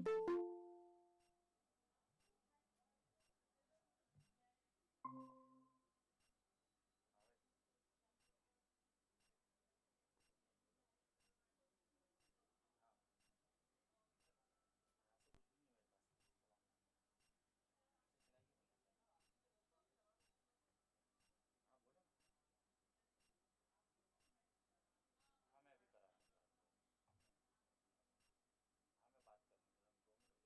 हाँ मैं अभी करा, हाँ मैं बात करूँगा, हम 2 minute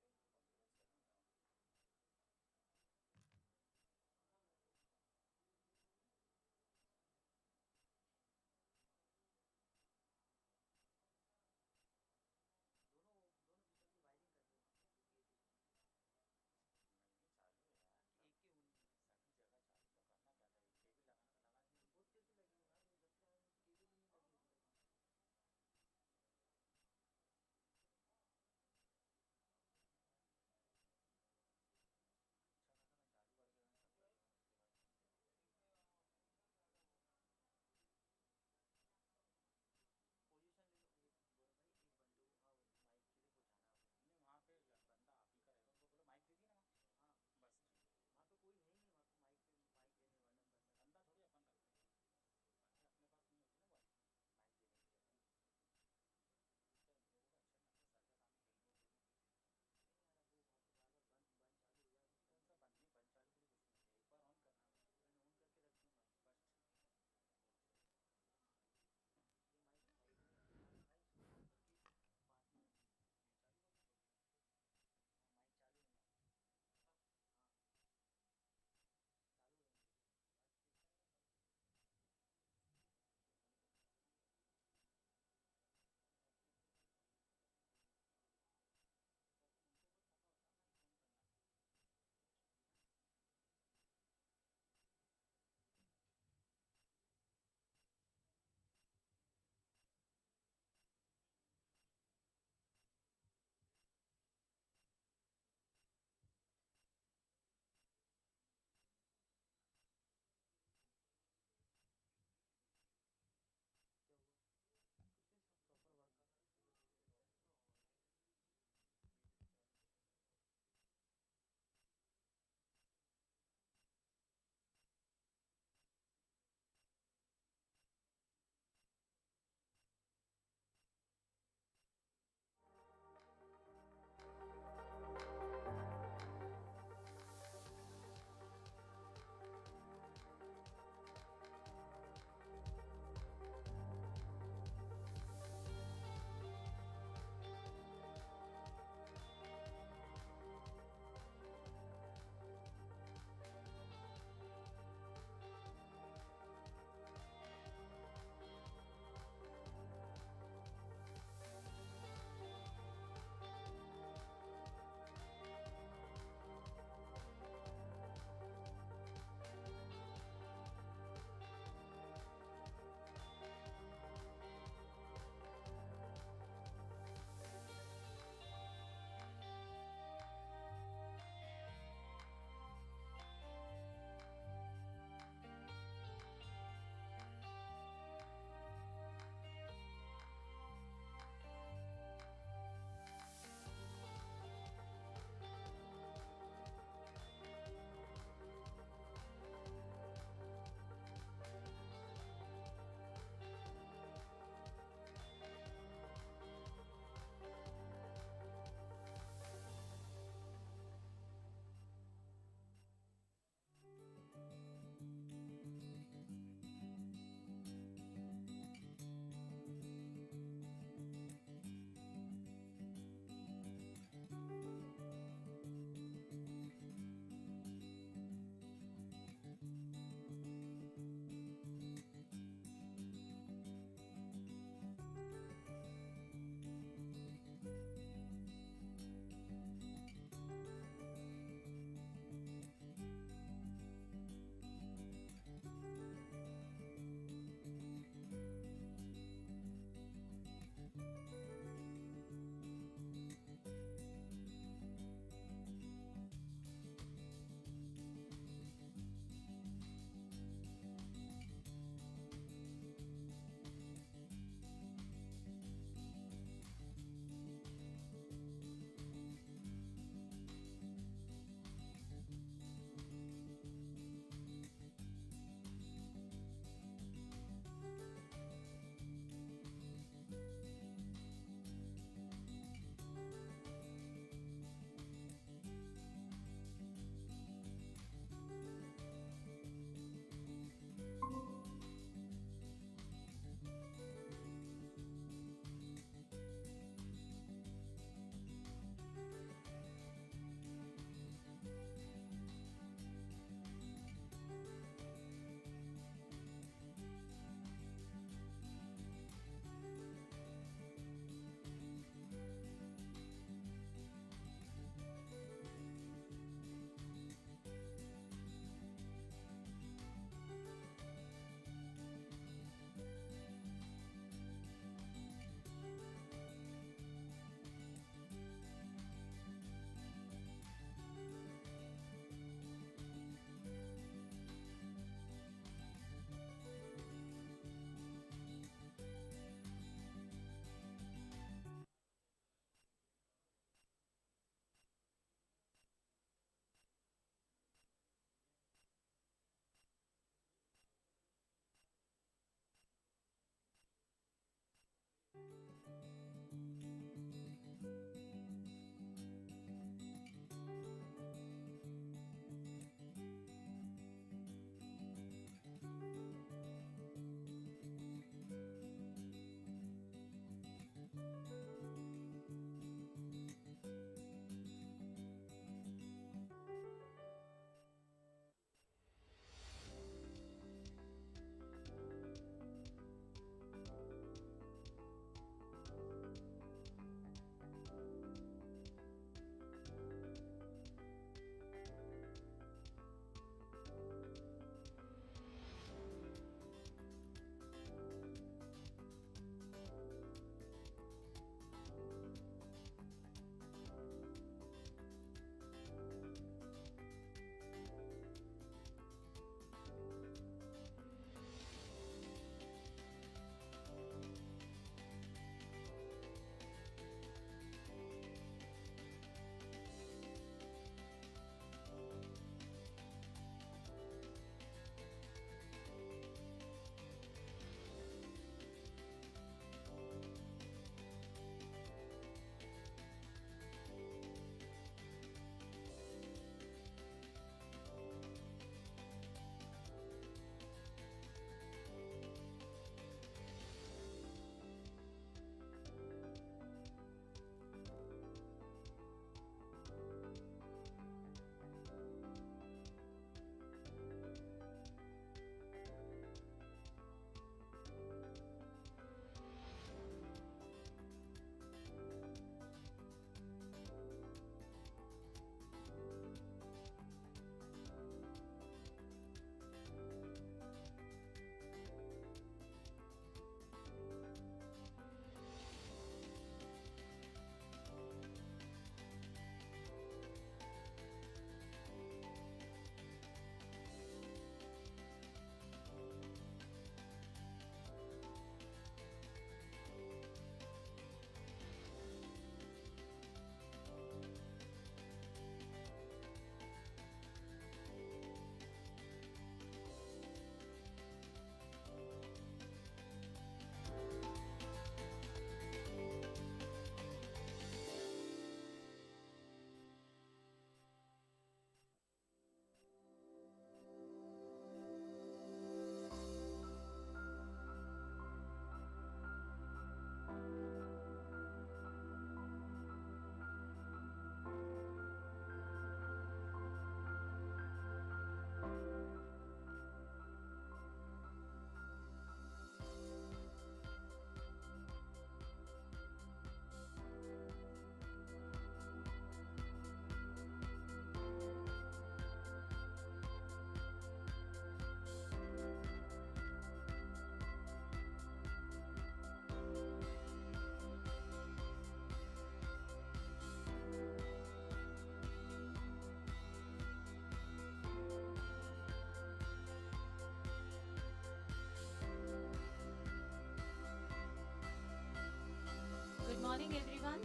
morning, everyone.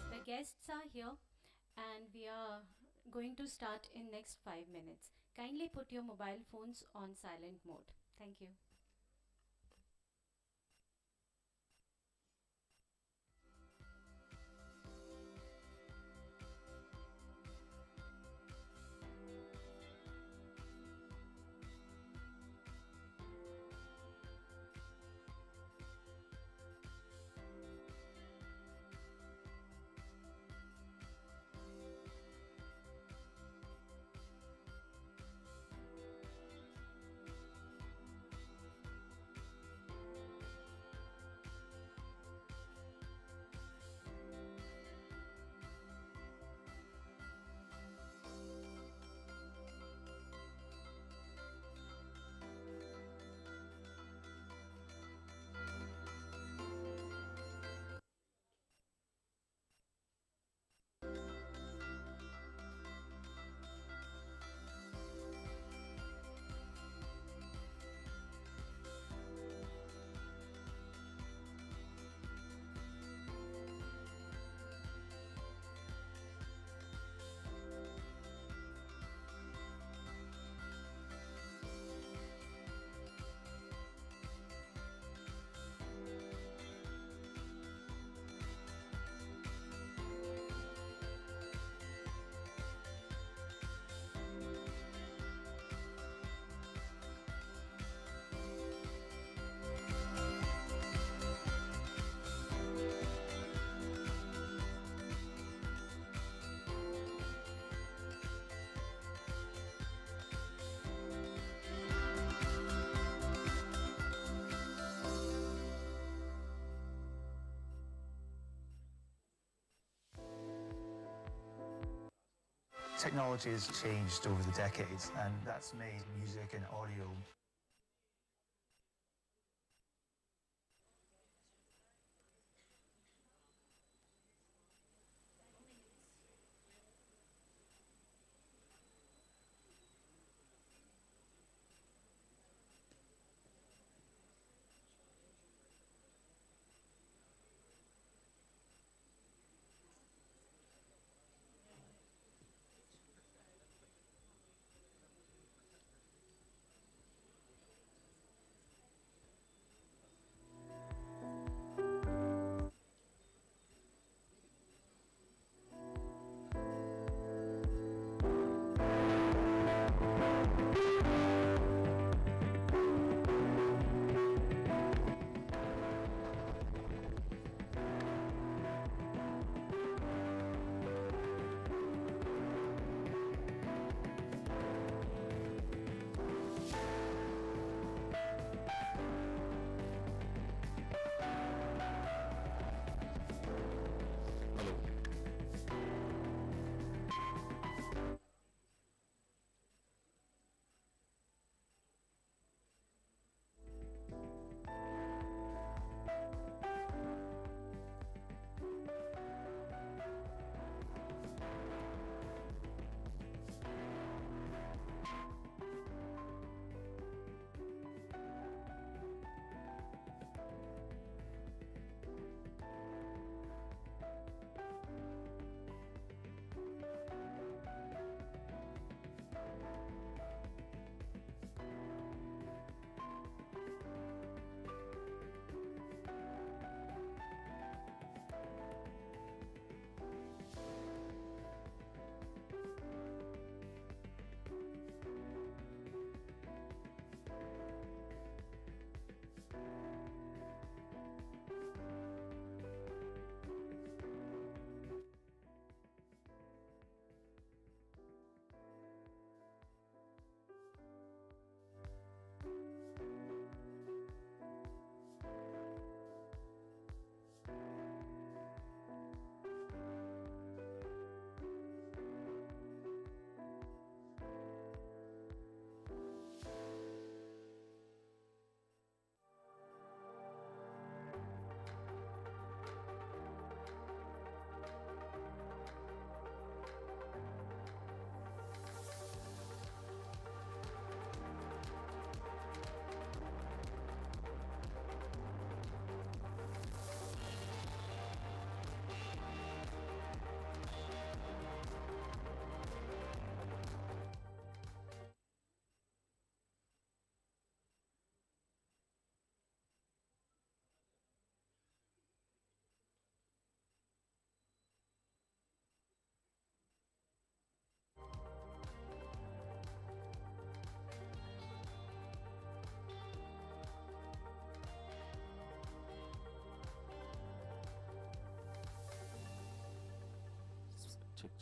The guests are here, and we are going to start in next 5 minutes. Kindly put your mobile phones on silent mode. Thank you. Technology has changed over the decades, and that's made music and audio.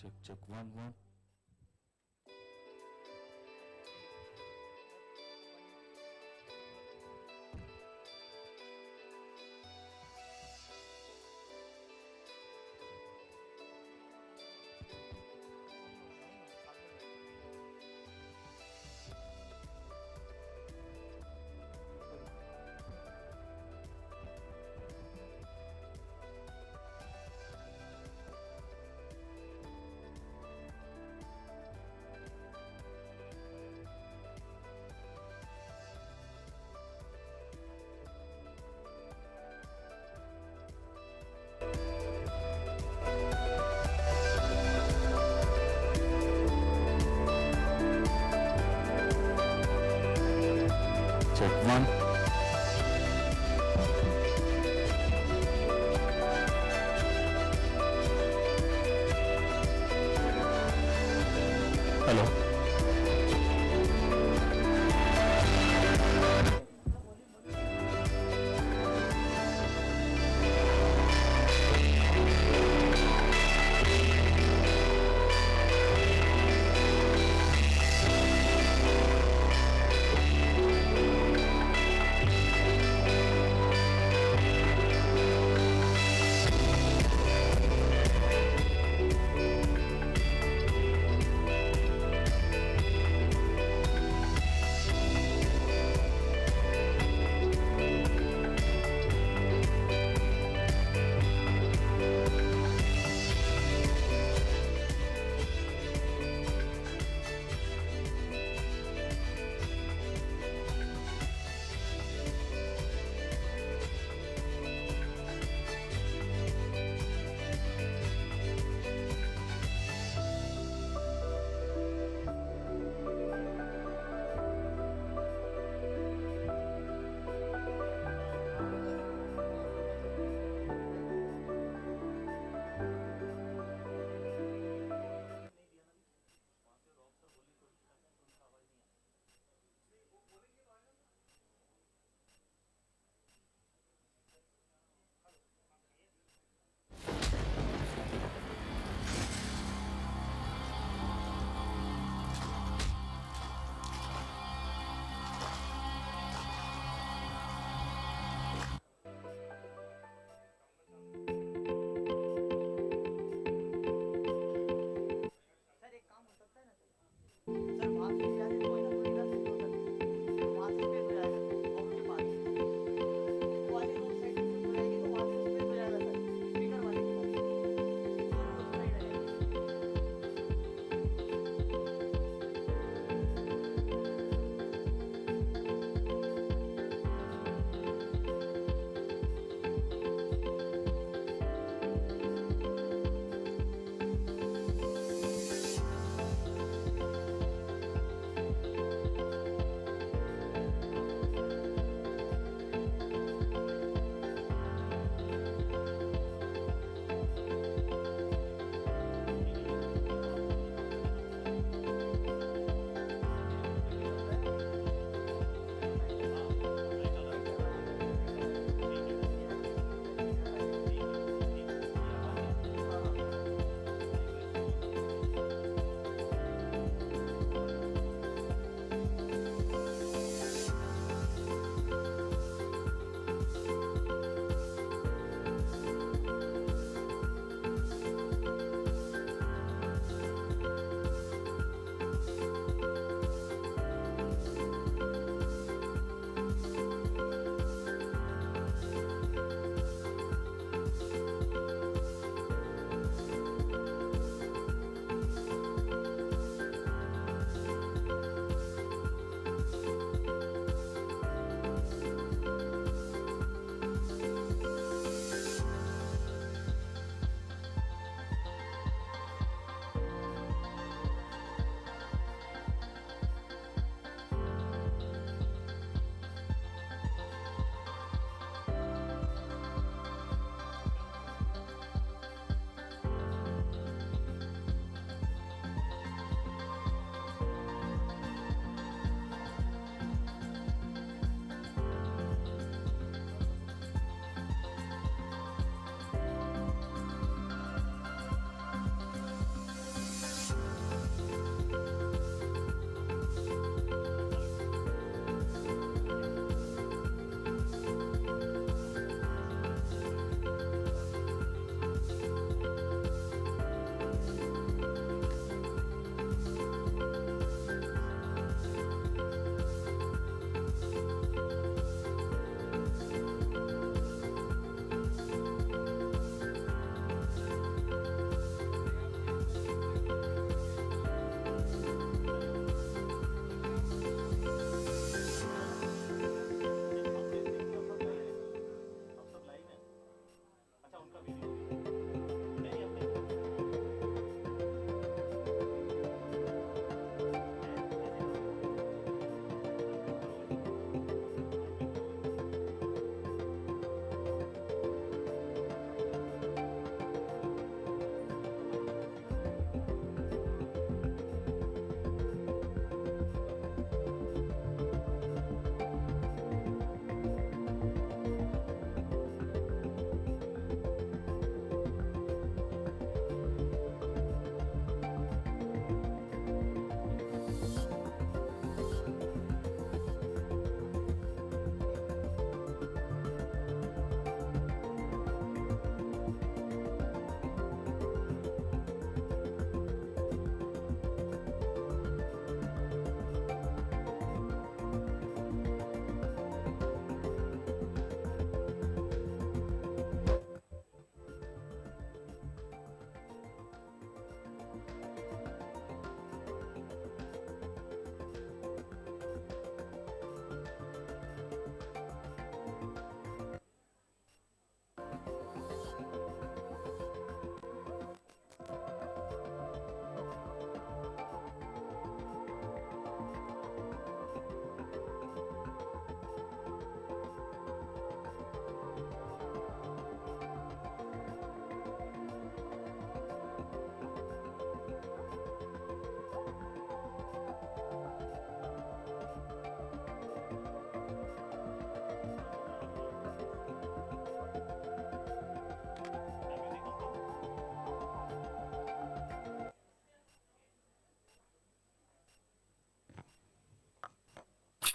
Check 1 1. Check 1. Hello.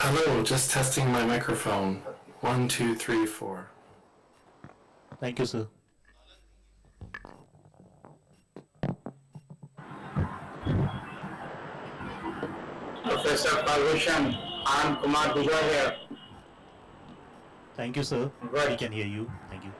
Hello, just testing my microphone. 1, 2, 3, 4. Thank you, sir. Professor Parvushan, I'm Kumar Duggal here. Thank you, sir. Right. We can hear you. Thank you.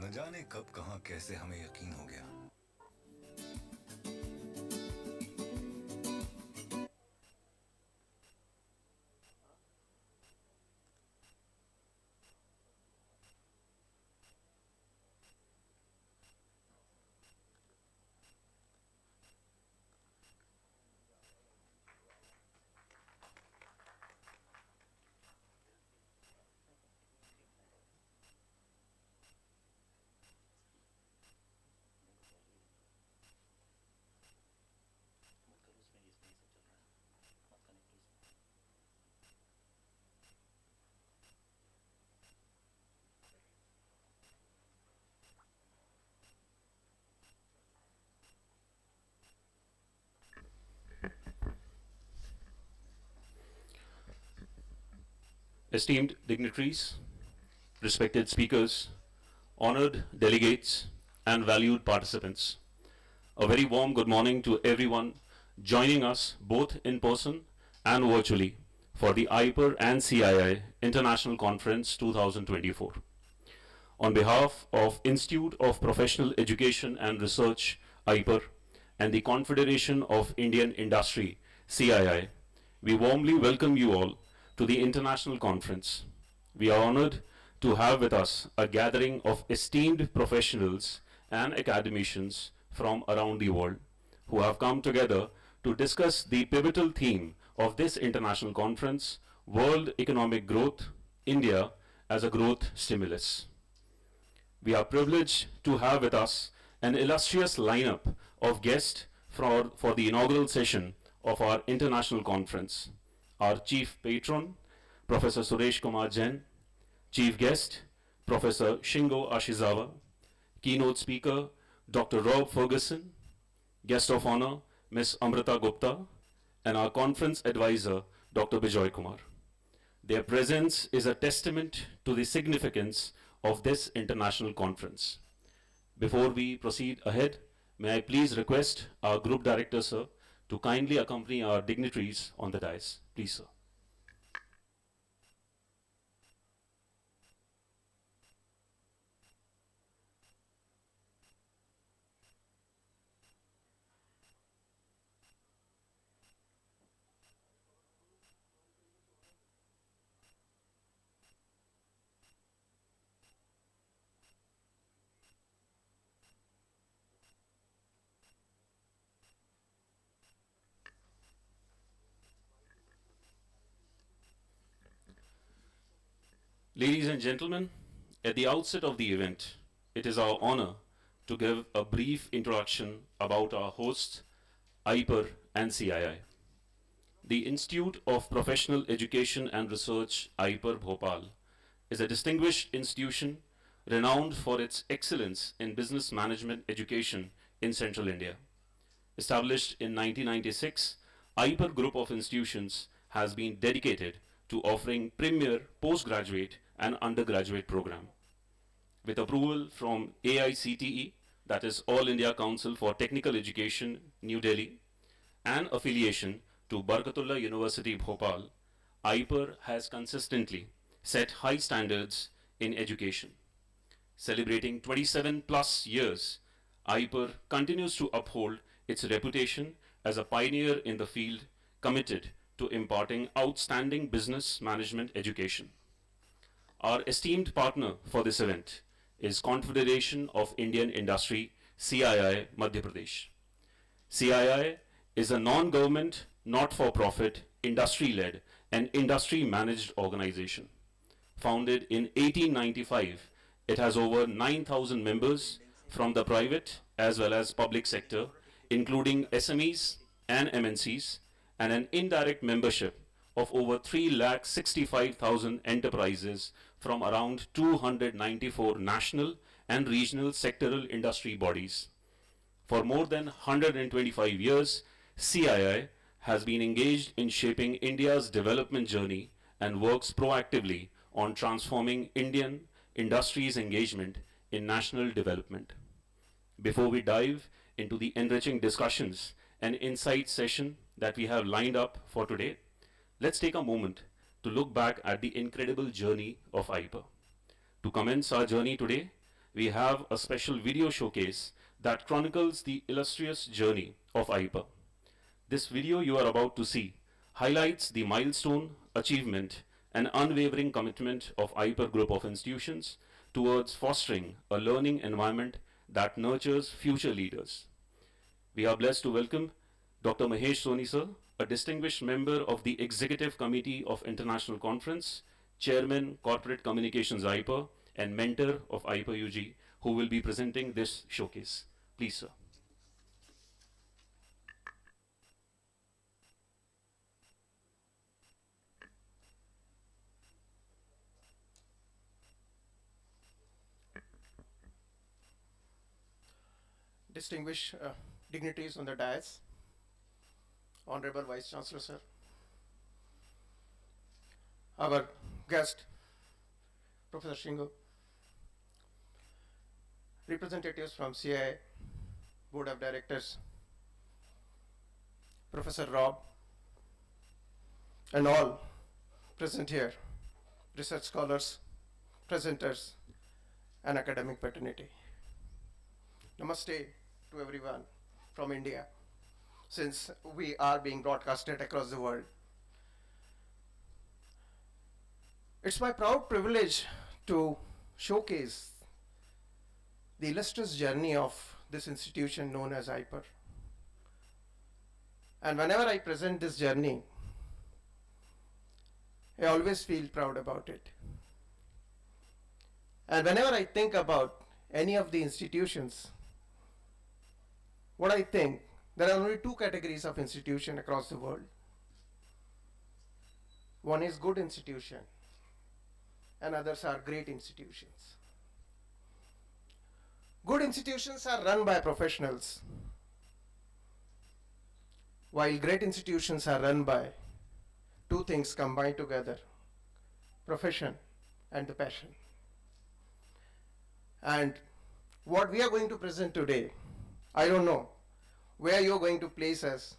न जाने कब कहां कैसे हमें यकीन हो गया। Esteemed dignitaries, respected speakers, honored delegates, and valued participants, a very warm good morning to everyone joining us both in person and virtually for the IPER and CII International Conference 2024. On behalf of Institute of Professional Education and Research, IPER, and the Confederation of Indian Industry, CII, we warmly welcome you all to the International Conference. We are honored to have with us a gathering of esteemed professionals and academicians from around the world who have come together to discuss the pivotal theme of this international conference, World Economic Growth, India as a Growth Stimulus. We are privileged to have with us an illustrious lineup of guests for the inaugural session of our international conference. Our chief patron, Professor Suresh Kumar Jain, chief guest, Professor Shingo Ashizawa, keynote speaker, Dr. Rob Ferguson, guest of honor, Ms. Amrita Gupta, and our conference advisor, Dr. Bijoy Kumar. Their presence is a testament to the significance of this international conference. Before we proceed ahead, may I please request our group director, sir, to kindly accompany our dignitaries on the dais. Please, sir. Ladies and gentlemen, at the outset of the event, it is our honor to give a brief introduction about our hosts, IPER and CII. The Institute of Professional Education and Research, IPER Bhopal, is a distinguished institution renowned for its excellence in business management education in central India. Established in 1996, IPER Group of Institutions has been dedicated to offering premier postgraduate and undergraduate program. With approval from AICTE, that is All India Council for Technical Education, New Delhi, and affiliation to Barkatullah University, Bhopal, IPER has consistently set high standards in education. Celebrating 27 plus years, IPER continues to uphold its reputation as a pioneer in the field, committed to imparting outstanding business management education. Our esteemed partner for this event is Confederation of Indian Industry, CII, Madhya Pradesh. CII is a non-government, not-for-profit, industry-led and industry-managed organization. Founded in 1895, it has over 9,000 members from the private as well as public sector, including SMEs and MNCs, and an indirect membership of over 3,65,000 enterprises from around 294 national and regional sectoral industry bodies. For more than 125 years, CII has been engaged in shaping India's development journey and works proactively on transforming Indian industry's engagement in national development. Before we dive into the enriching discussions and insight session that we have lined up for today, let's take a moment to look back at the incredible journey of IPER. To commence our journey today, we have a special video showcase that chronicles the illustrious journey of IPER. This video you are about to see highlights the milestone, achievement, and unwavering commitment of IPER Group of institutions towards fostering a learning environment that nurtures future leaders. We are blessed to welcome Dr. Mahesh Soni sir, a distinguished member of the Executive Committee of International Conference, Chairman Corporate Communications IPER, and mentor of IPER UG, who will be presenting this showcase. Please, sir. Distinguished dignitaries on the dais, Honorable Vice Chancellor sir, our guest, Professor Shingo, representatives from CII, Board of Directors, Professor Rob, and all present here, research scholars, presenters, and academic fraternity. Namaste to everyone from India, since we are being broadcasted across the world. It's my proud privilege to showcase the illustrious journey of this institution known as IPER. And whenever I present this journey, I always feel proud about it. And whenever I think about any of the institutions, what I think, there are only two categories of institution across the world. One is good institution, and others are great institutions. Good institutions are run by professionals, while great institutions are run by two things combined together: profession and the passion. And what we are going to present today, I don't know where you're going to place us,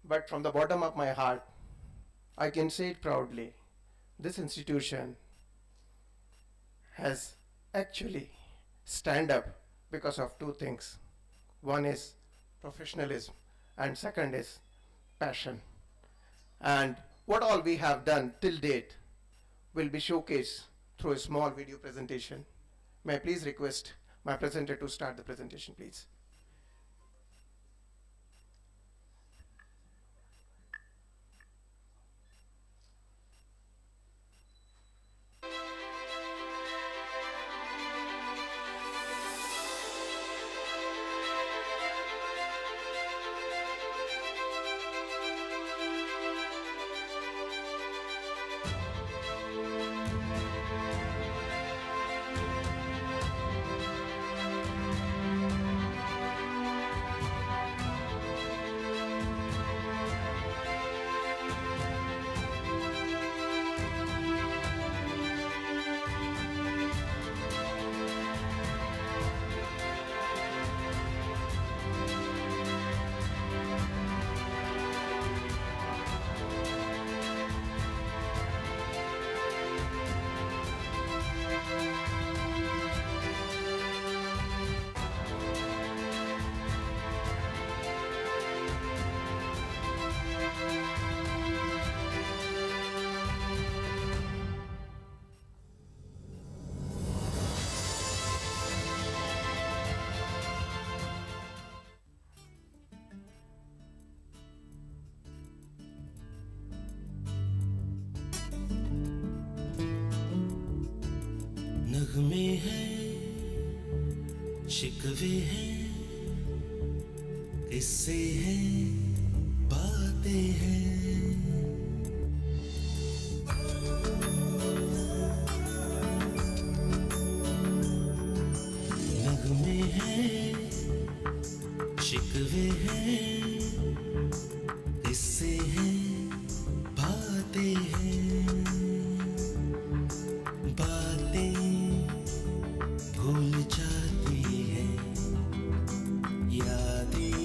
but from the bottom of my heart, I can say it proudly. This institution has actually stand up because of two things. One is professionalism, and second is passion. And what all we have done till date will be showcased through a small video presentation. May I please request my presenter to start the presentation, please. शिकवे हैं, किस्से हैं, बातें हैं। नगमे हैं, शिकवे हैं, किस्से हैं, बातें हैं। बातें भूल जाती हैं, यादें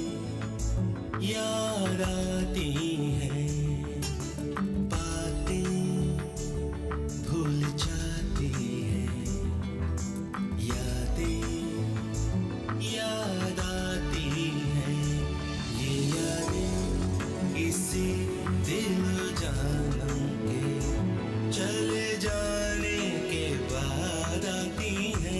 याद आती हैं। बातें भूल जाती हैं, यादें याद आती हैं। ये यादें किसी दिल जानम के चले जाने के बाद आती हैं।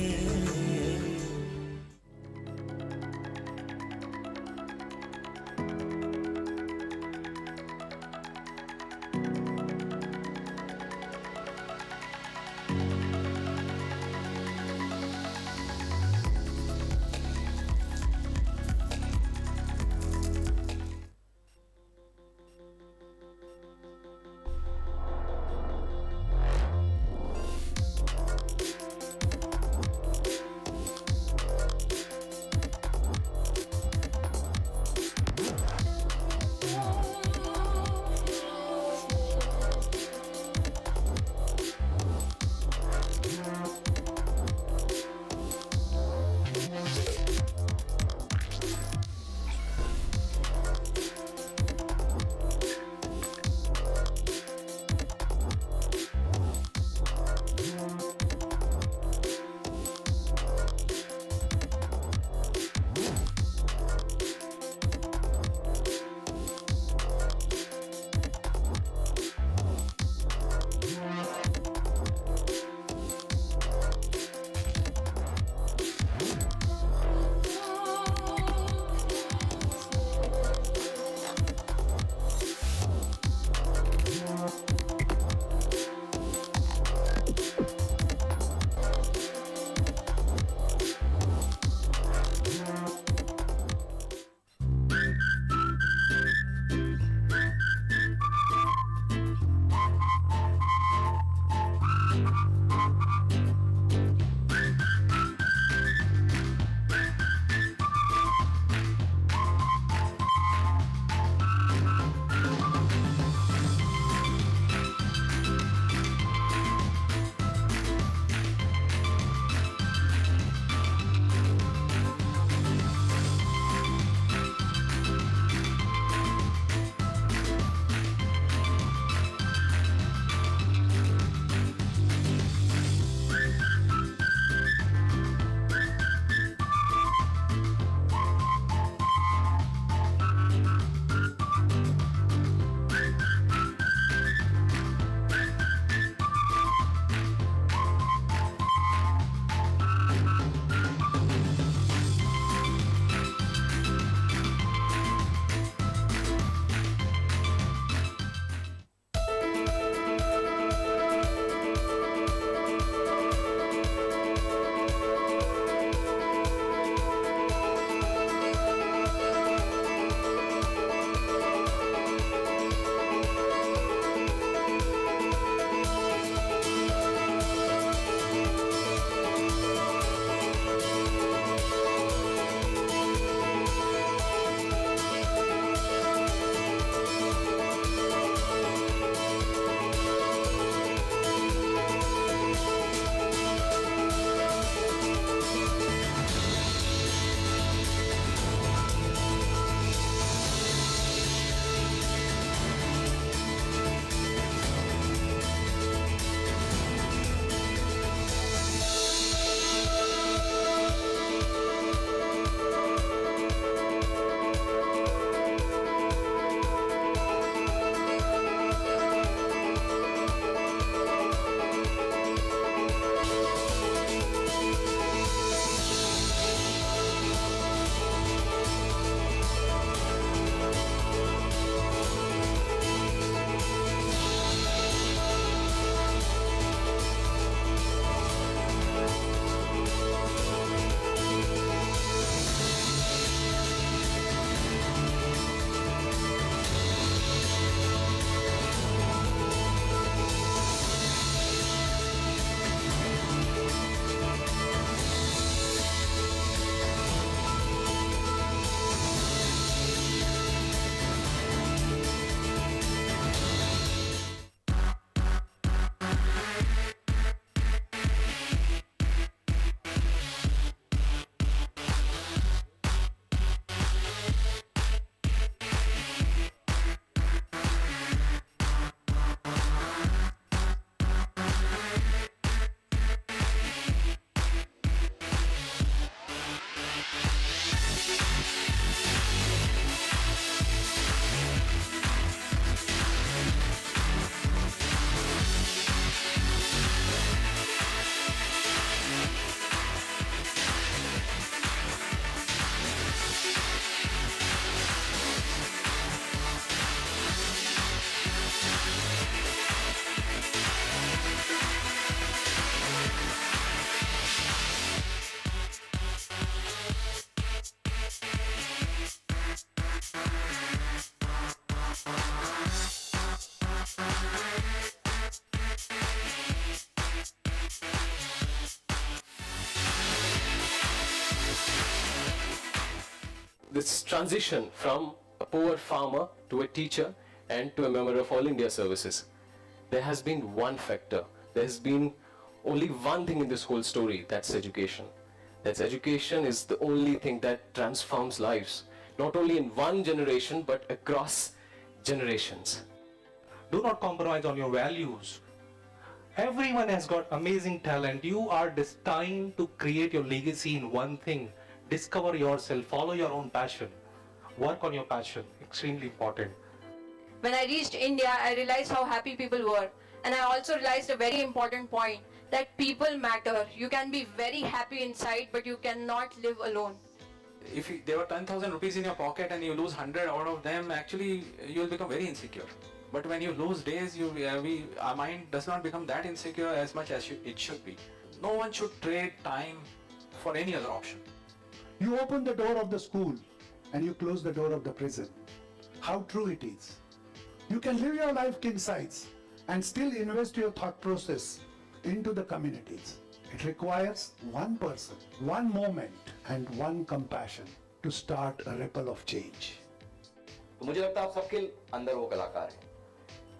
this transition from a poor farmer to a teacher and to a member of All India Services. There has been one factor. There has been only one thing in this whole story, that's education. That's education is the only thing that transforms lives, not only in one generation but across generations. Do not compromise on your values. Everyone has got amazing talent. You are destined to create your legacy in one thing. Discover yourself, follow your own passion. Work on your passion, extremely important. When I reached India, I realized how happy people were. And I also realized a very important point, that people matter. You can be very happy inside, but you cannot live alone. If there were 10,000 rupees in your pocket and you lose 100 out of them, actually you will become very insecure. But when you lose days, our mind does not become that insecure as much as it should be. No one should trade time for any other option. You open the door of the school and you close the door of the prison. How true it is. You can live your life king size and still invest your thought process into the communities. It requires one person, one moment and one compassion to start a ripple of change. तो मुझे लगता है आप सबके अंदर वो कलाकार हैं।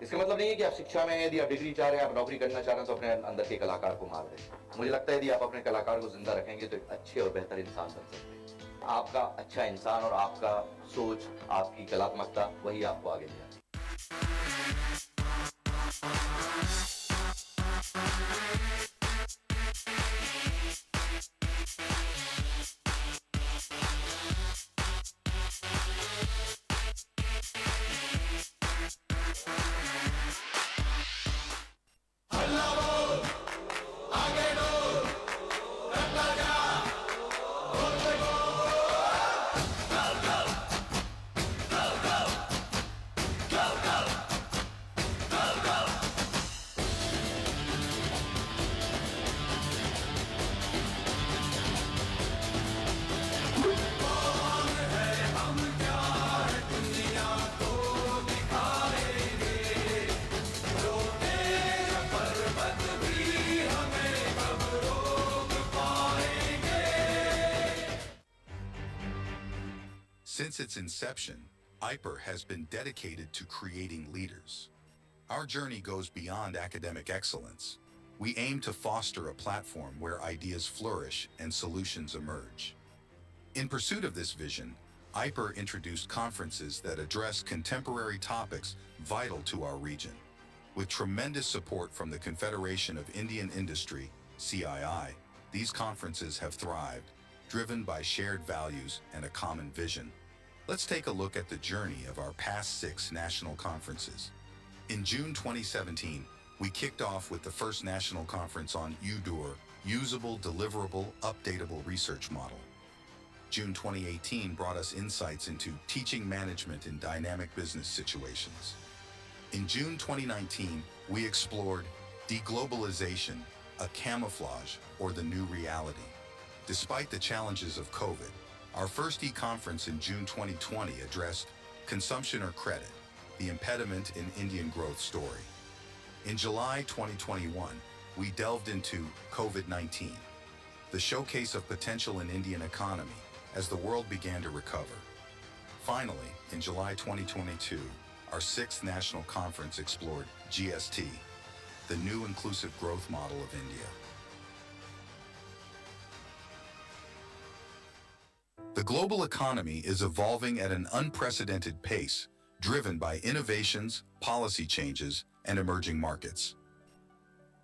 इसका मतलब नहीं है कि आप शिक्षा में यदि आप डिग्री चाह रहे हैं, आप नौकरी करना चाह रहे हैं तो अपने अंदर के कलाकार को मार दें। मुझे लगता है यदि आप अपने कलाकार को जिंदा रखेंगे तो एक अच्छे और बेहतर इंसान बन सकते हैं। आपका अच्छा इंसान और आपका सोच, आपकी कलात्मकता वही आपको आगे ले जाए। Since its inception, IPER has been dedicated to creating leaders. Our journey goes beyond academic excellence. We aim to foster a platform where ideas flourish and solutions emerge. In pursuit of this vision, IPER introduced conferences that address contemporary topics vital to our region. With tremendous support from the Confederation of Indian Industry, CII, these conferences have thrived, driven by shared values and a common vision. Let's take a look at the journey of our past 6 national conferences. In June 2017, we kicked off with the first national conference on UDOR, Usable, Deliverable, Updatable Research Model. June 2018 brought us insights into teaching management in dynamic business situations. In June 2019, we explored deglobalization, a camouflage, or the new reality. Despite the challenges of COVID, our first e-conference in June 2020 addressed consumption or credit, the impediment in Indian growth story. In July 2021, we delved into COVID-19, the showcase of potential in Indian economy as the world began to recover. Finally, in July 2022, our 6th national conference explored GST, the new inclusive growth model of India. The global economy is evolving at an unprecedented pace, driven by innovations, policy changes, and emerging markets.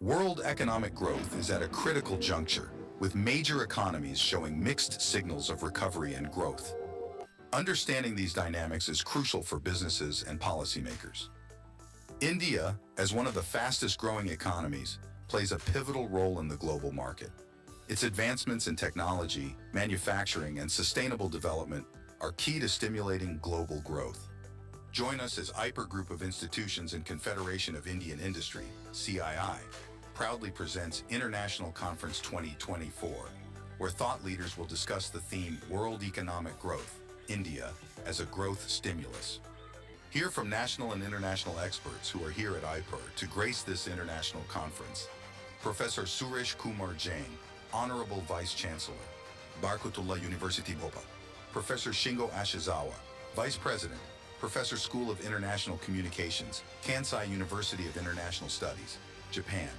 World economic growth is at a critical juncture, with major economies showing mixed signals of recovery and growth. Understanding these dynamics is crucial for businesses and policymakers. India, as one of the fastest growing economies, plays a pivotal role in the global market. Its advancements in technology, manufacturing, and sustainable development are key to stimulating global growth. Join us as IPER Group of Institutions and Confederation of Indian Industry, CII, proudly presents International Conference 2024, where thought leaders will discuss the theme World Economic Growth, India as a Growth Stimulus. Hear from national and international experts who are here at IPER to grace this international conference. Professor Suresh Kumar Jain, Honorable Vice Chancellor, Barkatullah University Bhopal. Professor Shingo Ashizawa, Vice President, Professor School of International Communications, Kansai University of International Studies, Japan.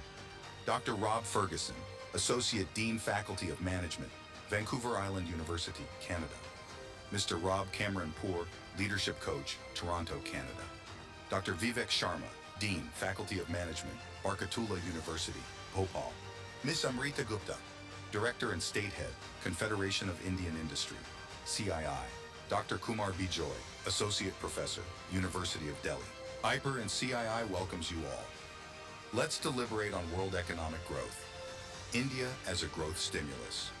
Dr. Rob Ferguson, Associate Dean Faculty of Management, Vancouver Island University, Canada. Mr. Rob Cameron Poor, Leadership Coach, Toronto, Canada. Dr. Vivek Sharma, Dean, Faculty of Management, Barkatullah University, Bhopal. Ms. Amrita Gupta, Director and State Head, Confederation of Indian Industry, CII. Dr. Kumar Bijoy, Associate Professor, University of Delhi. IPER and CII welcomes you all. Let's deliberate on world economic growth. India as a growth stimulus.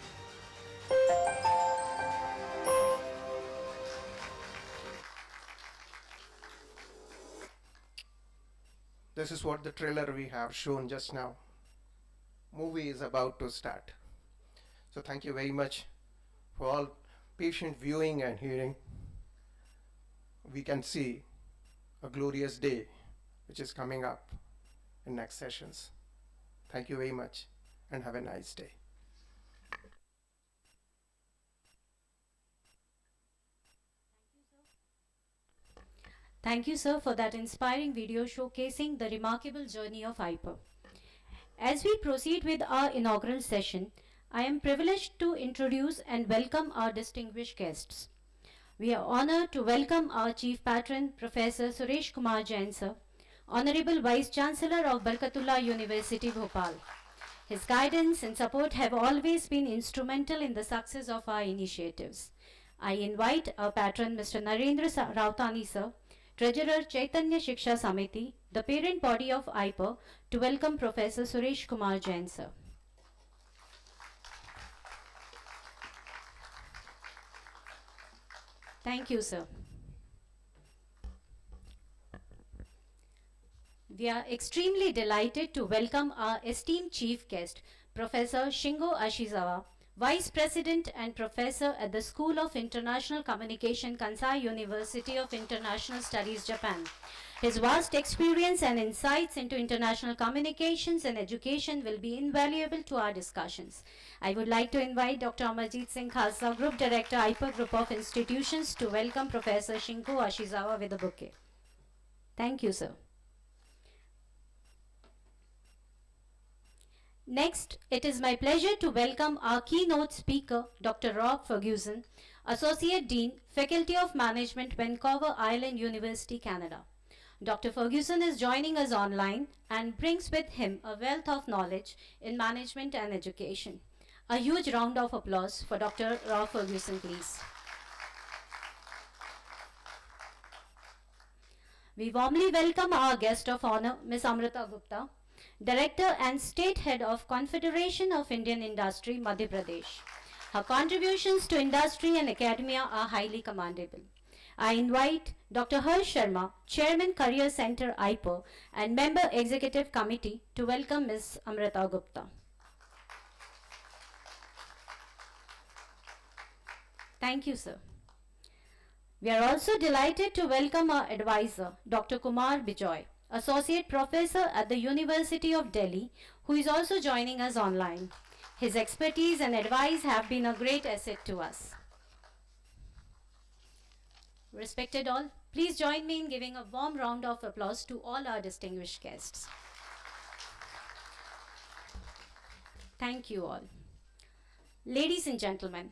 This is what the trailer we have shown just now. Movie is about to start. So thank you very much for all patient viewing and hearing. We can see a glorious day which is coming up in next sessions. Thank you very much and have a nice day. Thank you, sir, for that inspiring video showcasing the remarkable journey of IPER. As we proceed with our inaugural session, I am privileged to introduce and welcome our distinguished guests. We are honored to welcome our Chief Patron, Professor Suresh Kumar Jain, sir, Honorable Vice Chancellor of Barkatullah University, Bhopal. His guidance and support have always been instrumental in the success of our initiatives. I invite our patron, Mr. Narendra Rautani, sir, Treasurer Chaitanya Shiksha Samiti, the parent body of IPER, to welcome Professor Suresh Kumar Jain, sir. Thank you, sir. We are extremely delighted to welcome our esteemed chief guest, Professor Shingo Ashizawa, Vice President and Professor at the School of International Communication, Kansai University of International Studies, Japan. His vast experience and insights into international communications and education will be invaluable to our discussions. I would like to invite Dr. Amarjit Singh Khalsa, Group Director, IPER Group of Institutions, to welcome Professor Shingo Ashizawa with a bouquet. Thank you, sir. Next, it is my pleasure to welcome our keynote speaker, Dr. Rob Ferguson, Associate Dean, Faculty of Management, Vancouver Island University, Canada. Dr. Ferguson is joining us online and brings with him a wealth of knowledge in management and education. A huge round of applause for Dr. Rob Ferguson, please. We warmly welcome our guest of honor, Ms. Amrita Gupta, Director and State Head of Confederation of Indian Industry, Madhya Pradesh. Her contributions to industry and academia are highly commendable. I invite Dr. Harsh Sharma, Chairman, Career Center, IPER, and Member Executive Committee, to welcome Ms. Amrita Gupta. Thank you, sir. We are also delighted to welcome our advisor, Dr. Kumar Bijoy, Associate Professor at the University of Delhi, who is also joining us online. His expertise and advice have been a great asset to us. Respected all, please join me in giving a warm round of applause to all our distinguished guests. Thank you all. Ladies and gentlemen,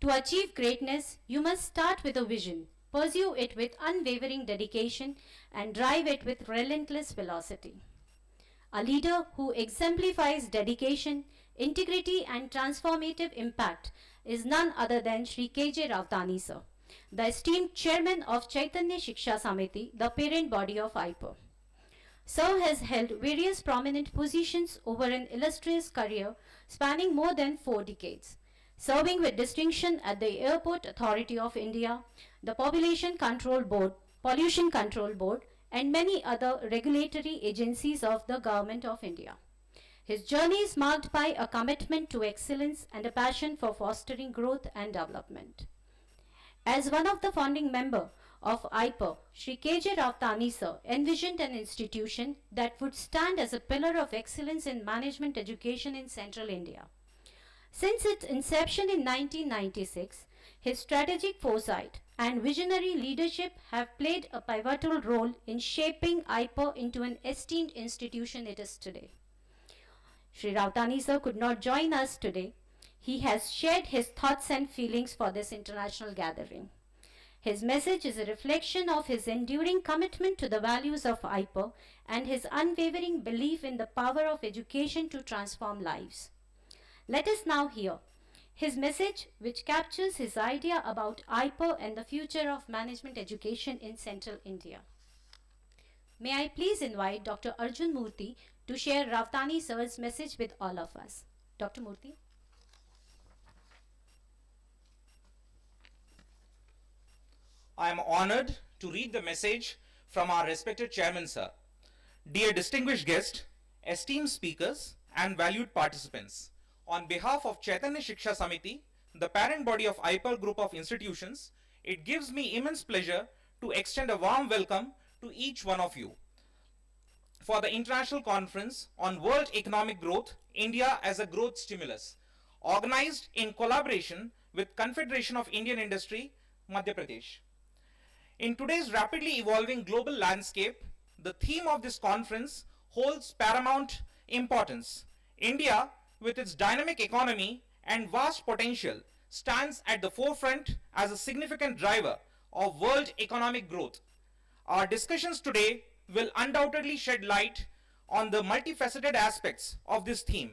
to achieve greatness, you must start with a vision, pursue it with unwavering dedication, and drive it with relentless velocity. A leader who exemplifies dedication, integrity, and transformative impact is none other than Shri K.J. Rautani, sir, the esteemed Chairman of Chaitanya Shiksha Samiti, the parent body of IPER. Sir has held various prominent positions over an illustrious career spanning more than 4 decades, serving with distinction at the Airport Authority of India, the Population Control Board, Pollution Control Board, and many other regulatory agencies of the Government of India. His journey is marked by a commitment to excellence and a passion for fostering growth and development. As one of the founding members of IPER, Shri K.J. Rautani, sir, envisioned an institution that would stand as a pillar of excellence in management education in Central India. Since its inception in 1996, His strategic foresight and visionary leadership have played a pivotal role in shaping IPER into an esteemed institution it is today. Shri Rautani sir could not join us today. He has shared his thoughts and feelings for this international gathering. His message is a reflection of his enduring commitment to the values of IPER and his unwavering belief in the power of education to transform lives. Let us now hear his message, which captures his idea about IPER and the future of management education in Central India. May I please invite Dr. Arjun Murthy to share Rautani sir's message with all of us. Dr. Murthy. I am honored to read the message from our respected chairman, sir. Dear distinguished guests, esteemed speakers, and valued participants, on behalf of Chaitanya Shiksha Samiti, the parent body of IPER Group of Institutions, it gives me immense pleasure to extend a warm welcome to each one of you for the International Conference on World Economic Growth, India as a Growth Stimulus, organized in collaboration with Confederation of Indian Industry, Madhya Pradesh. In today's rapidly evolving global landscape, the theme of this conference holds paramount importance. India, with its dynamic economy and vast potential, stands at the forefront as a significant driver of world economic growth. Our discussions today will undoubtedly shed light on the multifaceted aspects of this theme,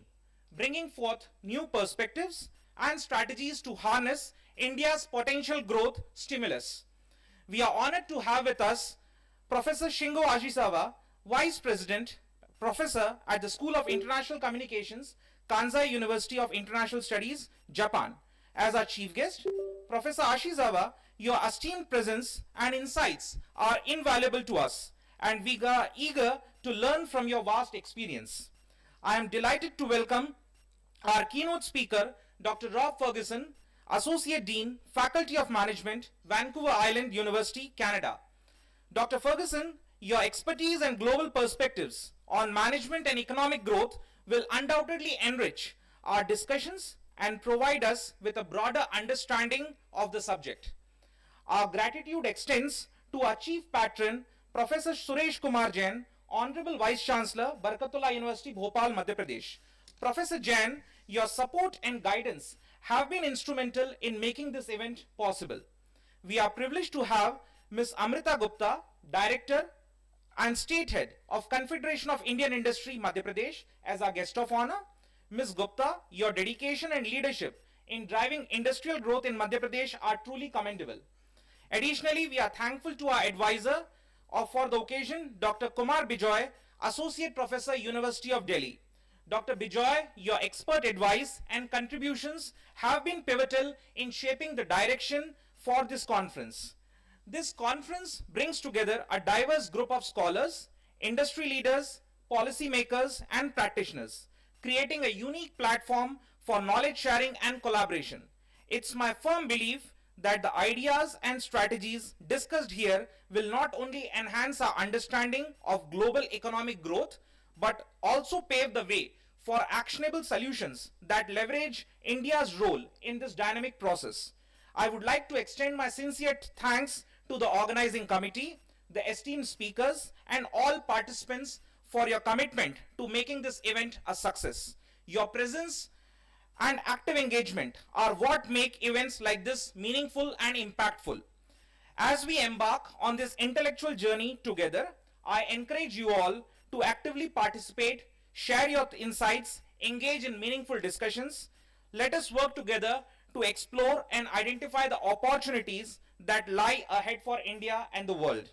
bringing forth new perspectives and strategies to harness India's potential growth stimulus. We are honored to have with us Professor Shingo Ashisawa, Vice President, Professor at the School of International Communications, Kansai University of International Studies, Japan. As our chief guest, Professor Ashisawa, your esteemed presence and insights are invaluable to us, and we are eager to learn from your vast experience. I am delighted to welcome our keynote speaker, Dr. Rob Ferguson, Associate Dean, Faculty of Management, Vancouver Island University, Canada. Dr. Ferguson, your expertise and global perspectives on management and economic growth will undoubtedly enrich our discussions and provide us with a broader understanding of the subject. Our gratitude extends to our Chief Patron, Professor Suresh Kumar Jain, Honorable Vice Chancellor, Barkatullah University, Bhopal, Madhya Pradesh. Professor Jain, your support and guidance have been instrumental in making this event possible. We are privileged to have Ms. Amrita Gupta, Director and State Head of Confederation of Indian Industry, Madhya Pradesh, as our guest of honor. Ms. Gupta, your dedication and leadership in driving industrial growth in Madhya Pradesh are truly commendable. Additionally, we are thankful to our advisor for the occasion, Dr. Kumar Bijoy, Associate Professor, University of Delhi. Dr. Bijoy, your expert advice and contributions have been pivotal in shaping the direction for this conference. This conference brings together a diverse group of scholars, industry leaders, policymakers, and practitioners, creating a unique platform for knowledge sharing and collaboration. It's my firm belief that the ideas and strategies discussed here will not only enhance our understanding of global economic growth, but also pave the way for actionable solutions that leverage India's role in this dynamic process. I would like to extend my sincere thanks to the organizing committee, the esteemed speakers, and all participants for your commitment to making this event a success. Your presence and active engagement are what make events like this meaningful and impactful. As we embark on this intellectual journey together, I encourage you all to actively participate, share your insights, engage in meaningful discussions. Let us work together to explore and identify the opportunities that lie ahead for India and the world.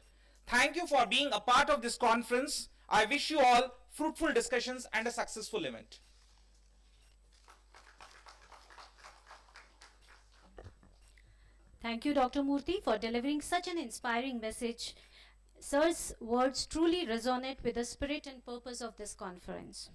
Thank you for being a part of this conference. I wish you all fruitful discussions and a successful event. Thank you, Dr. Murthy, for delivering such an inspiring message. Sir's words truly resonate with the spirit and purpose of this conference.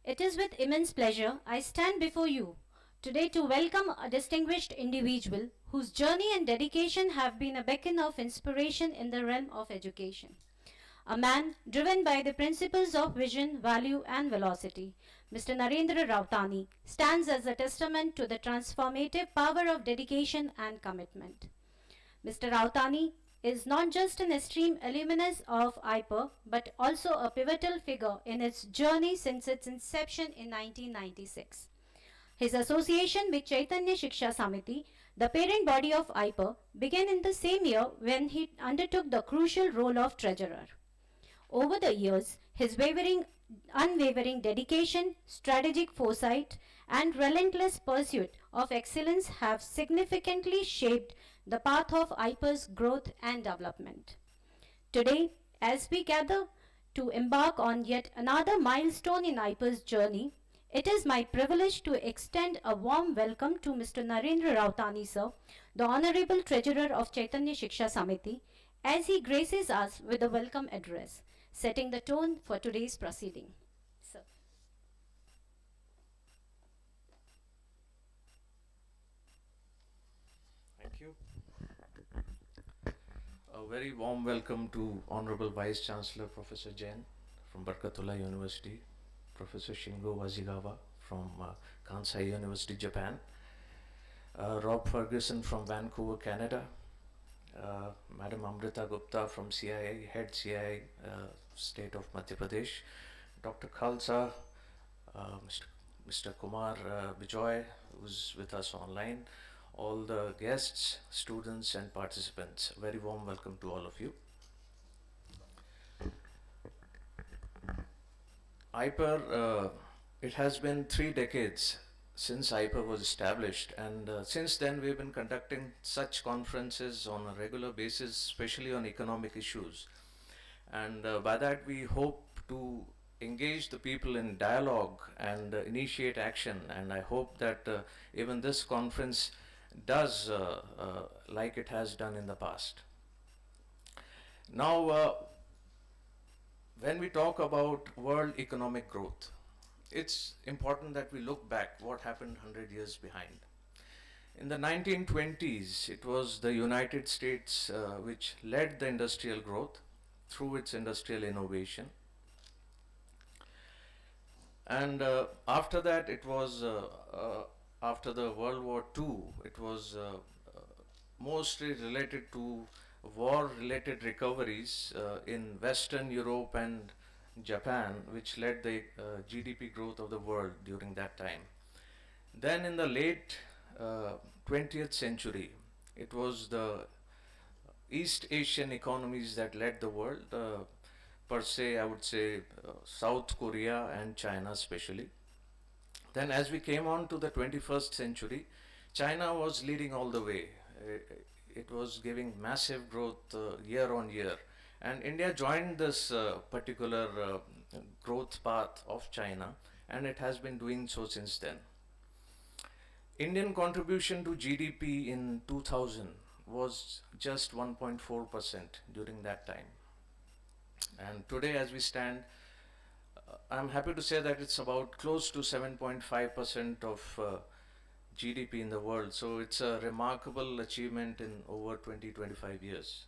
It is with immense pleasure I stand before you today to welcome a distinguished individual whose journey and dedication have been a beacon of inspiration in the realm of education. A man driven by the principles of vision, value, and velocity. Mr. Narendra Rautani, stands as a testament to the transformative power of dedication and commitment. Mr. Rautani is not just an esteemed alumnus of IPER, but also a pivotal figure in its journey since its inception in 1996. His association with Chaitanya Shiksha Samiti, the parent body of IPER, began in the same year when he undertook the crucial role of treasurer. Over the years, his unwavering dedication, strategic foresight, and relentless pursuit of excellence have significantly shaped the path of IPER's growth and development. Today, as we gather to embark on yet another milestone in IPER's journey, it is my privilege to extend a warm welcome to Mr. Narendra Rautani, sir, the Honorable Treasurer of Chaitanya Shiksha Samiti, as he graces us with a welcome address, setting the tone for today's proceeding. Sir. Thank you. A very warm welcome to Honorable Vice Chancellor Professor Jain from Barkatullah University, Professor Shingo Wazigawa from Kansai University, Japan, Rob Ferguson from Vancouver, Canada, Madam Amrita Gupta from CII, Head CII, State of Madhya Pradesh, Dr. Khalsa, Mr. Kumar Bijoy, who's with us online, all the guests, students and participants. A very warm welcome to all of you. IPER, it has been 3 decades since IPER was established, and since then we've been conducting such conferences on a regular basis, especially on economic issues. And by that we hope to engage the people in dialogue and initiate action, and I hope that even this conference does like it has done in the past. Now, when we talk about world economic growth, it's important that we look back what happened 100 years behind. In the 1920s, it was the United States which led the industrial growth through its industrial innovation. And after that, it was after the World War II, it was mostly related to war-related recoveries in Western Europe and Japan, which led the GDP growth of the world during that time. Then in the late 20th century, it was the East Asian economies that led the world, per se, I would say South Korea and China especially. Then as we came on to the 21st century, China was leading all the way. It was giving massive growth year on year. And India joined this particular growth path of China, and it has been doing so since then. Indian contribution to GDP in 2000 was just 1.4% during that time. And today as we stand, I'm happy to say that it's about close to 7.5% of GDP in the world. So it's a remarkable achievement in over 20-25 years.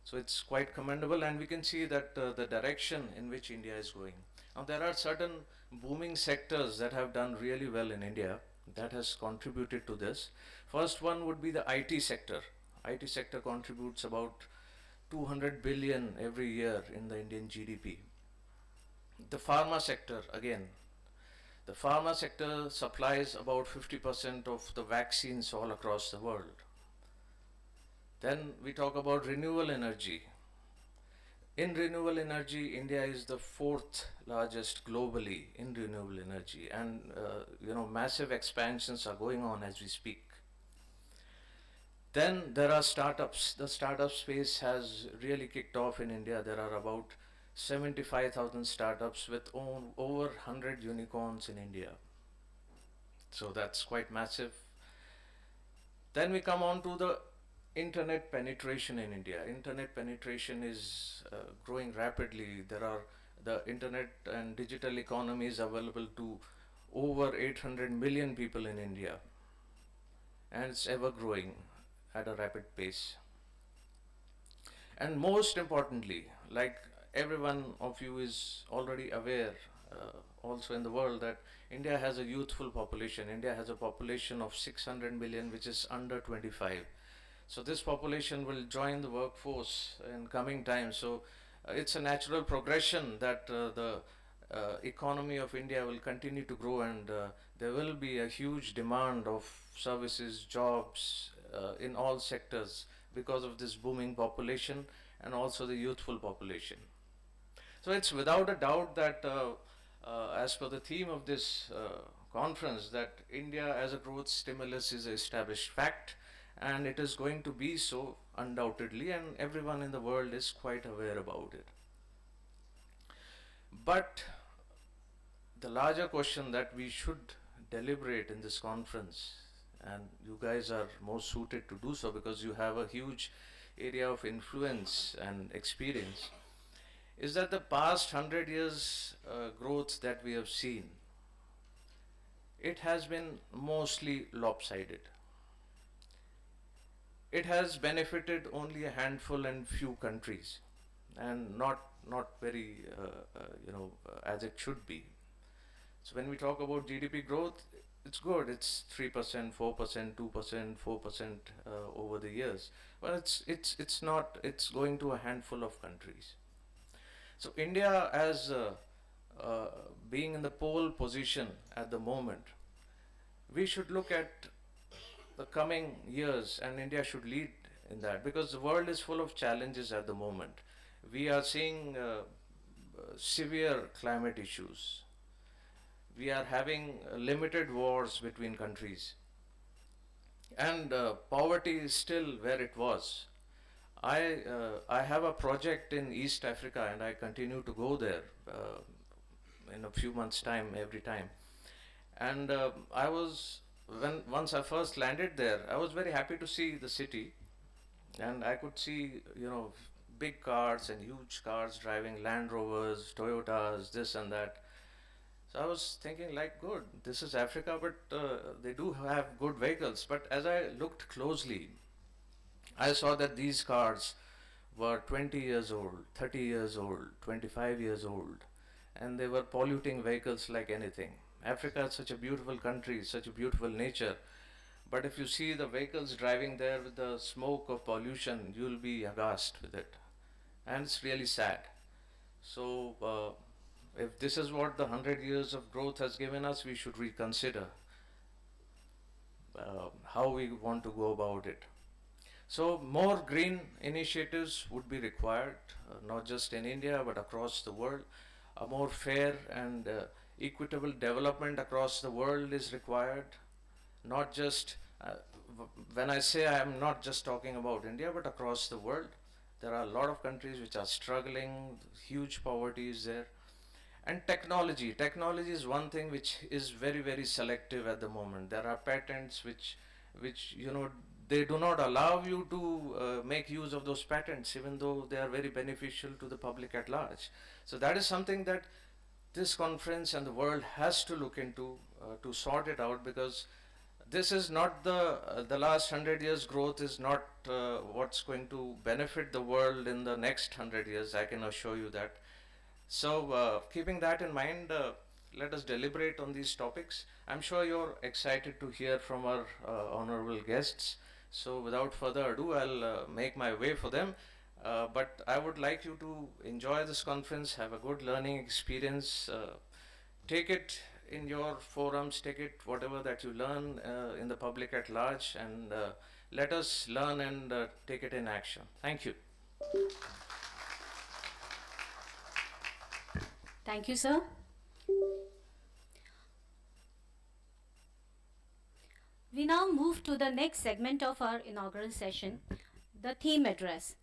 So it's quite commendable, and we can see that the direction in which India is going. Now there are certain booming sectors that have done really well in India that has contributed to this. First one would be the IT sector. IT sector contributes about 200 billion every year in the Indian GDP. The pharma sector, again, the pharma sector supplies about 50% of the vaccines all across the world. Then we talk about renewable energy. In renewable energy, India is the 4th largest globally in renewable energy, and massive expansions are going on as we speak. Then there are startups. The startup space has really kicked off in India. There are about 75,000 startups with over 100 unicorns in India. So that's quite massive. Then we come on to the internet penetration in India. Internet penetration is growing rapidly. There are the internet and digital economy is available to over 800 million people in India, and it's ever growing at a rapid pace. And most importantly, like every one of you is already aware, also in the world, that India has a youthful population. India has a population of 600 million, which is under 25. So this population will join the workforce in coming times. So it's a natural progression that the economy of India will continue to grow, and there will be a huge demand of services, jobs in all sectors because of this booming population and also the youthful population. So it's without a doubt that as per the theme of this conference, that India as a growth stimulus is an established fact, and it is going to be so undoubtedly, and everyone in the world is quite aware about it. But the larger question that we should deliberate in this conference, and you guys are most suited to do so because you have a huge area of influence and experience, is that the past 100 years growth that we have seen, it has been mostly lopsided. It has benefited only a handful and few countries, and not very as it should be. So when we talk about GDP growth, it's good. It's 3%, 4%, 2%, 4% over the years, but it's not. It's going to a handful of countries. So India, as being in the pole position at the moment, we should look at the coming years, and India should lead in that, because the world is full of challenges at the moment. We are seeing severe climate issues. We are having limited wars between countries, and poverty is still where it was. I have a project in East Africa, and I continue to go there in a few months' time, every time. And once I first landed there, I was very happy to see the city, and I could see, big cars and huge cars driving Land Rovers, Toyotas, this and that. So I was thinking, like, good, this is Africa, but they do have good vehicles. But as I looked closely, I saw that these cars were 20 years old, 30 years old, 25 years old, and they were polluting vehicles like anything. Africa is such a beautiful country, such a beautiful nature, but if you see the vehicles driving there with the smoke of pollution, you'll be aghast with it. And it's really sad. So if this is what the 100 years of growth has given us, we should reconsider how we want to go about it. So more green initiatives would be required, not just in India but across the world. A more fair and equitable development across the world is required. Not just, when I say, I am not just talking about India, but across the world. There are a lot of countries which are struggling, huge poverty is there. And technology is one thing which is very, very selective at the moment. There are patents which they do not allow you to make use of those patents, even though they are very beneficial to the public at large. So that is something that this conference and the world has to look into to sort it out, because this is not the last 100 years growth is not what's going to benefit the world in the next 100 years, I can assure you that. So keeping that in mind, let us deliberate on these topics. I'm sure you're excited to hear from our honorable guests. So without further ado, I'll make my way for them. But I would like you to enjoy this conference, have a good learning experience, take it in your forums, take it whatever that you learn in the public at large, and let us learn and take it in action. Thank you. Thank you, sir. We now move to the next segment of our inaugural session, the theme address.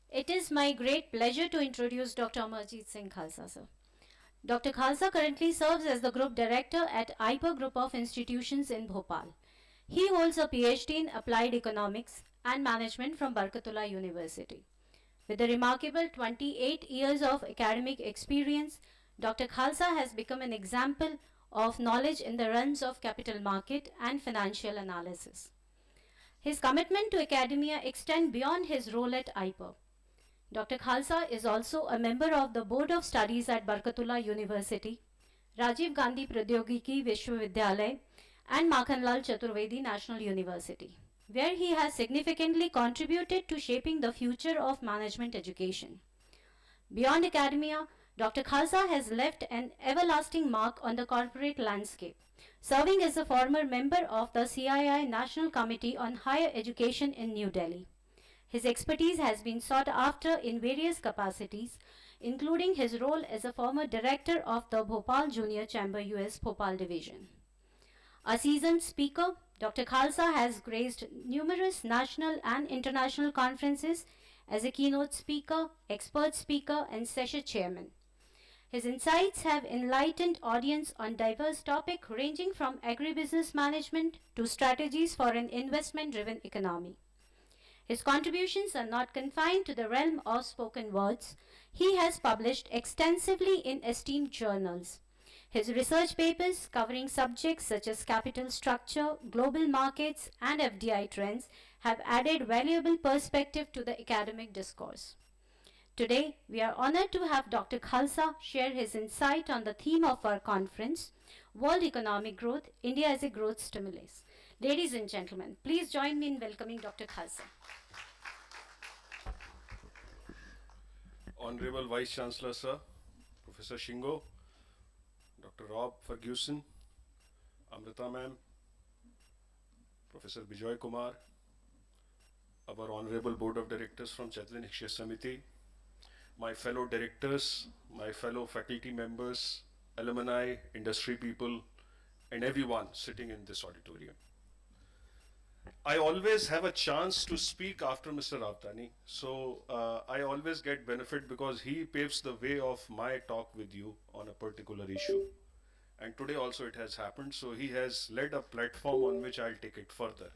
It is my great pleasure to introduce Dr. Amarjeet Singh Khalsa, sir. Dr. Khalsa currently serves as the Group Director at IPER Group of Institutions in Bhopal. He holds a PhD in Applied Economics and Management from Barkatullah University. With a remarkable 28 years of academic experience, Dr. Khalsa has become an example of knowledge in the realms of capital market and financial analysis. His commitment to academia extends beyond his role at IPER. Dr. Khalsa is also a member of the Board of Studies at Barkatullah University, Rajiv Gandhi Pradyogiki Vishwavidyalay, and Makhanlal Chaturvedi National University, where he has significantly contributed to shaping the future of management education. Beyond academia, Dr. Khalsa has left an everlasting mark on the corporate landscape, serving as a former member of the CII National Committee on Higher Education in New Delhi. His expertise has been sought after in various capacities, including his role as a former director of the Bhopal Junior Chamber US Bhopal Division. A seasoned speaker, Dr. Khalsa has graced numerous national and international conferences as a keynote speaker, expert speaker, and session chairman. His insights have enlightened audience on diverse topics ranging from agribusiness management to strategies for an investment-driven economy. His contributions are not confined to the realm of spoken words. He has published extensively in esteemed journals. His research papers covering subjects such as capital structure, global markets, and FDI trends have added valuable perspective to the academic discourse. Today, we are honored to have Dr. Khalsa share his insight on the theme of our conference, World Economic Growth, India as a Growth Stimulus. Ladies and gentlemen, please join me in welcoming Dr. Khalsa. Honorable Vice Chancellor, Sir, Professor Shingo, Dr. Rob Ferguson, Amrita Ma'am, Professor Bijoy Kumar, our Honorable Board of Directors from Chaitanya Shiksha Samiti, my fellow directors, my fellow faculty members, alumni, industry people, and everyone sitting in this auditorium. I always have a chance to speak after Mr. Ravdani, so I always get benefit because he paves the way of my talk with you on a particular issue. And today also it has happened, so he has led a platform on which I'll take it further.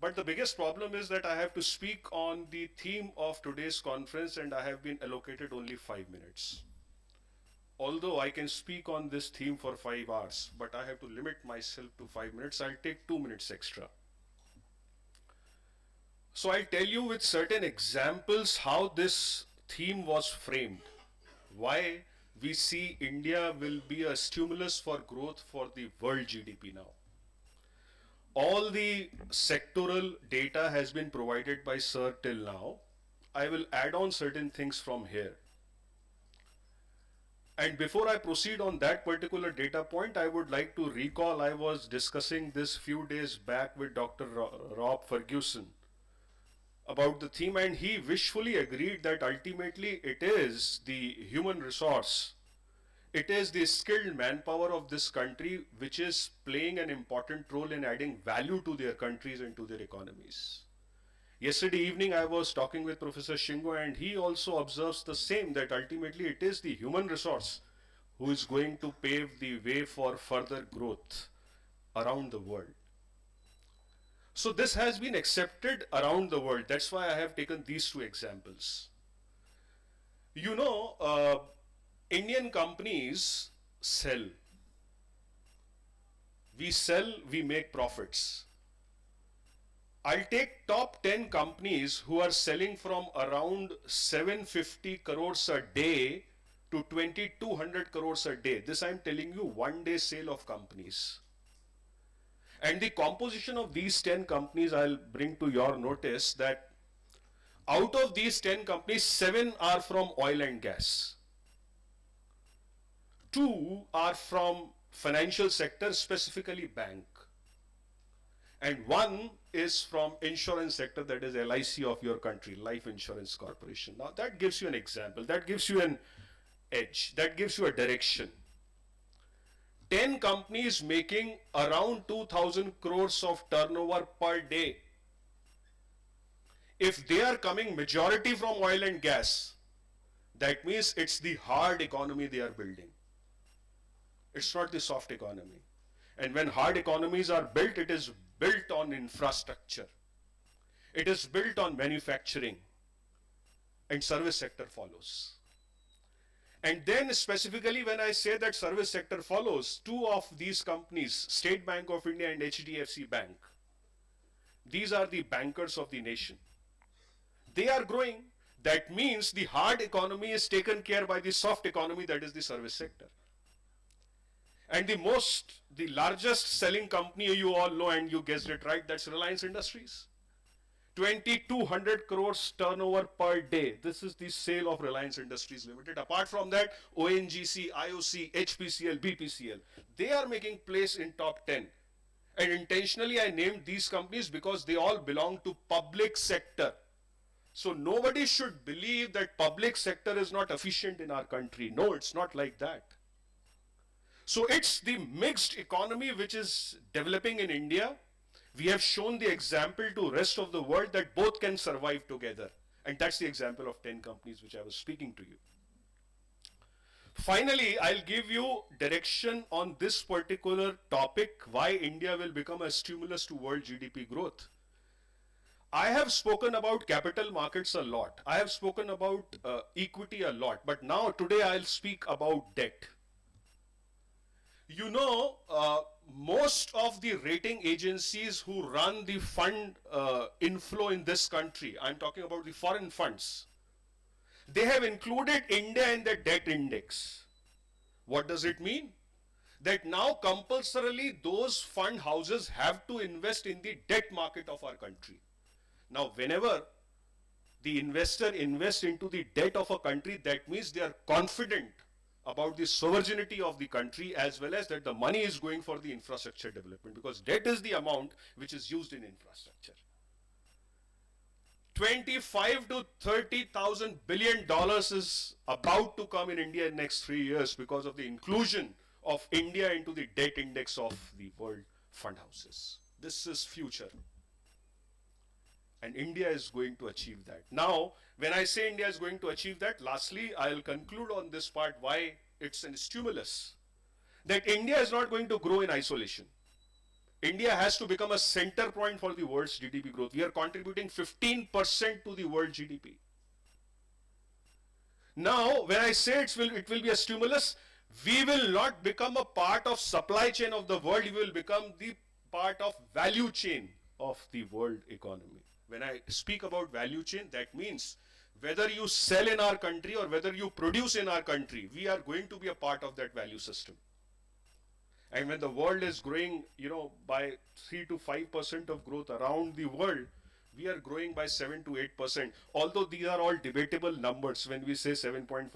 But the biggest problem is that I have to speak on the theme of today's conference and I have been allocated only 5 minutes. Although I can speak on this theme for 5 hours, but I have to limit myself to 5 minutes, I'll take 2 minutes extra. So I'll tell you with certain examples how this theme was framed, why we see India will be a stimulus for growth for the world GDP now. All the sectoral data has been provided by Sir till now. I will add on certain things from here. And before I proceed on that particular data point, I would like to recall I was discussing this few days back with Dr. Rob Ferguson about the theme, and he wishfully agreed that ultimately it is the human resource, it is the skilled manpower of this country which is playing an important role in adding value to their countries and to their economies. Yesterday evening I was talking with Professor Shingo and he also observes the same, that ultimately it is the human resource who is going to pave the way for further growth around the world. So this has been accepted around the world. That's why I have taken these 2 examples. You know, Indian companies sell. We sell, we make profits. I'll take top 10 companies who are selling from around 750 crores a day to 2200 crores a day. This I'm telling you, one day sale of companies. And the composition of these 10 companies I'll bring to your notice that out of these 10 companies, 7 are from oil and gas. 2 are from financial sector, specifically bank. And 1 is from insurance sector, that is LIC of your country, Life Insurance Corporation. Now that gives you an example, that gives you an edge, that gives you a direction. 10 companies making around 2000 crores of turnover per day. If they are coming majority from oil and gas, that means it's the hard economy they are building. It's not the soft economy. And when hard economies are built, it is built on infrastructure. It is built on manufacturing. And service sector follows. And then specifically when I say that service sector follows, 2 of these companies, State Bank of India and HDFC Bank, these are the bankers of the nation. They are growing. That means the hard economy is taken care by the soft economy, that is the service sector. And the largest selling company you all know, and you guessed it right, that's Reliance Industries. 2,200 crores turnover per day. This is the sale of Reliance Industries Limited. Apart from that, ONGC, IOC, HPCL, BPCL, they are making place in top 10. And intentionally I named these companies because they all belong to public sector. So nobody should believe that public sector is not efficient in our country. No, it's not like that. So it's the mixed economy which is developing in India. We have shown the example to rest of the world that both can survive together. And that's the example of 10 companies which I was speaking to you. Finally, I'll give you direction on this particular topic, why India will become a stimulus to world GDP growth. I have spoken about capital markets a lot. I have spoken about equity a lot. But now today I'll speak about debt. You know, most of the rating agencies who run the fund inflow in this country, I'm talking about the foreign funds, they have included India in the debt index. What does it mean? That now compulsorily those fund houses have to invest in the debt market of our country. Now, whenever the investor invests into the debt of a country, that means they are confident about the sovereignty of the country, as well as that the money is going for the infrastructure development, because debt is the amount which is used in infrastructure. 25 to 30,000 billion dollars is about to come in India in next 3 years because of the inclusion of India into the debt index of the world fund houses. This is future. And India is going to achieve that. Now, when I say India is going to achieve that, lastly, I'll conclude on this part why it's a stimulus. That India is not going to grow in isolation. India has to become a center point for the world's GDP growth. We are contributing 15% to the world GDP. Now, when I say it will be a stimulus, we will not become a part of supply chain of the world. We will become the part of value chain of the world economy. When I speak about value chain, that means whether you sell in our country or whether you produce in our country, we are going to be a part of that value system. And when the world is growing, by 3 to 5% of growth around the world, we are growing by 7 to 8%. Although these are all debatable numbers, when we say 7.5%,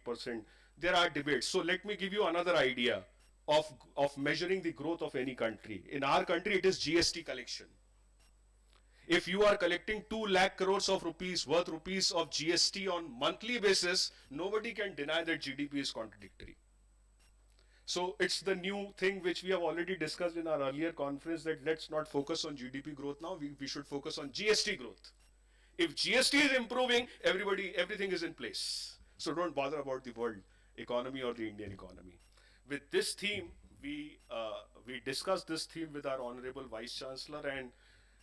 8%, there are debates. So let me give you another idea of measuring the growth of any country. In our country, it is GST collection. If you are collecting 2 lakh crores of rupees worth rupees of GST on monthly basis, nobody can deny that GDP is contradictory. So it's the new thing which we have already discussed in our earlier conference, that let's not focus on GDP growth now, we should focus on GST growth. If GST is improving, everything is in place. So don't bother about the world economy or the Indian economy. With this theme, we discussed this theme with our Honorable Vice Chancellor, and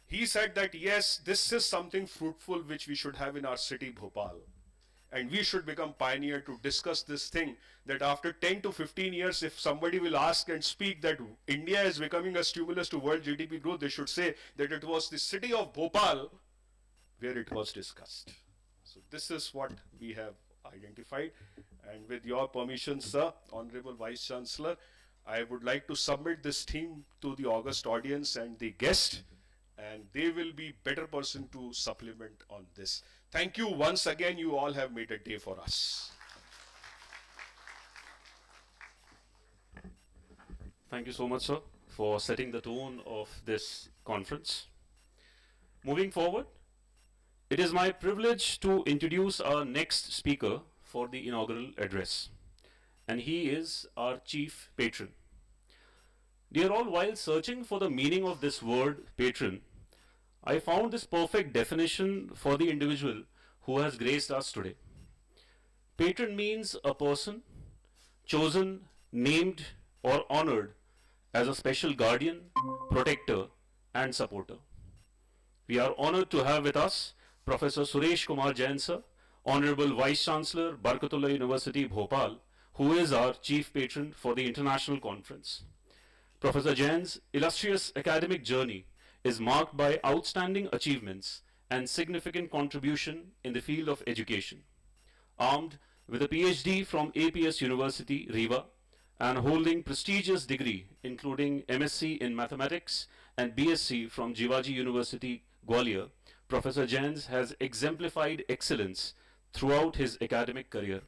he said that yes, this is something fruitful which we should have in our city, Bhopal. And we should become pioneer to discuss this thing, that after 10 to 15 years, if somebody will ask and speak that India is becoming a stimulus to world GDP growth, they should say that it was the city of Bhopal where it was discussed. So this is what we have identified. And with your permission, sir, Honorable Vice Chancellor, I would like to submit this theme to the august audience and the guest, and they will be better person to supplement on this. Thank you once again. You all have made a day for us. Thank you so much, sir, for setting the tone of this conference. Moving forward, it is my privilege to introduce our next speaker for the inaugural address, and he is our chief patron. Dear all, while searching for the meaning of this word patron, I found this perfect definition for the individual who has graced us today. Patron means a person chosen, named, or honored as a special guardian, protector, and supporter. We are honored to have with us Professor Suresh Kumar Jain sir, Honorable Vice Chancellor, Barkatullah University, Bhopal, who is our chief patron for the international conference. Professor Jain's illustrious academic journey is marked by outstanding achievements and significant contribution in the field of education. Armed with a PhD from APS University, Riva, and holding prestigious degree including MSc in Mathematics and BSc from Jivaji University, Gwalior, Professor Jain has exemplified excellence throughout his academic career.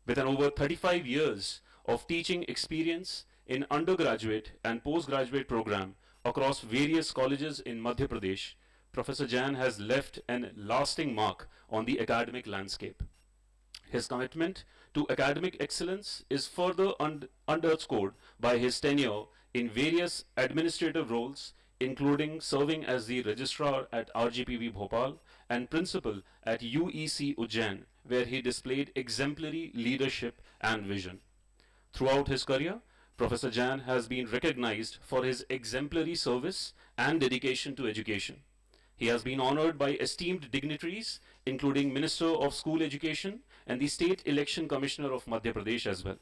With an over 35 years of teaching experience in undergraduate and postgraduate program across various colleges in Madhya Pradesh, Professor Jain has left an lasting mark on the academic landscape. His commitment to academic excellence is further underscored by his tenure in various administrative roles, including serving as the registrar at RGPV Bhopal and principal at UEC Ujjain, where he displayed exemplary leadership and vision. Throughout his career, Professor Jain has been recognized for his exemplary service and dedication to education. He has been honored by esteemed dignitaries, including Minister of School Education and the State Election Commissioner of Madhya Pradesh as well.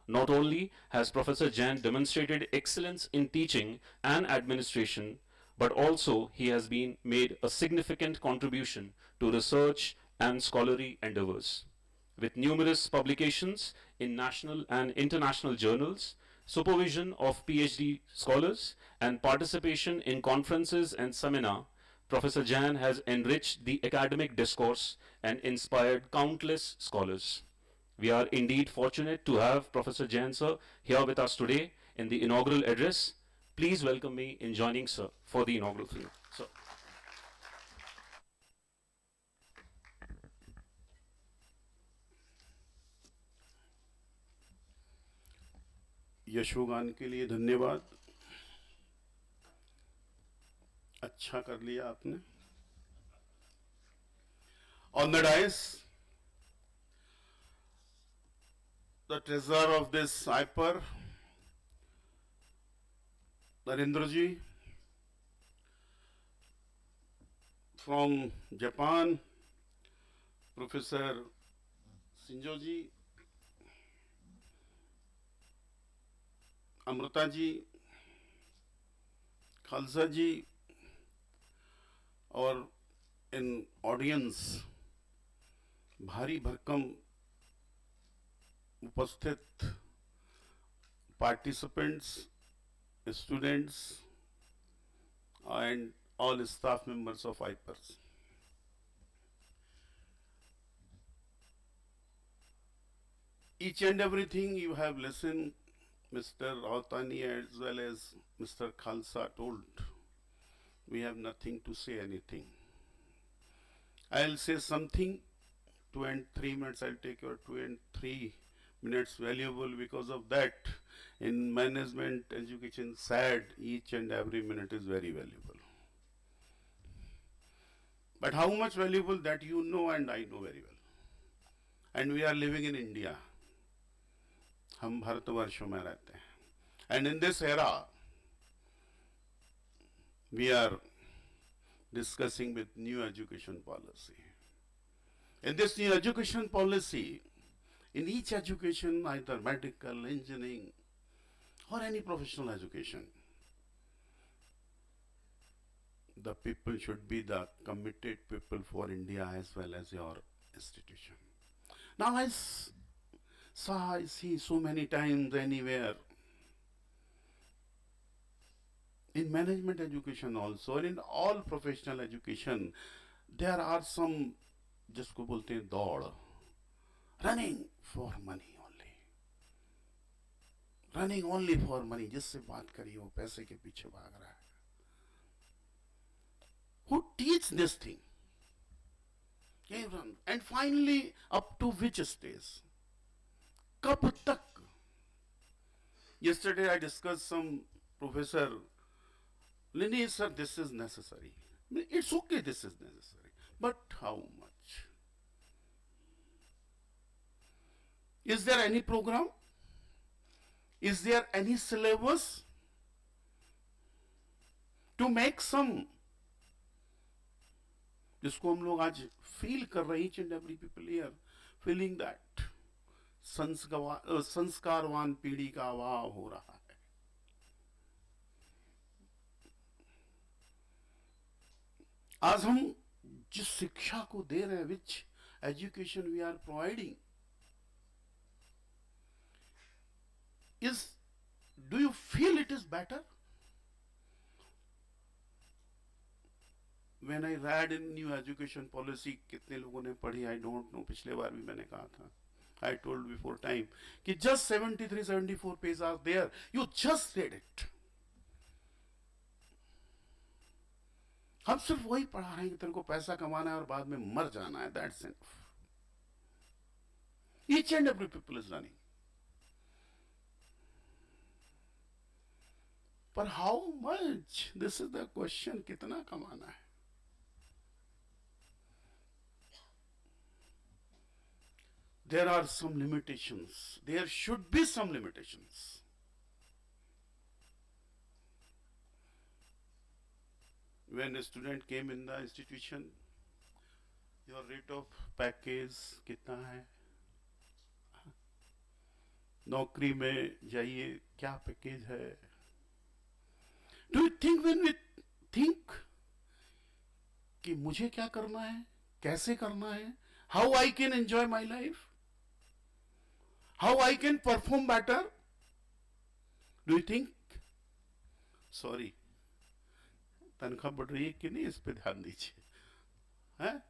Not only has Professor Jain demonstrated excellence in teaching and administration, but also he has been made a significant contribution to research and scholarly endeavors. With numerous publications in national and international journals, supervision of PhD scholars, and participation in conferences and seminars, Professor Jain has enriched the academic discourse and inspired countless scholars. We are indeed fortunate to have Professor Jain sir here with us today in the inaugural address. Please welcome me in joining sir for the inaugural keynote. Sir. यशोगान के लिए धन्यवाद. अच्छा कर लिया आपने. On the dais, the treasurer of this IPER, Narendraji, from Japan, Professor Shinjoji, Amrita ji, Khalsa ji, और इन audience भारी भरकम उपस्थित participants, students and all staff members of IPERs. Each and everything you have listened, Mr. Rautani as well as Mr. Khalsa told. We have nothing to say anything. I'll say something, 2 and 3 minutes, I'll take your 2 and 3 minutes valuable. Because of that, in management education, sad, each and every minute is very valuable. But how much valuable that you know and I know very well. And we are living in India. हम भारतवर्षों में रहते हैं. And in this era, we are discussing with new education policy. In this new education policy, in each education, either medical, engineering, or any professional education, the people should be the committed people for India as well as your institution. Now I see so many times anywhere, in management education also, and in all professional education, there are some, जिसको बोलते हैं दौड़, running for money only. Running only for money. जिससे बात करिए वो पैसे के पीछे भाग रहा है. Who teach this thing? And finally, up to which stage? कब तक? Yesterday I discussed some professor. Lini, sir, this is necessary. It's okay, this is necessary. But how much? Is there any program? Is there any syllabus to make some? जिसको हम लोग आज feel कर रहे हैं, each and every people here feeling that संस्कारवान पीढ़ी का अभाव हो रहा है. आज हम जिस शिक्षा को दे रहे हैं, which education we are providing, do you feel it is better? When I read in new education policy, कितने लोगों ने पढ़ी, I don't know, पिछले बार भी मैंने कहा था, I told before time, कि just 73-74 pages are there, you just read it. हम सिर्फ वही पढ़ा रहे हैं कि तेरे को पैसा कमाना है और बाद में मर जाना है, that's enough. Each and every people is running. But how much? This is the question, कितना कमाना है? There are some limitations. There should be some limitations. When a student came in the institution, your rate of package कितना है? नौकरी में जाइए, क्या package है? Do you think when we think कि मुझे क्या करना है, कैसे करना है, how I can enjoy my life, how I can perform better? Do you think? Sorry, तनख्वाह बढ़ रही है कि नहीं, इस पे ध्यान दीजिए. हैं?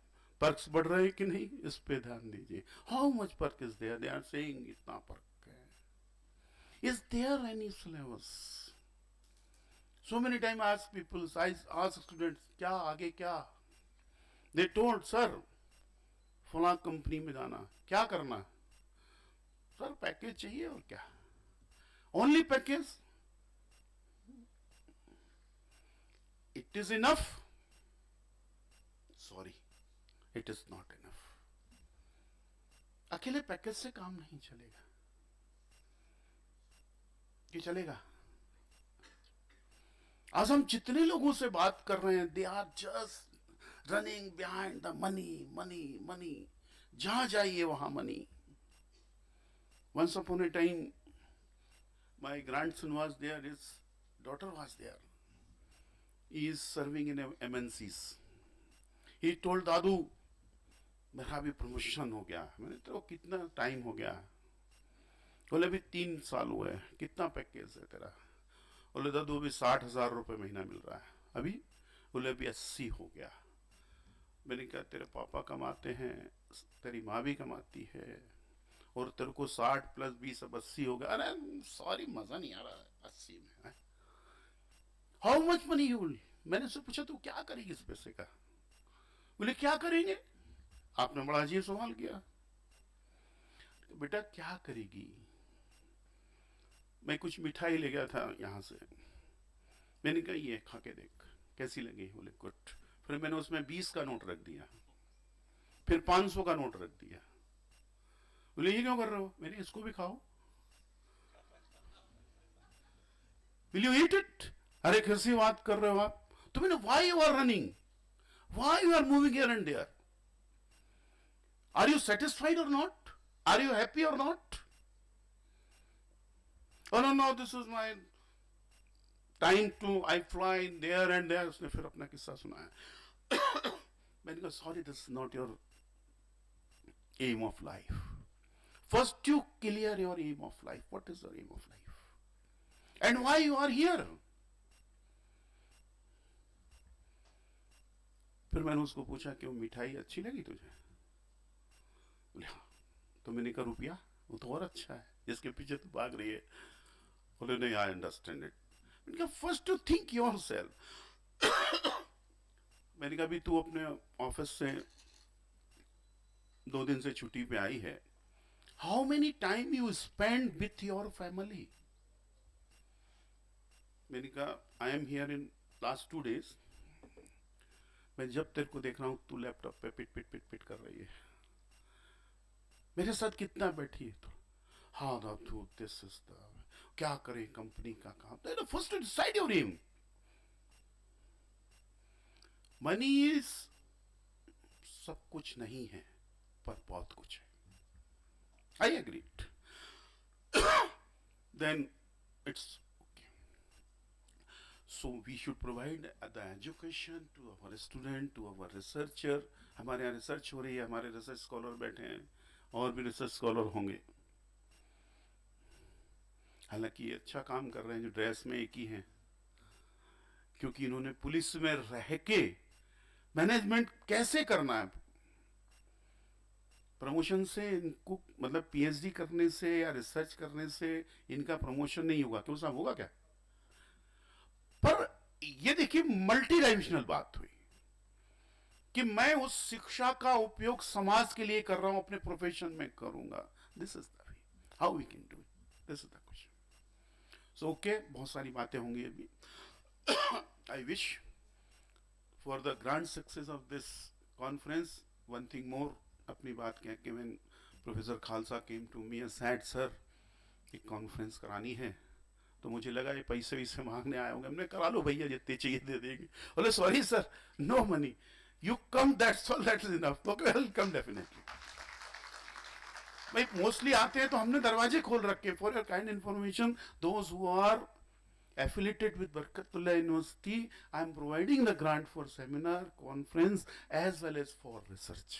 पर्क्स बढ़ रहे हैं कि नहीं, इस पे ध्यान दीजिए. How much perk is there? They are saying इतना perk है. Is there any syllabus? So many times I ask people, I ask students, क्या आगे क्या? They told, sir, फलां कंपनी में जाना, क्या करना? सर पैकेज चाहिए और क्या? Only package? It is enough? Sorry, it is not enough. अकेले पैकेज से काम नहीं चलेगा. कि चलेगा? आज हम जितने लोगों से बात कर रहे हैं, they are just running behind the money, money, money. जहां जाइए वहां money. Once upon a time, my grandson was there, his daughter was there. He is serving in MNCs. He told दादू, मेरा भी प्रमोशन हो गया. मैंने तो कितना टाइम हो गया? बोले भी 3 साल हुए. कितना पैकेज है तेरा? बोले दादू अभी 60,000 रुपये महीना मिल रहा है. अभी? बोले अभी 80 हो गया. मैंने कहा तेरे पापा कमाते हैं, तेरी माँ भी कमाती है, और तेरे को 60 + 20 अब 80 हो गया. अरे सॉरी, मजा नहीं आ रहा है 80 में. How much money you will? मैंने उससे पूछा तू क्या करेगी इस पैसे का? बोले क्या करेंगे? आपने बड़ा अजीब सवाल किया. बेटा क्या करेगी? मैं कुछ मिठाई ले गया था यहाँ से. मैंने कहा ये खा के देख कैसी लगी. बोले गुड. फिर मैंने उसमें 20 का नोट रख दिया, फिर 500 का नोट रख दिया. बोले ये क्यों कर रहे हो? मैंने इसको भी खाओ. Will you eat it? अरे कैसी बात कर रहे हो आप? तो मैंने why you are running? Why you are moving here and there? Are you satisfied or not? Are you happy or not? Oh no, this is my time to, I fly in there and there. उसने फिर अपना किस्सा सुनाया. मैंने कहा sorry, this is not your aim of life. First you clear your aim of life. What is your aim of life? And why you are here? फिर मैंने उसको पूछा कि वो मिठाई अच्छी लगी तुझे? बोले हाँ. तो मैंने कहा रुपया? वो तो और अच्छा है जिसके पीछे तू भाग रही है. बोले नहीं, आई अंडरस्टैंड इट. मैंने कहा फर्स्ट टू थिंक योरसेल्फ. मैंने कहा भी तू अपने ऑफिस से 2 दिन से छुट्टी पे आई है. How many time you spend with your family? मैंने कहा I am here in last 2 days. मैं जब तेरे को देख रहा हूं तू लैपटॉप पे पिट पिट पिट पिट कर रही है. मेरे साथ कितना बैठी है तो? हाँ दादू, दिस इज द, क्या करें कंपनी का काम. तो first to decide your aim. Money is सब कुछ नहीं है, पर बहुत कुछ है. I agree. Then it's okay. So we should provide the education to our student, to our researcher. हमारे यहाँ रिसर्च हो रही है, हमारे रिसर्च स्कॉलर बैठे हैं, और भी रिसर्च स्कॉलर होंगे. हालांकि ये अच्छा काम कर रहे हैं जो ड्रेस में एक ही हैं, क्योंकि इन्होंने पुलिस में रह के मैनेजमेंट कैसे करना है, प्रमोशन से इनको, मतलब पीएचडी करने से या रिसर्च करने से इनका प्रमोशन नहीं होगा. क्यों साहब, होगा क्या? पर ये देखिए मल्टी डायमेंशनल बात हुई कि मैं उस शिक्षा का उपयोग समाज के लिए कर रहा हूं, अपने प्रोफेशन में करूंगा. This is the way how we can do it. This is the question. So okay, बहुत सारी बातें होंगी अभी. I wish for the grand success of this conference. One thing more, अपनी बात कह के, when professor Khalsa came to me and said, sir एक कॉन्फ्रेंस करानी है, तो मुझे लगा ये पैसे वैसे मांगने आए होंगे. हमने करा लो भैया, जितने चाहिए दे देंगे. बोले sorry sir, no money, you come, that's all, that is enough. Okay, well come definitely. भाई मोस्टली आते हैं तो हमने दरवाजे खोल रखे. For your kind information, those who are affiliated with Barkatullah University, I am providing the grant for seminar, conference, as well as for research.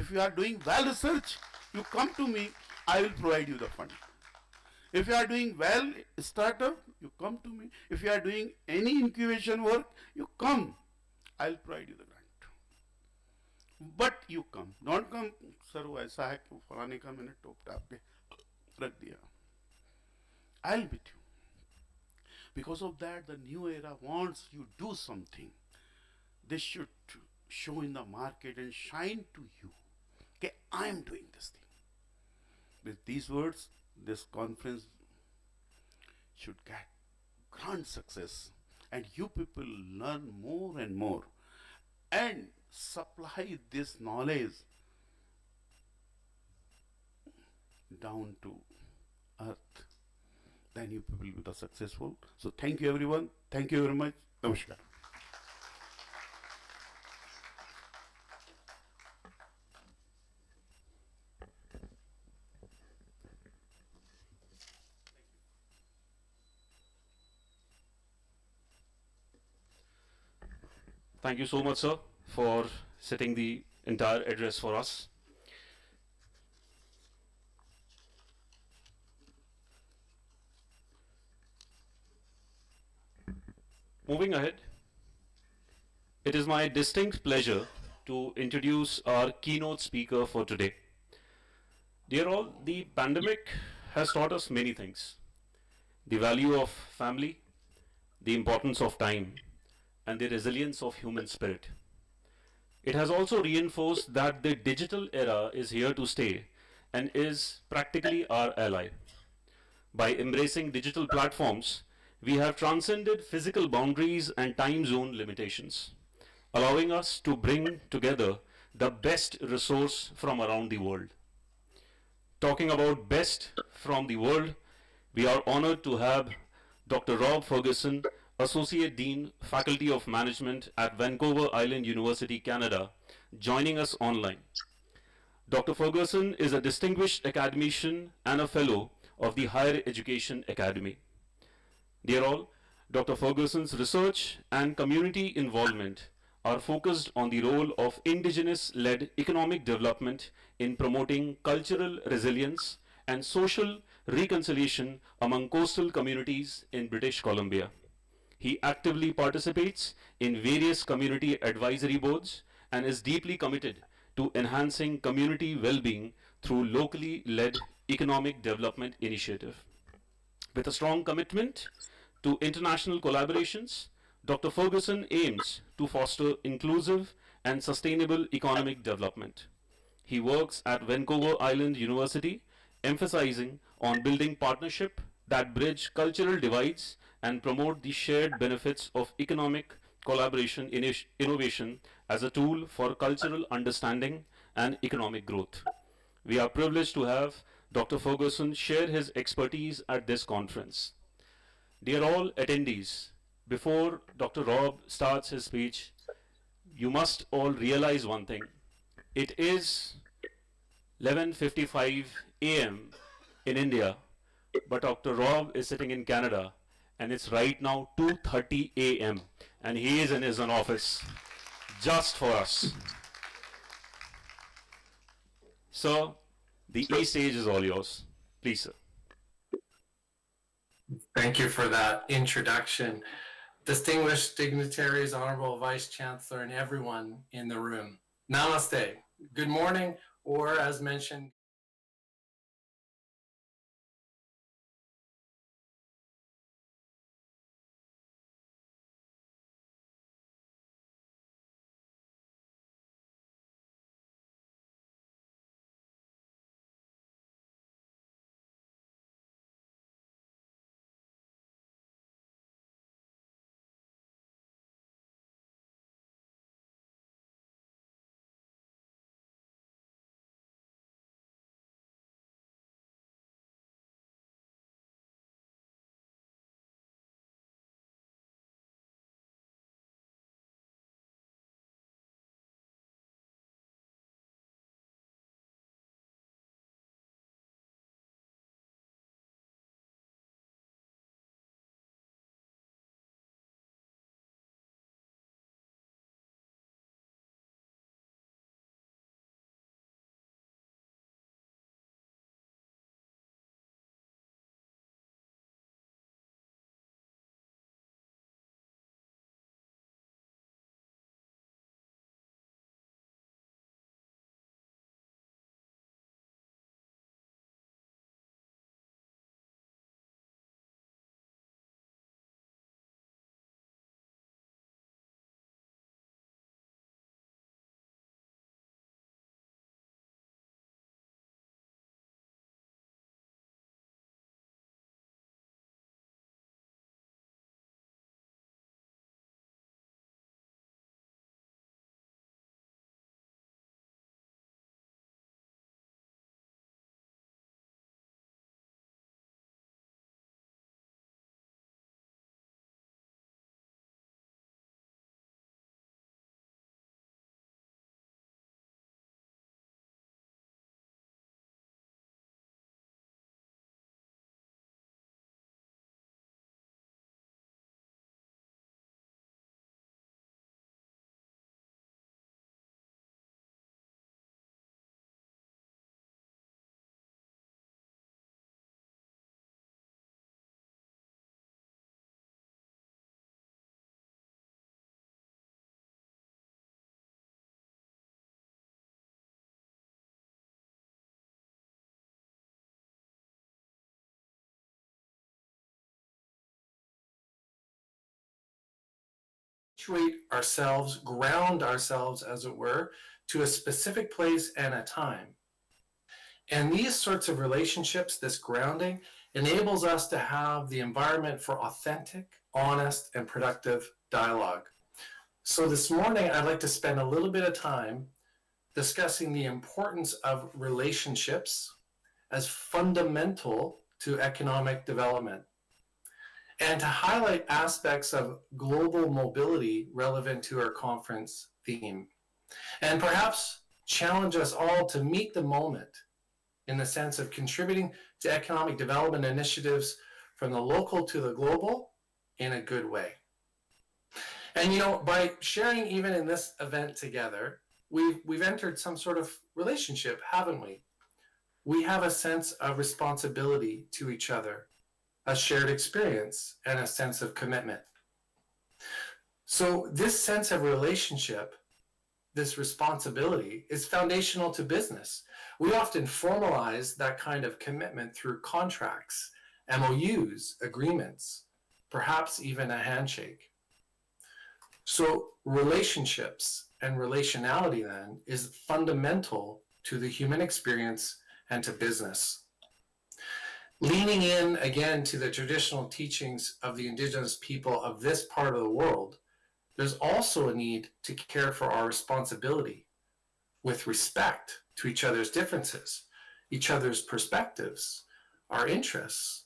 If you are doing well research, you come to me, I will provide you the fund. If you are doing well startup, you come to me. If you are doing any incubation work, you come, I will provide you the grant. But you come, don't come, sir वो ऐसा है कि फलाने का मैंने टोप top के रख दिया. I'll meet you. Because of that, the new era wants you do something. This should show in the market and shine to you. Okay, I am doing this thing. With these words, this conference should get grand success, and you people learn more and more and supply this knowledge down to earth. Then you people will be successful. So thank you everyone. Thank you very much. Namaskar. Thank you so much, sir, for setting the entire address for us. Moving ahead, it is my distinct pleasure to introduce our keynote speaker for today. Dear all, the pandemic has taught us many things. The value of family, the importance of time, and the resilience of human spirit. It has also reinforced that the digital era is here to stay and is practically our ally. By embracing digital platforms, we have transcended physical boundaries and time zone limitations, allowing us to bring together the best resource from around the world. Talking about best from the world, we are honored to have Dr. Rob Ferguson, Associate Dean, Faculty of Management at Vancouver Island University, Canada, joining us online. Dr. Ferguson is a distinguished academician and a fellow of the Higher Education Academy. Dear all, Dr. Ferguson's research and community involvement are focused on the role of indigenous-led economic development in promoting cultural resilience and social reconciliation among coastal communities in British Columbia. He actively participates in various community advisory boards and is deeply committed to enhancing community well-being through locally led economic development initiative. With a strong commitment to international collaborations, Dr. Ferguson aims to foster inclusive and sustainable economic development. He works at Vancouver Island University, emphasizing on building partnership that bridge cultural divides and promote the shared benefits of economic collaboration innovation as a tool for cultural understanding and economic growth. We are privileged to have Dr. Ferguson share his expertise at this conference. Dear all attendees, before Dr. Rob starts his speech, you must all realize one thing. It is 11:55 a.m. in India, but Dr. Rob is sitting in Canada and it's right now 2:30 a.m. and he is in his own office just for us. So, the E stage is all yours. Please, sir. Thank you for that introduction. Distinguished dignitaries, Honorable Vice Chancellor, and everyone in the room. Namaste. Good morning, or as mentioned, situate ourselves, ground ourselves, as it were, to a specific place and a time. And these sorts of relationships, this grounding, enables us to have the environment for authentic, honest, and productive dialogue. So this morning, I'd like to spend a little bit of time discussing the importance of relationships as fundamental to economic development, and to highlight aspects of global mobility relevant to our conference theme, and perhaps challenge us all to meet the moment in the sense of contributing to economic development initiatives from the local to the global in a good way. And you know, by sharing even in this event together, we've entered some sort of relationship, haven't we? We have a sense of responsibility to each other, a shared experience, and a sense of commitment. So this sense of relationship, this responsibility, is foundational to business. We often formalize that kind of commitment through contracts, MOUs, agreements, perhaps even a handshake. So relationships and relationality then is fundamental to the human experience and to business. Leaning in again to the traditional teachings of the indigenous people of this part of the world, there's also a need to care for our responsibility with respect to each other's differences, each other's perspectives, our interests,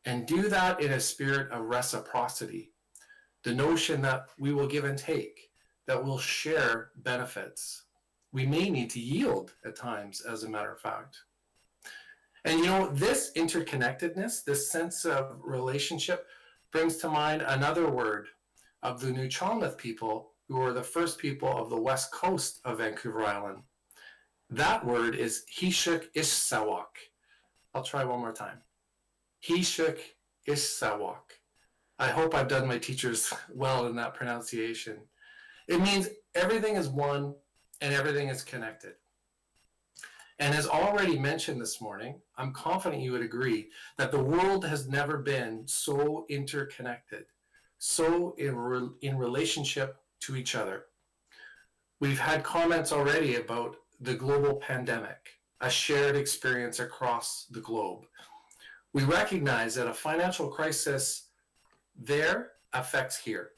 and do that in a spirit of reciprocity. The notion that we will give and take, that we'll share benefits. We may need to yield at times, as a matter of fact. And you know, this interconnectedness, this sense of relationship, brings to mind another word of the Nuu-chah-nulth people, who were the first people of the west coast of Vancouver Island. That word is Hishuk-Ishsawak. I'll try one more time. Hishuk-Ishsawak. I hope I've done my teachers well in that pronunciation. It means everything is one and everything is connected. And as already mentioned this morning, I'm confident you would agree that the world has never been so interconnected, so in relationship to each other. We've had comments already about the global pandemic, a shared experience across the globe. We recognize that a financial crisis there affects here.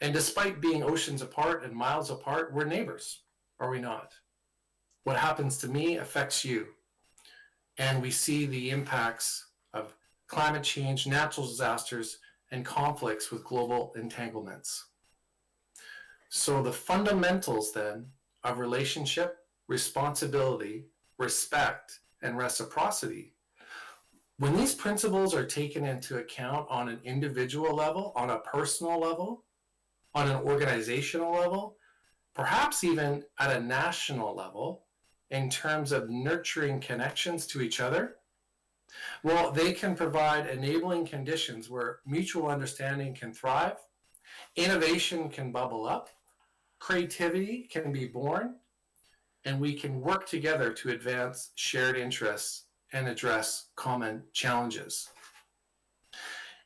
And despite being oceans apart and miles apart, we're neighbors, are we not? What happens to me affects you. And we see the impacts of climate change, natural disasters, and conflicts with global entanglements. So the fundamentals then of relationship, responsibility, respect, and reciprocity, when these principles are taken into account on an individual level, on a personal level, on an organizational level, perhaps even at a national level, in terms of nurturing connections to each other, well, they can provide enabling conditions where mutual understanding can thrive, innovation can bubble up, creativity can be born, and we can work together to advance shared interests and address common challenges.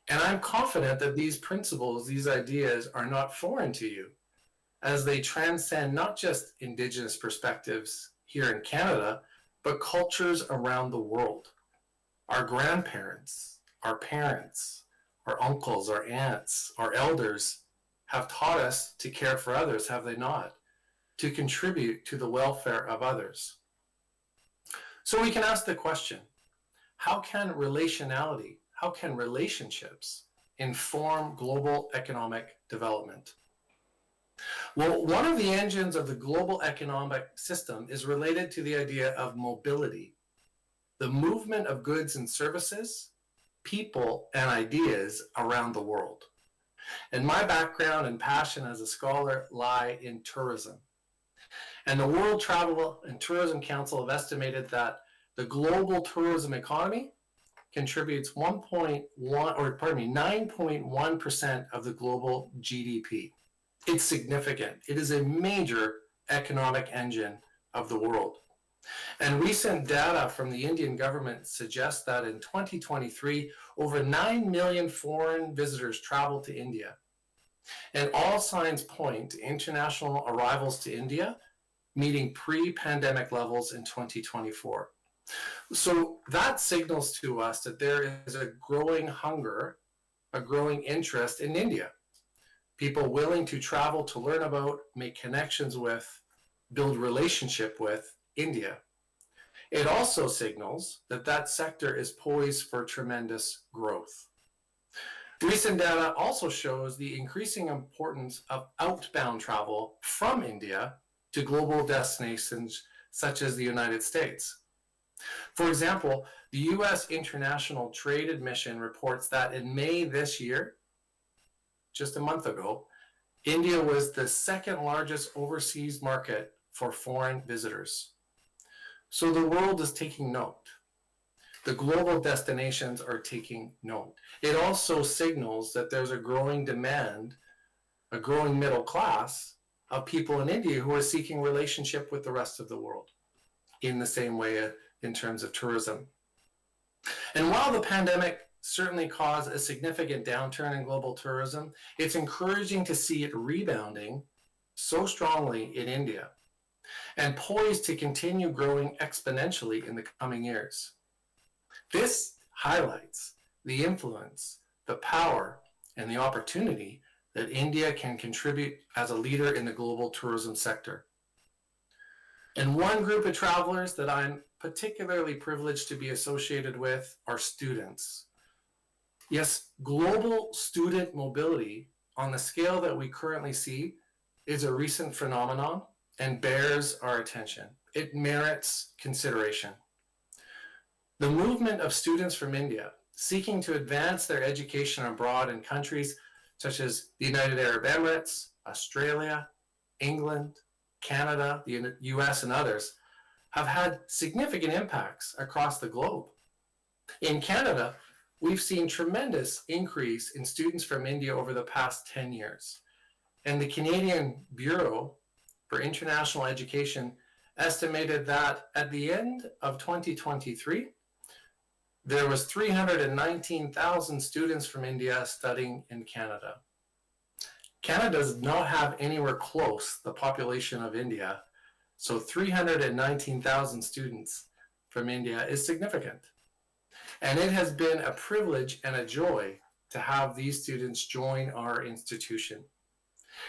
And I'm confident that these principles, these ideas are not foreign to you, as they transcend not just Indigenous perspectives here in Canada, but cultures around the world. Our grandparents, our parents, our uncles, our aunts, our elders have taught us to care for others, have they not? To contribute to the welfare of others. So we can ask the question, how can relationality, how can relationships inform global economic development? Well, one of the engines of the global economic system is related to the idea of mobility, the movement of goods and services, people and ideas around the world. And my background and passion as a scholar lie in tourism. And the World Travel and Tourism Council have estimated that the global tourism economy contributes 9.1% of the global GDP. It's significant. It is a major economic engine of the world. And recent data from the Indian government suggests that in 2023, over 9 million foreign visitors traveled to India. And all signs point to international arrivals to India meeting pre-pandemic levels in 2024. So that signals to us that there is a growing hunger, a growing interest in India. People willing to travel to learn about, make connections with, build relationship with India. It also signals that that sector is poised for tremendous growth. Recent data also shows the increasing importance of outbound travel from India to global destinations such as the United States. For example, the U.S. International Trade Admission reports that in May this year, just a month ago, India was the second largest overseas market for foreign visitors. So the world is taking note. The global destinations are taking note. It also signals that there's a growing demand, a growing middle class of people in India who are seeking relationship with the rest of the world in the same way in terms of tourism. And while the pandemic certainly caused a significant downturn in global tourism, it's encouraging to see it rebounding so strongly in India and poised to continue growing exponentially in the coming years. This highlights the influence, the power, and the opportunity that India can contribute as a leader in the global tourism sector. And one group of travelers that I'm particularly privileged to be associated with are students. Yes, global student mobility on the scale that we currently see is a recent phenomenon and bears our attention. It merits consideration. The movement of students from India seeking to advance their education abroad in countries such as the United Arab Emirates, Australia, England, Canada, the US, and others, have had significant impacts across the globe. In Canada, we've seen tremendous increase in students from India over the past 10 years. And the Canadian Bureau for International Education estimated that at the end of 2023, there was 319,000 students from India studying in Canada. Canada does not have anywhere close the population of India, so 319,000 students from India is significant. And it has been a privilege and a joy to have these students join our institution.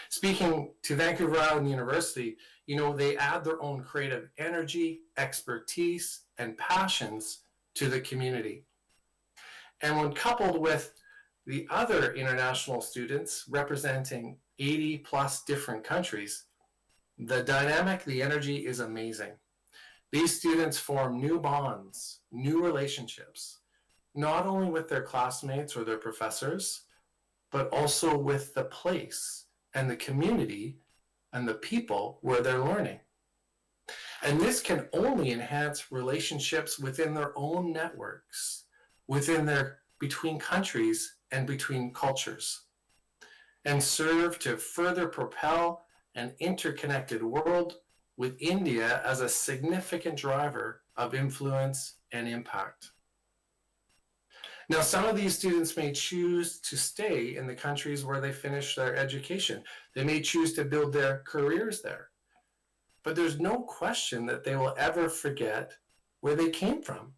Speaking to Vancouver Island University, you know, they add their own creative energy, expertise, and passions to the community. And when coupled with the other international students representing 80 plus different countries, the dynamic, the energy is amazing. These students form new bonds, new relationships, not only with their classmates or their professors, but also with the place and the community and the people where they're learning. And this can only enhance relationships within their own networks, between countries and between cultures, and serve to further propel an interconnected world with India as a significant driver of influence and impact. Now, some of these students may choose to stay in the countries where they finish their education. They may choose to build their careers there. But there's no question that they will ever forget where they came from,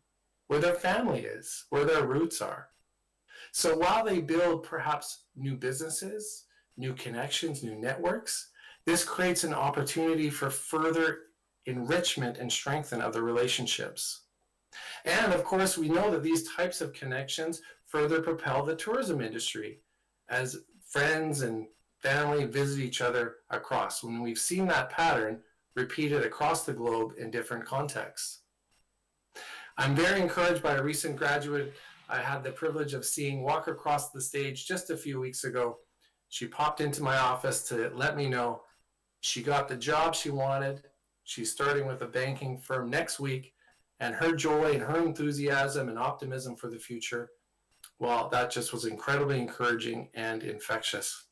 where their family is, where their roots are. So while they build perhaps new businesses, new connections, new networks, this creates an opportunity for further enrichment and strengthening of the relationships. And of course, we know that these types of connections further propel the tourism industry as friends and family visit each other across. When we've seen that pattern repeated across the globe in different contexts. I'm very encouraged by a recent graduate I had the privilege of seeing walk across the stage just a few weeks ago. She popped into my office to let me know she got the job she wanted. She's starting with a banking firm next week, and her joy and her enthusiasm and optimism for the future, well, that just was incredibly encouraging and infectious.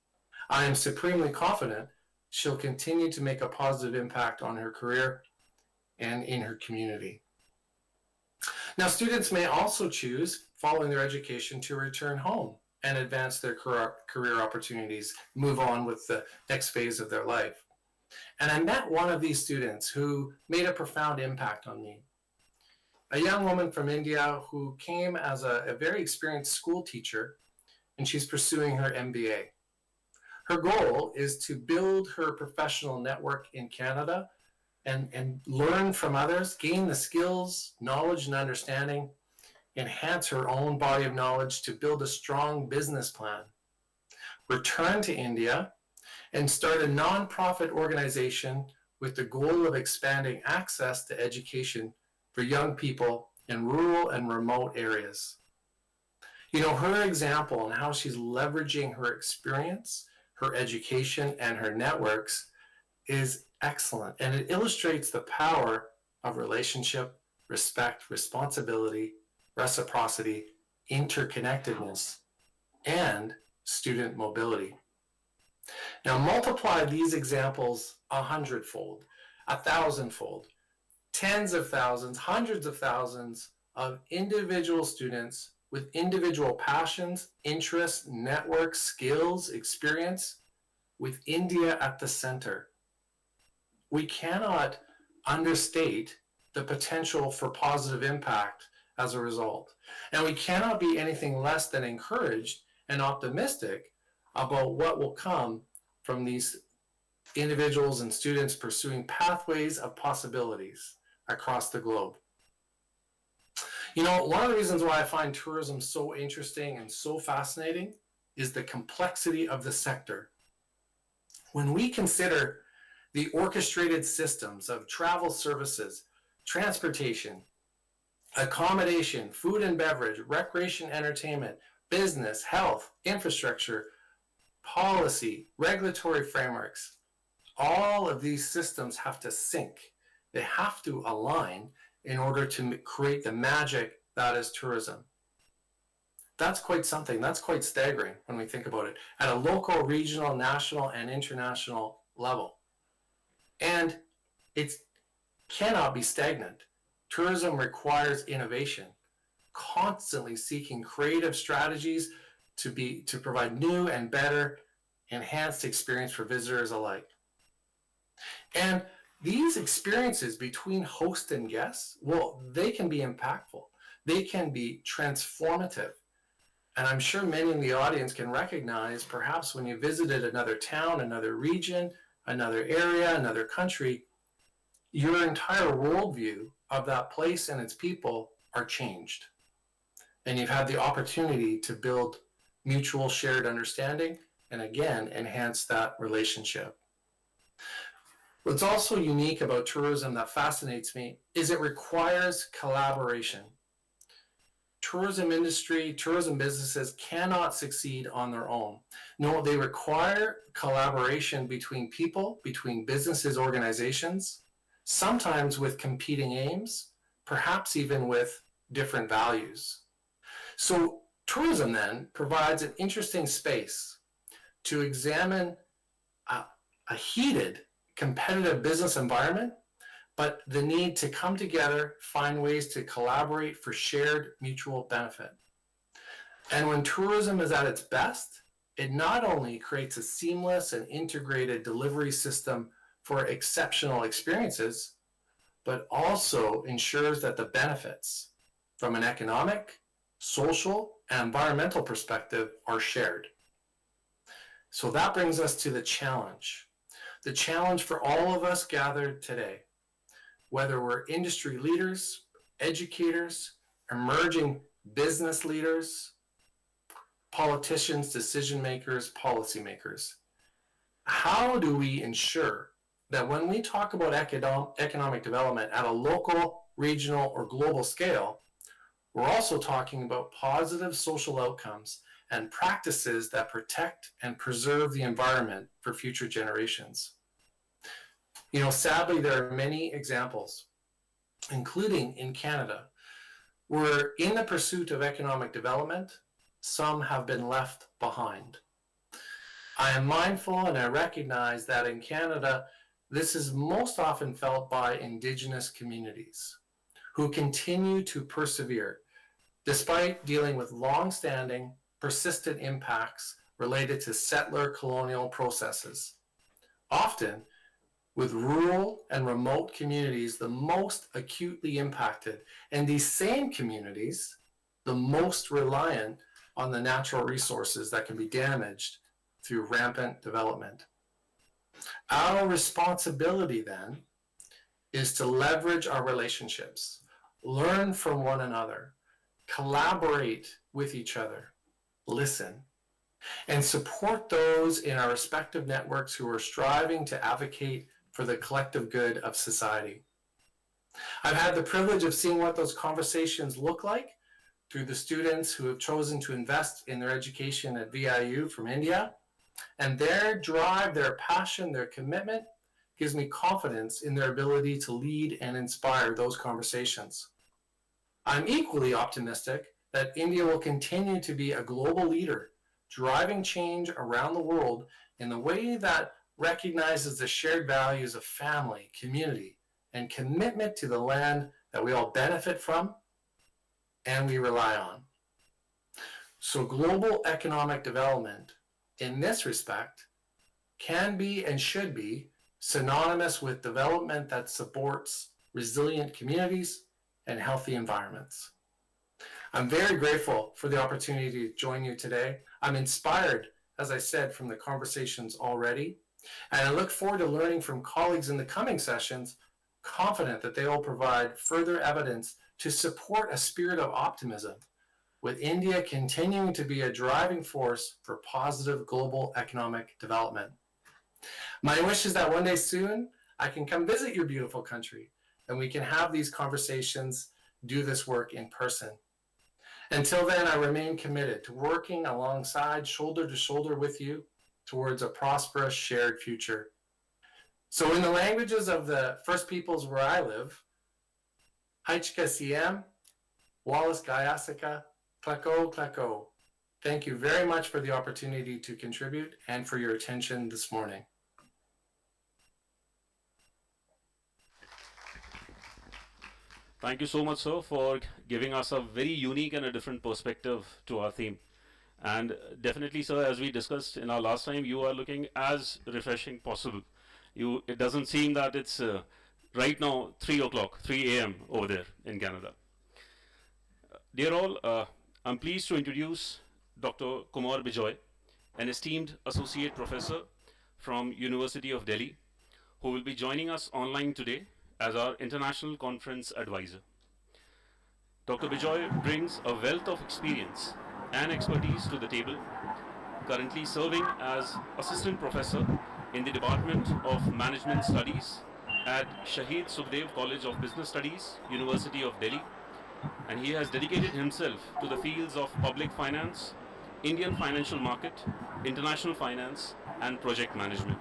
I am supremely confident she'll continue to make a positive impact on her career and in her community. Now, students may also choose, following their education, to return home and advance their career opportunities, move on with the next phase of their life. And I met one of these students who made a profound impact on me. A young woman from India who came as a very experienced school teacher, and she's pursuing her MBA. Her goal is to build her professional network in Canada and learn from others, gain the skills, knowledge, and understanding, enhance her own body of knowledge to build a strong business plan, return to India, and start a nonprofit organization with the goal of expanding access to education for young people in rural and remote areas. You know, her example and how she's leveraging her experience, her education, and her networks is excellent. And it illustrates the power of relationship, respect, responsibility, reciprocity, interconnectedness, and student mobility. Now multiply these examples 100-fold, 1,000-fold, tens of thousands, hundreds of thousands of individual students with individual passions, interests, networks, skills, experience, with India at the center. We cannot understate the potential for positive impact as a result. And we cannot be anything less than encouraged and optimistic about what will come from these individuals and students pursuing pathways of possibilities across the globe. You know, one of the reasons why I find tourism so interesting and so fascinating is the complexity of the sector. When we consider the orchestrated systems of travel services, transportation, accommodation, food and beverage, recreation, entertainment, business, health, infrastructure, policy, regulatory frameworks. All of these systems have to sync. They have to align in order to create the magic that is tourism. That's quite something. That's quite staggering when we think about it at a local, regional, national, and international level. And it cannot be stagnant. Tourism requires innovation, constantly seeking creative strategies to provide new and better enhanced experience for visitors alike. And these experiences between host and guests, well, they can be impactful. They can be transformative. And I'm sure many in the audience can recognize, perhaps when you visited another town, another region, another area, another country, your entire worldview of that place and its people are changed. And you've had the opportunity to build mutual shared understanding and again, enhance that relationship. What's also unique about tourism that fascinates me is it requires collaboration. Tourism industry, tourism businesses cannot succeed on their own. No, they require collaboration between people, between businesses, organizations, sometimes with competing aims, perhaps even with different values. So tourism then provides an interesting space to examine a heated, competitive business environment, but the need to come together, find ways to collaborate for shared mutual benefit. And when tourism is at its best, it not only creates a seamless and integrated delivery system for exceptional experiences, but also ensures that the benefits from an economic, social, and environmental perspective are shared. So that brings us to the challenge. The challenge for all of us gathered today, whether we're industry leaders, educators, emerging business leaders, politicians, decision makers, policymakers. How do we ensure that when we talk about economic development at a local, regional, or global scale, we're also talking about positive social outcomes and practices that protect and preserve the environment for future generations? You know, sadly, there are many examples, including in Canada, where in the pursuit of economic development, some have been left behind. I am mindful and I recognize that in Canada, this is most often felt by Indigenous communities who continue to persevere despite dealing with long-standing, persistent impacts related to settler colonial processes, often with rural and remote communities the most acutely impacted, and these same communities the most reliant on the natural resources that can be damaged through rampant development. Our responsibility then is to leverage our relationships, learn from one another, collaborate with each other, listen, and support those in our respective networks who are striving to advocate for the collective good of society. I've had the privilege of seeing what those conversations look like through the students who have chosen to invest in their education at VIU from India, and their drive, their passion, their commitment gives me confidence in their ability to lead and inspire those conversations. I'm equally optimistic that India will continue to be a global leader, driving change around the world in the way that recognizes the shared values of family, community, and commitment to the land that we all benefit from and we rely on. So global economic development in this respect can be and should be synonymous with development that supports resilient communities and healthy environments. I'm very grateful for the opportunity to join you today. I'm inspired, as I said, from the conversations already, and I look forward to learning from colleagues in the coming sessions, confident that they will provide further evidence to support a spirit of optimism, with India continuing to be a driving force for positive global economic development. My wish is that one day soon I can come visit your beautiful country and we can have these conversations do this work in person. Until then, I remain committed to working alongside, shoulder to shoulder with you towards a prosperous shared future. So in the languages of the First Peoples where I live, Haichka Siem, Wallace Gayasaka, Klako Klako. Thank you very much for the opportunity to contribute and for your attention this morning. Thank you so much, sir, for giving us a very unique and a different perspective to our theme. And definitely, sir, as we discussed in our last time, you are looking as refreshing possible. It doesn't seem that it's right now 3 o'clock, 3 a.m. over there in Canada. Dear all, I'm pleased to introduce Dr. Kumar Bijoy, an esteemed associate professor from University of Delhi, who will be joining us online today as our international conference advisor. Dr. Bijoy brings a wealth of experience and expertise to the table, currently serving as assistant professor in the Department of Management Studies at Shahid Sukhdev College of Business Studies, University of Delhi, and he has dedicated himself to the fields of public finance, Indian financial market, international finance, and project management.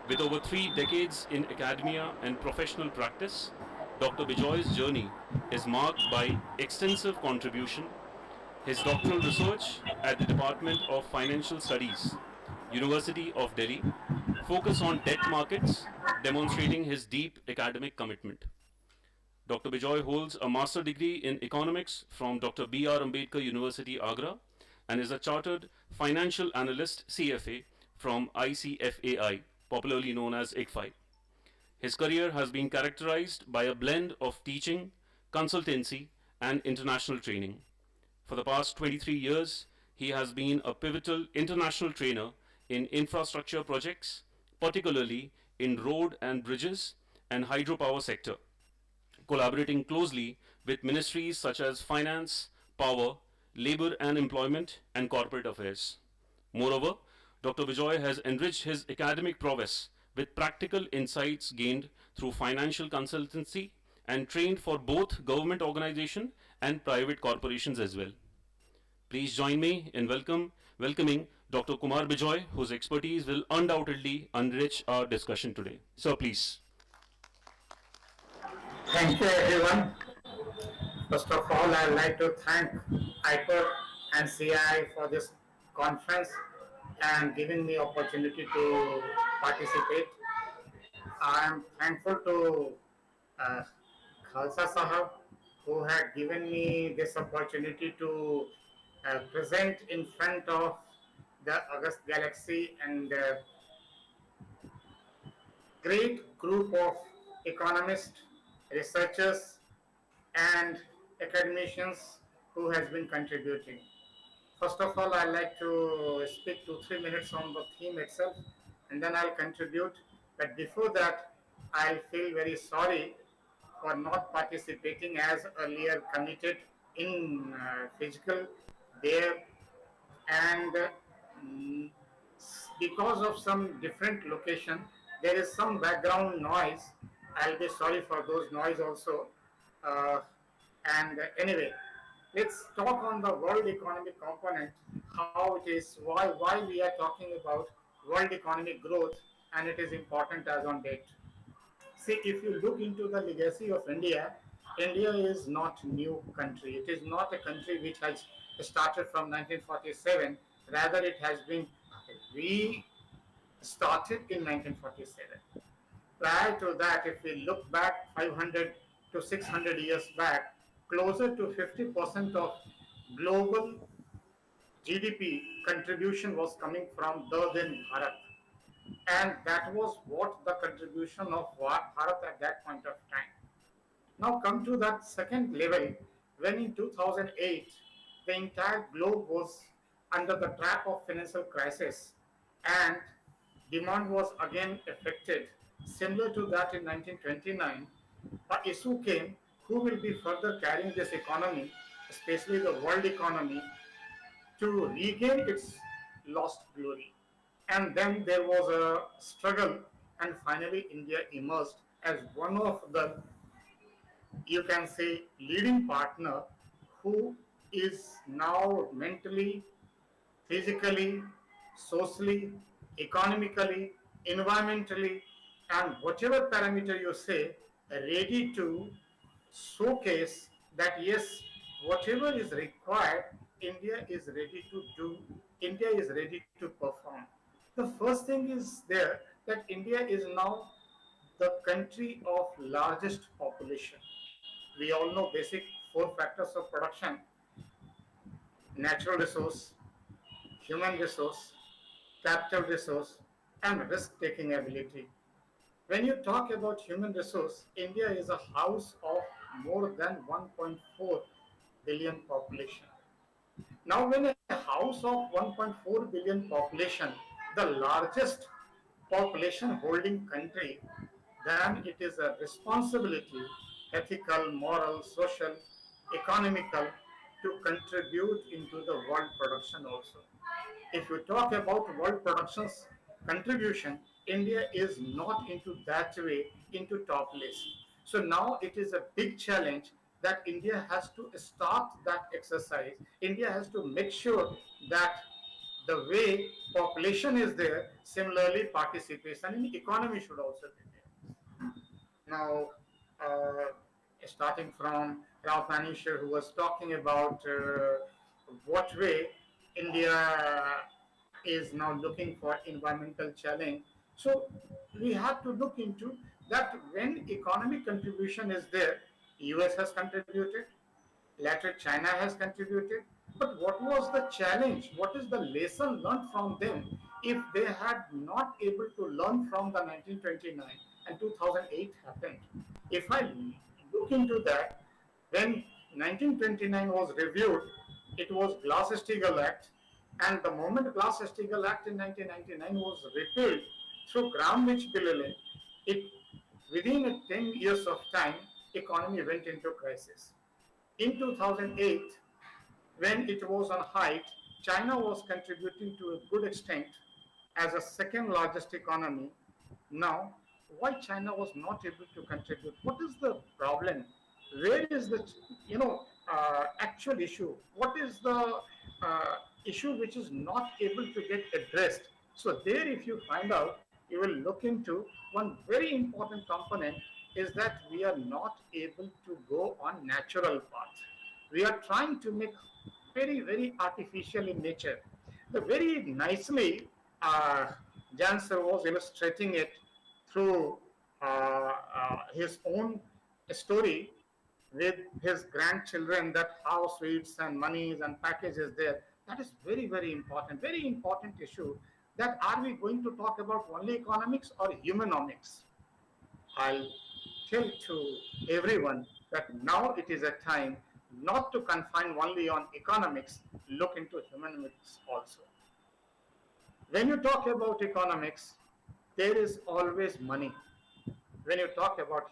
With over 3 decades in academia and professional practice, Dr. Bijoy's journey is marked by extensive contribution. His doctoral research at the Department of Financial Studies, University of Delhi, focus on debt markets, demonstrating his deep academic commitment. Dr. Bijoy holds a master degree in economics from Dr. B.R. Ambedkar University, Agra, and is a chartered financial analyst CFA from ICFAI, popularly known as ICFAI. His career has been characterized by a blend of teaching, consultancy, and international training. For the past 23 years, he has been a pivotal international trainer in infrastructure projects, particularly in road and bridges and hydropower sector, collaborating closely with ministries such as finance, power, labor and employment, and corporate affairs. Moreover, Dr. Bijoy has enriched his academic prowess with practical insights gained through financial consultancy and trained for both government organization and private corporations as well. Please join me in welcoming Dr. Kumar Bijoy, whose expertise will undoubtedly enrich our discussion today. Sir, please. Thank you, everyone. First of all, I'd like to thank IPER and CII for this conference and giving me opportunity to participate. I am thankful to Khalsa Sahab, who had given me this opportunity to present in front of the August Galaxy and the great group of economists, researchers, and academicians who has been contributing. First of all, I'd like to speak 2-3 minutes on the theme itself, and then I'll contribute. But before that, I'll feel very sorry for not participating as earlier committed in physical there, and because of some different location, there is some background noise. I'll be sorry for those noise also. And anyway, let's talk on the world economic component, how it is, why we are talking about world economic growth, and it is important as on date. See, if you look into the legacy of India, India is not new country. It is not a country which has started from 1947. Rather, it has been restarted in 1947. Prior to that, if we look back 500 to 600 years back, closer to 50% of global GDP contribution was coming from the then Bharat. And that was what the contribution of Bharat at that point of time. Now come to that second level, when in 2008, the entire globe was under the trap of financial crisis and demand was again affected. Similar to that in 1929, a issue came, who will be further carrying this economy, especially the world economy, to regain its lost glory. And then there was a struggle, and finally India emerged as one of the you can say, leading partner who is now mentally, physically, socially, economically, environmentally, and whatever parameter you say, ready to showcase that yes, whatever is required, India is ready to do, India is ready to perform. The first thing is there that India is now the country of largest population. We all know basic four factors of production: natural resource, human resource, capital resource, and risk-taking ability. When you talk about human resource, India is a house of more than 1.4 billion population. Now, when a house of 1.4 billion population, the largest population holding country, then it is a responsibility, ethical, moral, social, economical, to contribute into the world production also. If you talk about world production's contribution, India is not into that way into top list. So now it is a big challenge that India has to start that exercise. India has to make sure that the way population is there, similarly participation in economy should also be there. Now, starting from Ralph Manisher, who was talking about what way India is now looking for environmental challenge. So we have to look into that when economic contribution is there, US has contributed, later China has contributed, but what was the challenge? What is the lesson learned from them if they had not able to learn from the 1929 and 2008 happened? If I look into that, when 1929 was reviewed, it was Glass-Steagall Act, and the moment Glass-Steagall Act in 1999 was repealed through Graham-Rich-Billy, it within 10 years of time, economy went into crisis. In 2008, when it was on height, China was contributing to a good extent as a second largest economy. Now, why China was not able to contribute? What is the problem? Where is the actual issue? What is the issue which is not able to get addressed? So there, if you find out, you will look into one very important component is that we are not able to go on natural path. We are trying to make very artificial in nature. The very nicely, Jan sir was illustrating it through his own story with his grandchildren, that how sweets and monies and packages there. That is very important issue. That are we going to talk about only economics or humanomics? I'll tell to everyone that now it is a time not to confine only on economics, look into humanomics also. When you talk about economics, there is always money. When you talk about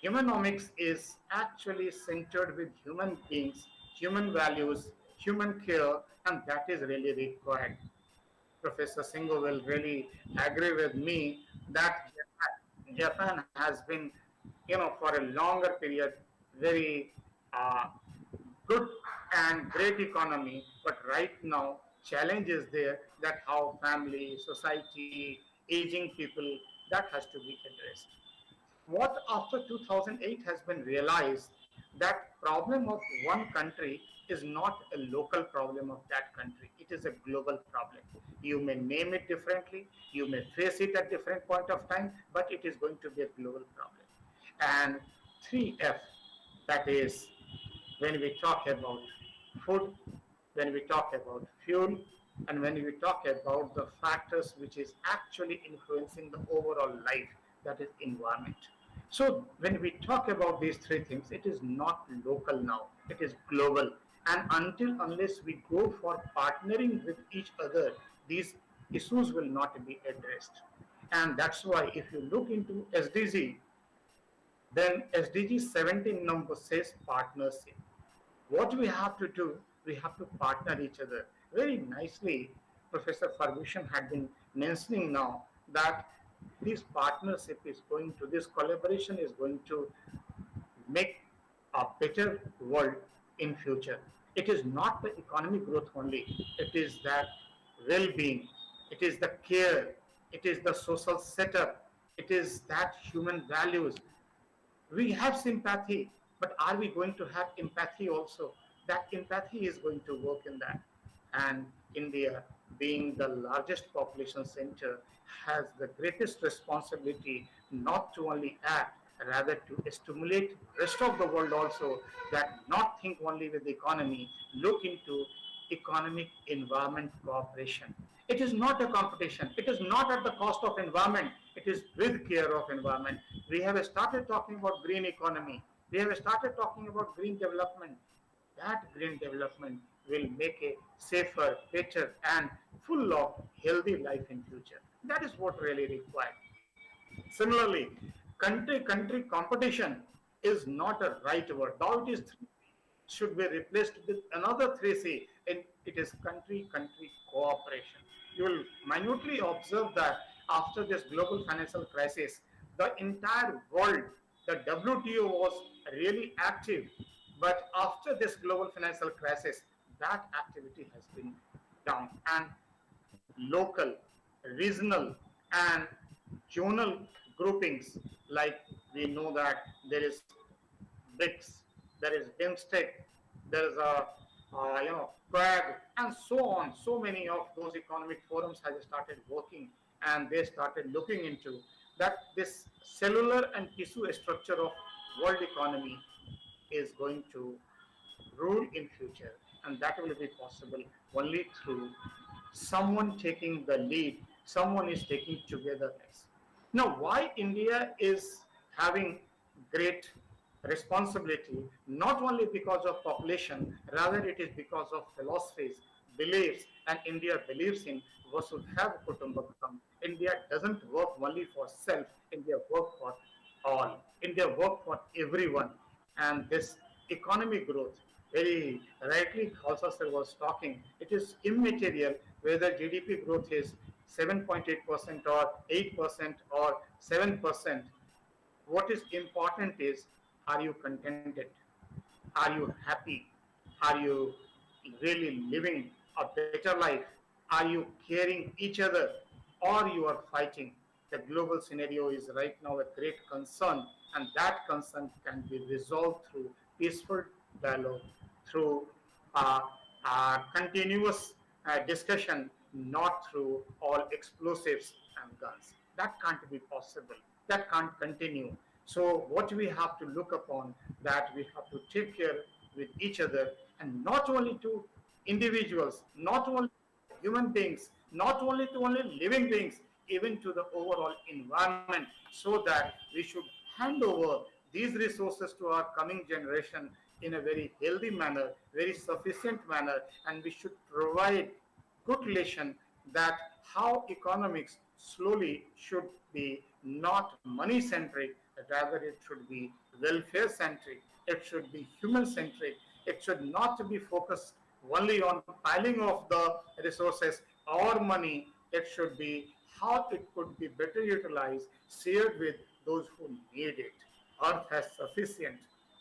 humanomics is actually centered with human beings, human values, human care, and that is really required. Professor Singh will really agree with me that Japan has been, for a longer period, very good and great economy, but right now challenge is there that how family, society, aging people, that has to be addressed. What after 2008 has been realized that problem of one country is not a local problem of that country. It is a global problem. You may name it differently, you may face it at different point of time, but it is going to be a global problem. And 3F, that is when we talk about food, when we talk about fuel, and when we talk about the factors which is actually influencing the overall life, that is environment. So when we talk about these three things, it is not local now, it is global. And unless we go for partnering with each other, these issues will not be addressed. And that's why if you look into SDG, then SDG 17 number says partnership. What we have to do, we have to partner each other. Very nicely, Professor Ferguson had been mentioning now that this partnership is going to, this collaboration is going to make a better world in future. It is not the economic growth only. It is that well-being. It is the care. It is the social setup. It is that human values. We have sympathy, but are we going to have empathy also? That empathy is going to work in that. And India, being the largest population center, has the greatest responsibility not to only act, rather to stimulate rest of the world also, that not think only with the economy, look into economic environment cooperation. It is not a competition. It is not at the cost of environment. It is with care of environment. We have started talking about green economy. We have started talking about green development. That green development will make a safer, better, and full of healthy life in future. That is what really required. Similarly, country competition is not a right word. Now it is should be replaced with another 3C, and it is country cooperation. You will minutely observe that after this global financial crisis, the entire world, the WTO was really active, but after this global financial crisis, that activity has been down, and local, regional, and zonal groupings, like we know that there is BRICS, there is BIMSTEC, there is a QUAD, and so on. So many of those economic forums have started working, and they started looking into that this cellular and tissue structure of world economy is going to rule in future, and that will be possible only through someone taking the lead, someone is taking togetherness. Now, why India is having great responsibility, not only because of population, rather it is because of philosophies, beliefs, and India believes in Vasudhaiva Kutumbakam. India doesn't work only for self, India work for all. India work for everyone. And this economic growth, very rightly Khalsa sir was talking, it is immaterial whether GDP growth is 7.8% or 8% or 7%. What is important is, are you contented? Are you happy? Are you really living a better life? Are you caring each other, or you are fighting? The global scenario is right now a great concern, and that concern can be resolved through peaceful dialogue, through continuous discussion, not through all explosives and guns. That can't be possible. That can't continue. So what we have to look upon, that we have to take care with each other, and not only to individuals, not only human beings, not only to only living beings, even to the overall environment, so that we should hand over these resources to our coming generation in a very healthy manner, very sufficient manner, and we should provide good relation, that how economics slowly should be not money centric, rather it should be welfare centric, it should be human centric, it should not be focused only on piling of the resources or money, it should be how it could be better utilized, shared with those who need it. Earth has sufficient,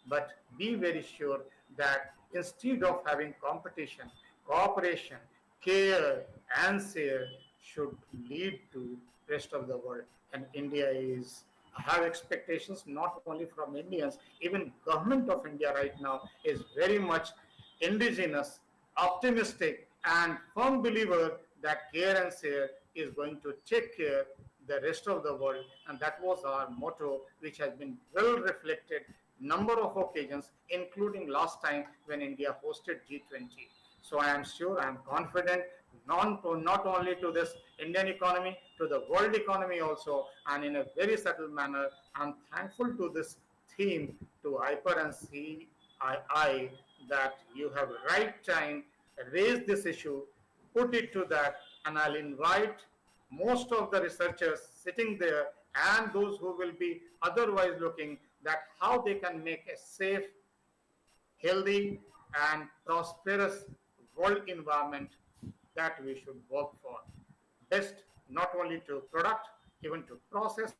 but be very sure that instead of having competition, cooperation, care, and share should lead to rest of the world. And India is have expectations not only from Indians, even government of India right now is very much indigenous, optimistic, and firm believer that care and share is going to take care the rest of the world, and that was our motto, which has been well reflected number of occasions, including last time when India hosted G20. So I am sure, I am confident, not only to this Indian economy, to the world economy also, and in a very subtle manner, I am thankful to this theme, to IPER and CII, that you have right time raised this issue, put it to that, and I'll invite most of the researchers sitting there and those who will be otherwise looking, that how they can make a safe, healthy, and prosperous world environment that we should work for. Best not only to product, even to process,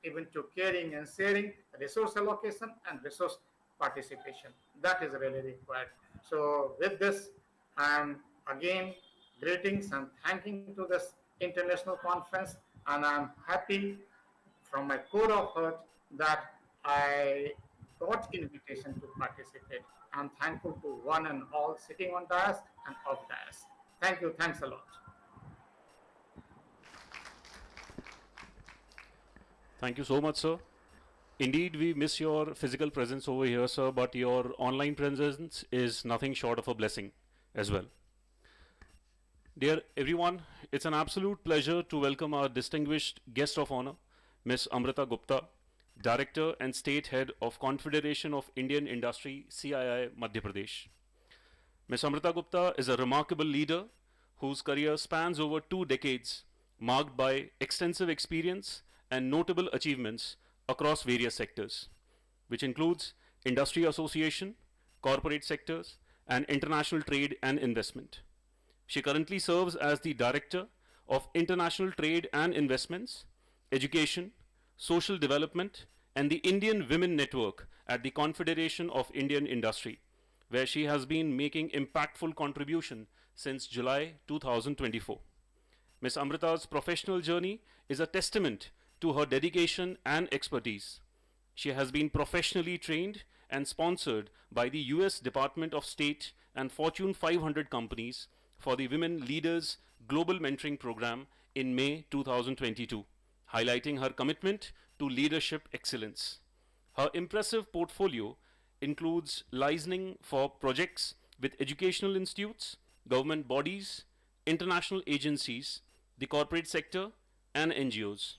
even to caring and sharing, resource allocation and resource participation. That is really required. So with this, I'm again greetings and thanking to this international conference, and I'm happy from my core of heart that I got invitation to participate. I'm thankful to one and all sitting on dais and off dais. Thank you. Thanks a lot. Thank you so much, sir. Indeed, we miss your physical presence over here, sir, but your online presence is nothing short of a blessing as well. Dear everyone, it's an absolute pleasure to welcome our distinguished guest of honor, Ms. Amrita Gupta, Director and State Head of Confederation of Indian Industry, CII, Madhya Pradesh. Ms. Amrita Gupta is a remarkable leader whose career spans over 2 decades, marked by extensive experience and notable achievements across various sectors, which includes industry association, corporate sectors, and international trade and investment. She currently serves as the Director of International Trade and Investments, Education, Social Development, and the Indian Women Network at the Confederation of Indian Industry, where she has been making impactful contribution since July 2024. Ms. Amrita's professional journey is a testament to her dedication and expertise. She has been professionally trained and sponsored by the US Department of State and Fortune 500 companies for the Women Leaders Global Mentoring Program in May 2022, highlighting her commitment to leadership excellence. Her impressive portfolio includes licensing for projects with educational institutes, government bodies, international agencies, the corporate sector, and NGOs.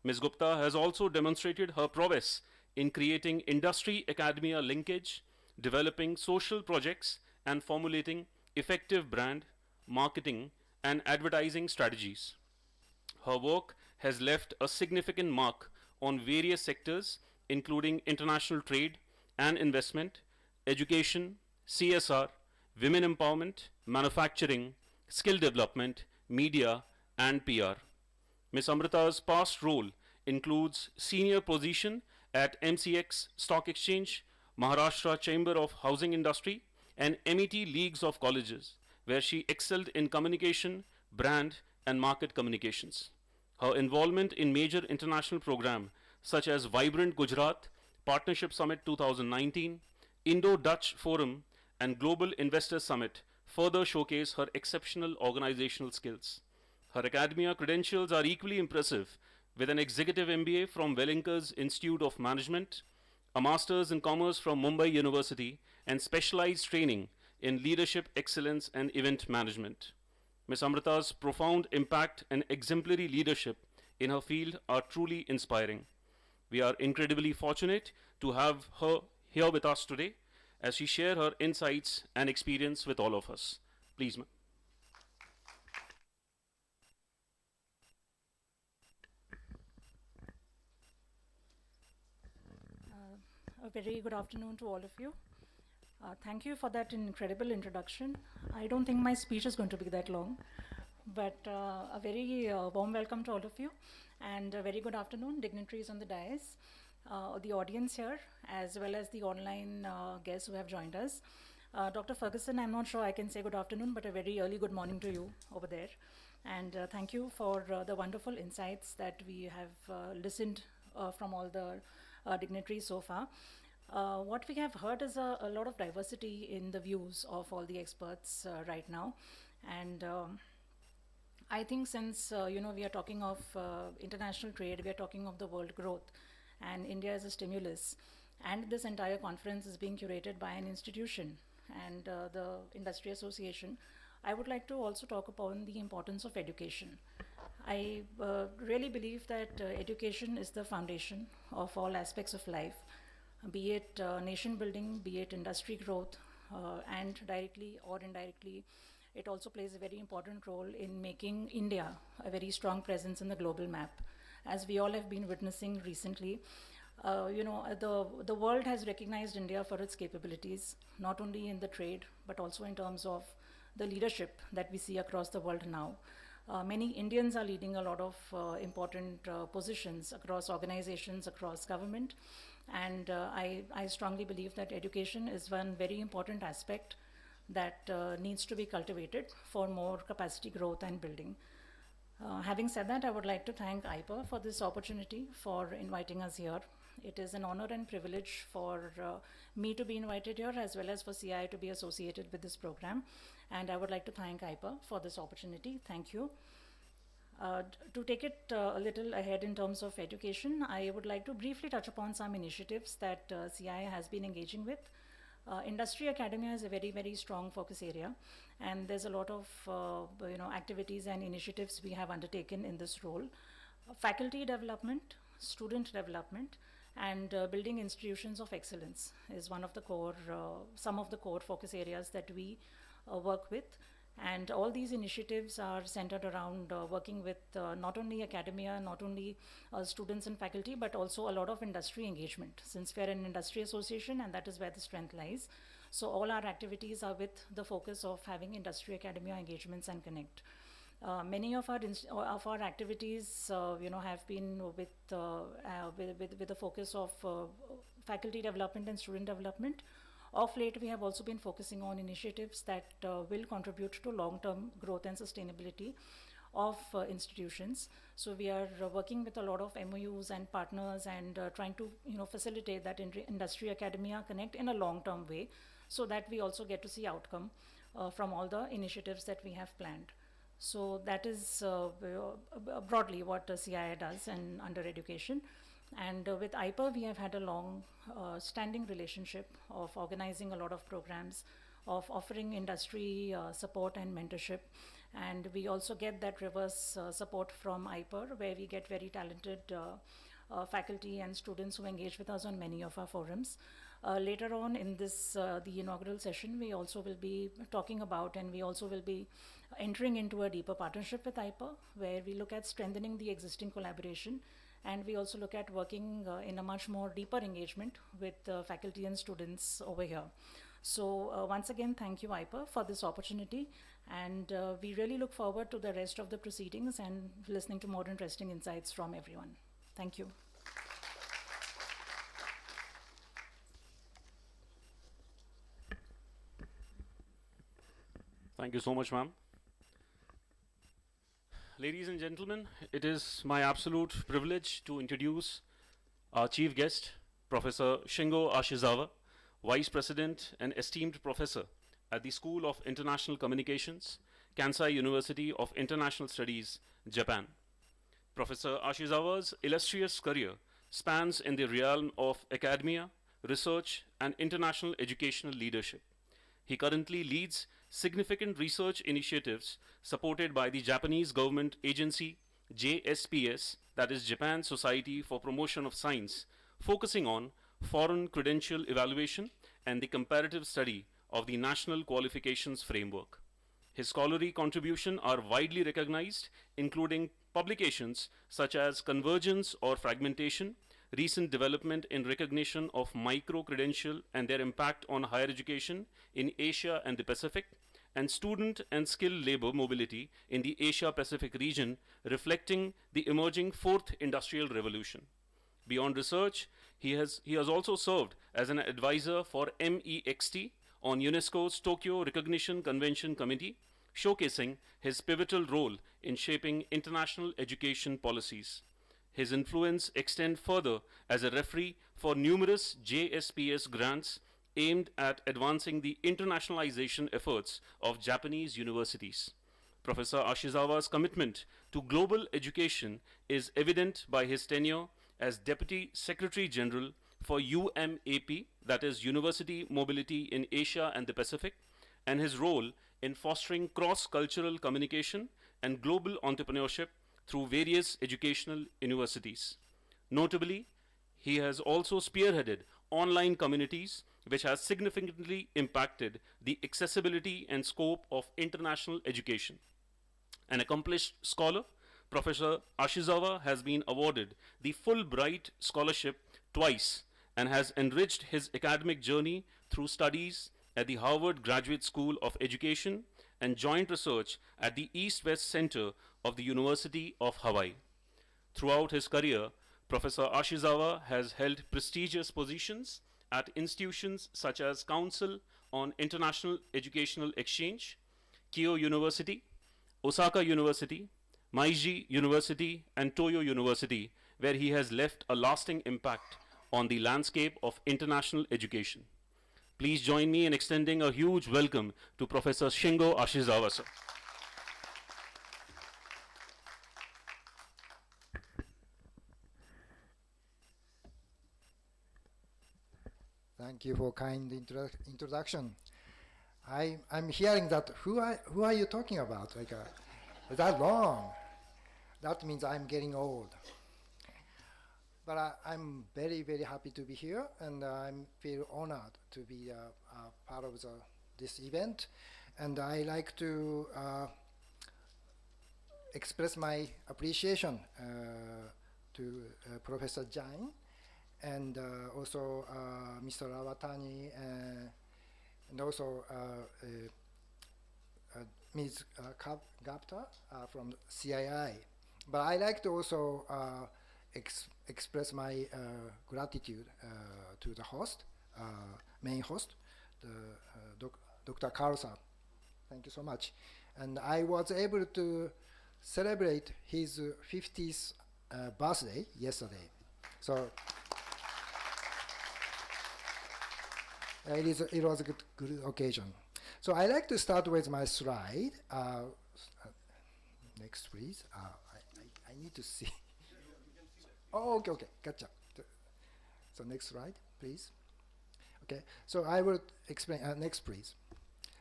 Ms. Gupta has also demonstrated her prowess in creating industry-academia linkage, developing social projects, and formulating effective brand, marketing, and advertising strategies. Her work has left a significant mark on various sectors, including international trade and investment, education, CSR, women empowerment, manufacturing, skill development, media, and PR. Ms. Amrita's past role includes senior position at MCX Stock Exchange, Maharashtra Chamber of Housing Industry, and MET Leagues of Colleges, where she excelled in communication, brand, and market communications. Her involvement in major international programs such as Vibrant Gujarat, Partnership Summit 2019, Indo-Dutch Forum, and Global Investor Summit further showcase her exceptional organizational skills. Her academia credentials are equally impressive, with an executive MBA from Wellinkers Institute of Management, a master's in commerce from Mumbai University, and specialized training in leadership excellence and event management. Ms. Amrita's profound impact and exemplary leadership in her field are truly inspiring. We are incredibly fortunate to have her here with us today as she shares her insights and experience with all of us. Please, ma'am. A very good afternoon to all of you. Thank you for that incredible introduction. I don't think my speech is going to be that long, but a very warm welcome to all of you, and a very good afternoon, dignitaries on the dais, the audience here, as well as the online guests who have joined us. Dr. Ferguson, I'm not sure I can say good afternoon, but a very early good morning to you over there. And thank you for the wonderful insights that we have listened from all the dignitaries so far. What we have heard is a lot of diversity in the views of all the experts right now. And I think since, we are talking of international trade, we are talking of the world growth, and India is a stimulus. And this entire conference is being curated by an institution and the Industry Association. I would like to also talk upon the importance of education. I really believe that education is the foundation of all aspects of life, be it nation building, be it industry growth, and directly or indirectly, it also plays a very important role in making India a very strong presence in the global map. As we all have been witnessing recently, the world has recognized India for its capabilities, not only in the trade, but also in terms of the leadership that we see across the world now. Many Indians are leading a lot of important positions across organizations, across government, And I strongly believe that education is one very important aspect that needs to be cultivated for more capacity growth and building. Having said that, I would like to thank IPER for this opportunity, for inviting us here. It is an honor and privilege for me to be invited here, as well as for CII to be associated with this program. And I would like to thank IPER for this opportunity. Thank you. To take it a little ahead in terms of education, I would like to briefly touch upon some initiatives that CII has been engaging with. Industry academia is a very, very strong focus area, and there's a lot of activities and initiatives we have undertaken in this role. Faculty development, student development, and building institutions of excellence is one of the core, some of the core focus areas that we work with. And all these initiatives are centered around working with not only academia, not only students and faculty, but also a lot of industry engagement, since we are an industry association, and that is where the strength lies. So all our activities are with the focus of having industry academia engagements and connect. Many of our activities, have been with the focus of faculty development and student development. Of late, we have also been focusing on initiatives that will contribute to long-term growth and sustainability of institutions. So we are working with a lot of MOUs and partners and trying to facilitate that industry academia connect in a long-term way, so that we also get to see outcome from all the initiatives that we have planned. So that is broadly what CII does and under education. And with IPER, we have had a long standing relationship of organizing a lot of programs, of offering industry support and mentorship. And we also get that reverse support from IPER, where we get very talented faculty and students who engage with us on many of our forums. Later on in this, the inaugural session, we also will be talking about, and we also will be entering into a deeper partnership with IPER, where we look at strengthening the existing collaboration. And we also look at working in a much more deeper engagement with faculty and students over here. So once again, thank you, IPER, for this opportunity. And we really look forward to the rest of the proceedings and listening to more interesting insights from everyone. Thank you. Thank you so much, ma'am. Ladies and gentlemen, it is my absolute privilege to introduce our chief guest, Professor Shingo Ashizawa, Vice President and esteemed professor at the School of International Communications, Kansai University of International Studies, Japan. Professor Ashizawa's illustrious career spans in the realm of academia, research, and international educational leadership. He currently leads significant research initiatives supported by the Japanese government agency JSPS, that is Japan Society for Promotion of Science, focusing on foreign credential evaluation and the comparative study of the national qualifications framework. His scholarly contributions are widely recognized, including publications such as Convergence or Fragmentation, Recent Development in Recognition of Micro-Credential and Their Impact on Higher Education in Asia and the Pacific, and Student and Skilled Labor Mobility in the Asia-Pacific region, reflecting the emerging Fourth Industrial Revolution. Beyond research, he has also served as an advisor for MEXT on UNESCO's Tokyo Recognition Convention Committee, showcasing his pivotal role in shaping international education policies. His influence extends further as a referee for numerous JSPS grants aimed at advancing the internationalization efforts of Japanese universities. Professor Ashizawa's commitment to global education is evident by his tenure as Deputy Secretary General for UMAP, that is University Mobility in Asia and the Pacific, and his role in fostering cross-cultural communication and global entrepreneurship through various educational universities. Notably, he has also spearheaded online communities, which has significantly impacted the accessibility and scope of international education. An accomplished scholar, Professor Ashizawa has been awarded the Fulbright Scholarship twice and has enriched his academic journey through studies at the Harvard Graduate School of Education and joint research at the East-West Center of the University of Hawaii. Throughout his career, Professor Ashizawa has held prestigious positions at institutions such as Council on International Educational Exchange, Keio University, Osaka University, Meiji University, and Toyo University, where he has left a lasting impact on the landscape of international education. Please join me in extending a huge welcome to Professor Shingo Ashizawa, sir. Thank you for kind introduction. I'm hearing that who are you talking about? Like that long. That means I'm getting old. But I'm very, very happy to be here, and I feel honored to be part of this event. And I like to express my appreciation to Professor Jain, and also Mr. Rawatani, and also Ms. Gupta from CII. But I like to also express my gratitude to the host, main host, Dr. Carlson. Thank you so much. And I was able to celebrate his 50th birthday yesterday. So it was a good occasion. So I like to start with my slide. Next, please. I need to see. Oh, okay, gotcha. So next slide, please. Okay, so I will explain. Next, please.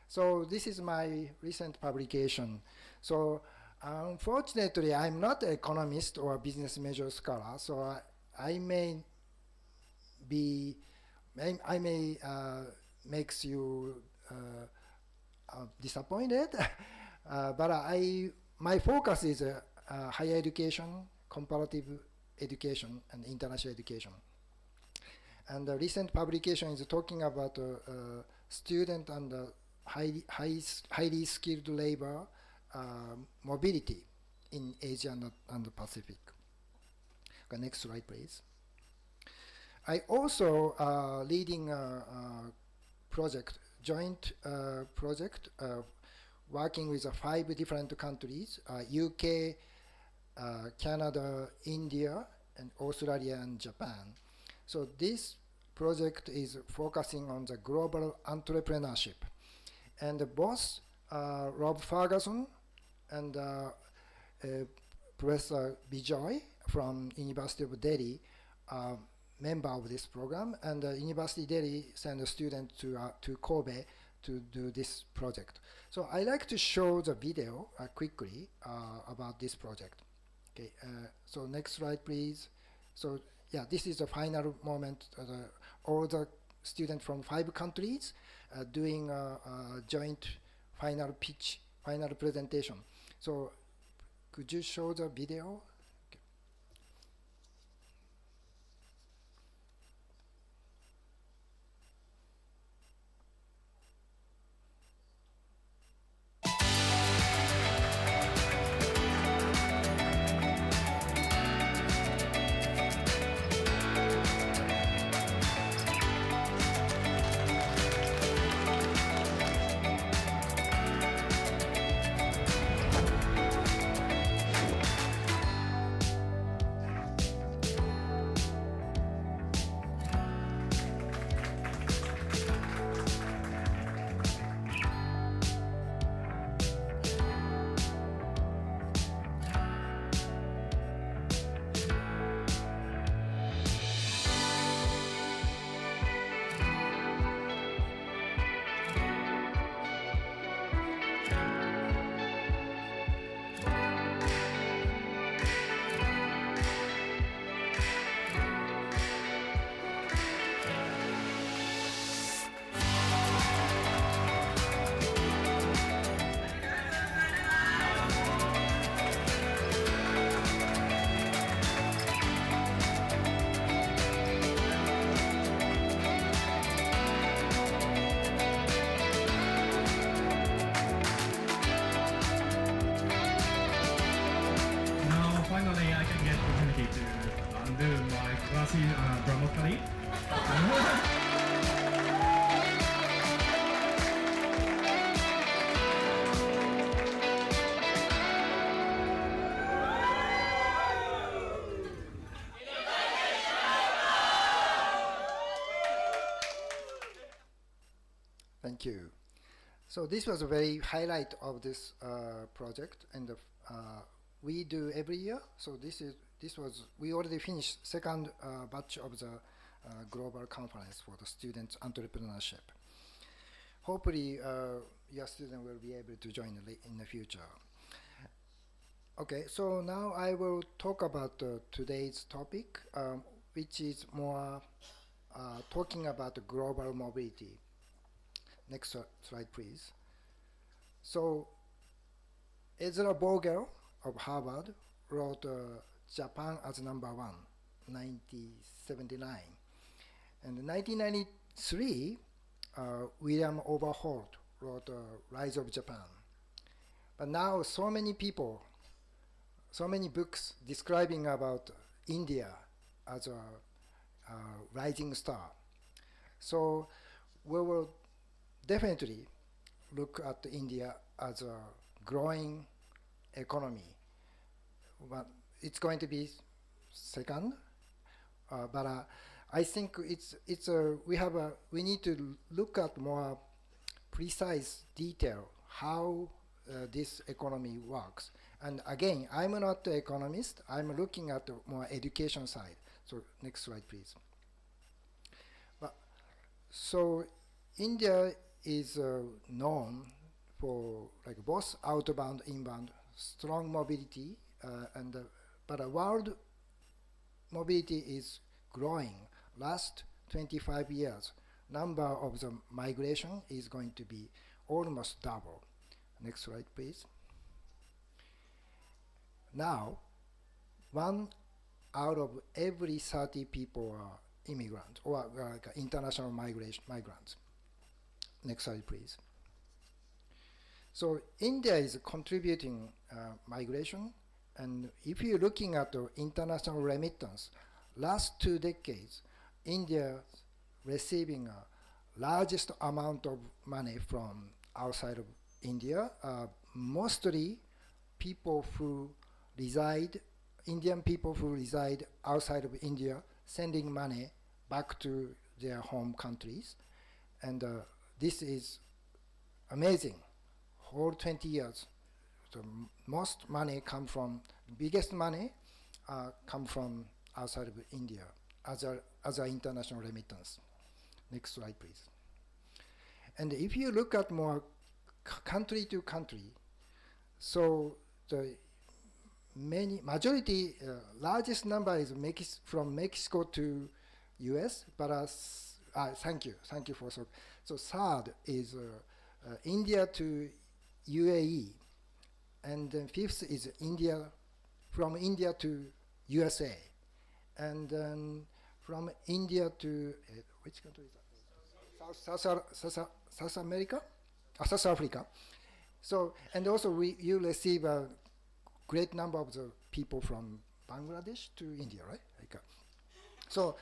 So this is my recent publication. So unfortunately, I'm not an economist or a business measure scholar, so I may makes you disappointed, but my focus is higher education, comparative education, and international education. And the recent publication is talking about student and highly skilled labor mobility in Asia and the Pacific. Okay, next slide, please. I also leading a project, joint project, working with 5 different countries, UK, Canada, India, and Australia and Japan. So this project is focusing on the global entrepreneurship. And both Rob Ferguson and Professor Bijoy from University of Delhi are member of this program, and University of Delhi sent a student to Kobe to do this project. So I like to show the video quickly about this project. Okay, so next slide, please. So yeah, this is the final moment. All the students from 5 countries doing a joint final pitch, final presentation. So could you show the video? Thank you. So this was a very highlight of this project, and we do every year. So we already finished second batch of the global conference for the students entrepreneurship. Hopefully, your student will be able to join in the future. Okay, so now I will talk about today's topic, which is more talking about the global mobility. Next slide, please. So, Ezra Vogel of Harvard wrote Japan as number one, 1979. And in 1993, William Overholt wrote Rise of Japan. But now so many people, so many books describing about India as a rising star. So we will definitely look at India as a growing economy. But it's going to be second, but I think we need to look at more precise detail how this economy works. And again, I'm not an economist. I'm looking at the more education side. So next slide, please. So India is known for like both outbound, inbound, strong mobility, but world mobility is growing. Last 25 years, number of the migration is going to be almost double. Next slide, please. Now, 1 out of every 30 people are immigrants or international migrants. Next slide, please. So India is contributing migration, and if you're looking at the international remittance, last 2 decades, India receiving a largest amount of money from outside of India, mostly people who reside, Indian people who reside outside of India, sending money back to their home countries. And this is amazing. Whole 20 years, the most money come from, biggest money come from outside of India as a international remittance. Next slide, please. And if you look at more country to country, so the majority, largest number is from Mexico to US, but thank you for so third is India to UAE, and then fifth is from India to USA, and then from India to which country is that? South America, South Africa. So, and also you receive a great number of the people from Bangladesh to India, right? So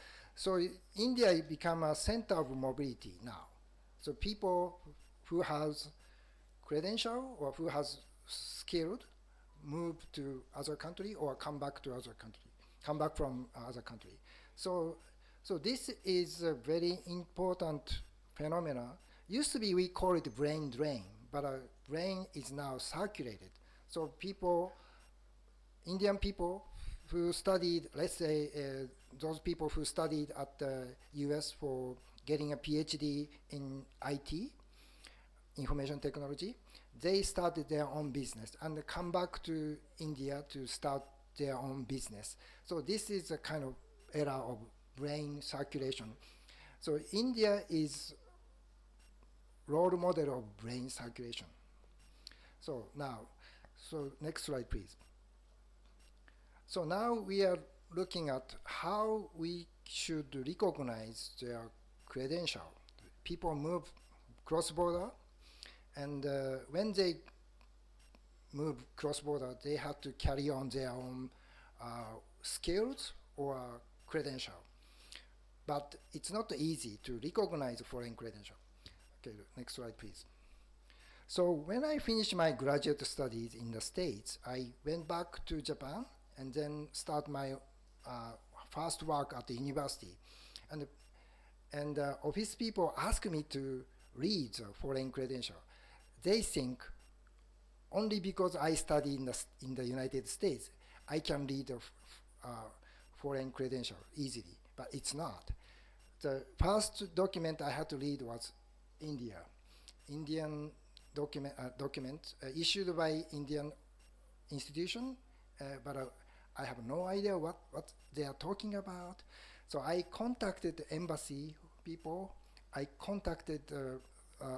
India become a center of mobility now. So people who has credential or who has skilled move to other country or come back to other country, come back from other country. So this is a very important phenomena. Used to be we call it brain drain, but brain is now circulated. So Indian people who studied, let's say those people who studied at the US for getting a PhD in IT, information technology, they started their own business and come back to India to start their own business. So this is a kind of era of brain circulation. So India is role model of brain circulation. So next slide, please. So now we are looking at how we should recognize their credential. People move cross-border, and when they move cross-border, they have to carry on their own skills or credential. But it's not easy to recognize foreign credential. Okay, next slide, please. So when I finished my graduate studies in the States, I went back to Japan and then start my first work at the university. And office people asked me to reads a foreign credential, they think only because I study in the United States, I can read a foreign credential easily, but it's not. The first document I had to read was Indian document issued by Indian institution, but I have no idea what they are talking about. So I contacted the embassy people. I contacted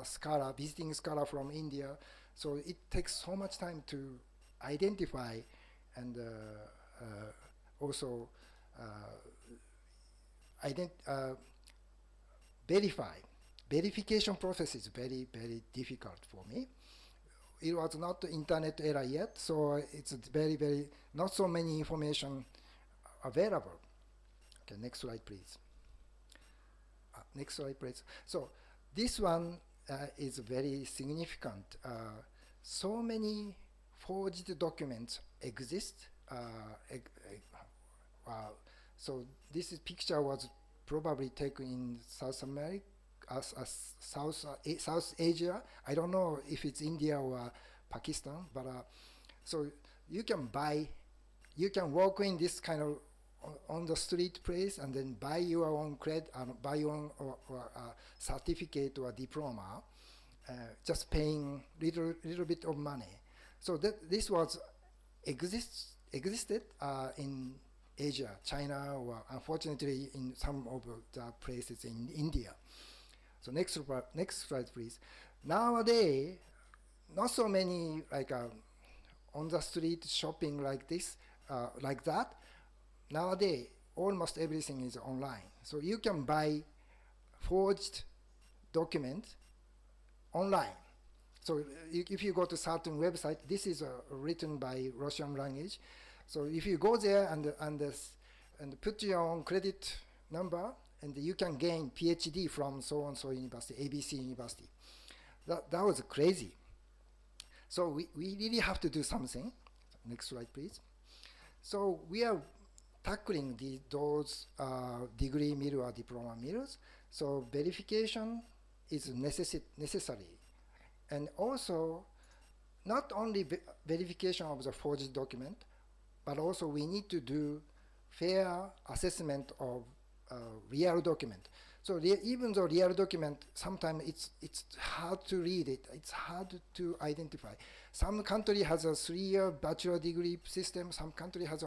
scholar, visiting scholar from India. So it takes so much time to identify and also verify. Verification process is very, very difficult for me. It was not the internet era yet, so it's very, very, not so many information available. Okay, next slide, please. Next slide, please. So this one is very significant. So many forged documents exist. So this picture was probably taken in South America, South Asia. I don't know if it's India or Pakistan, but so you can walk in this kind of on the street place and then buy your own credit, buy your own or certificate or diploma, just paying little bit of money. So this was existed in Asia, China, or unfortunately in some of the places in India. So next slide, please. Nowadays, not so many like on the street shopping like this, like that. Nowadays, almost everything is online. So you can buy forged documents online. So if you go to certain website, this is written by Russian language. So if you go there and put your own credit number, and you can gain PhD from so-and-so university, ABC University. That was crazy. So we really have to do something. Next slide, please. So we are tackling those degree mill or diploma mills. So verification is necessary. And also, not only verification of the forged document, but also we need to do fair assessment of real document. So even though real document, sometimes it's hard to read it. It's hard to identify. Some country has a 3-year bachelor degree system. Some country has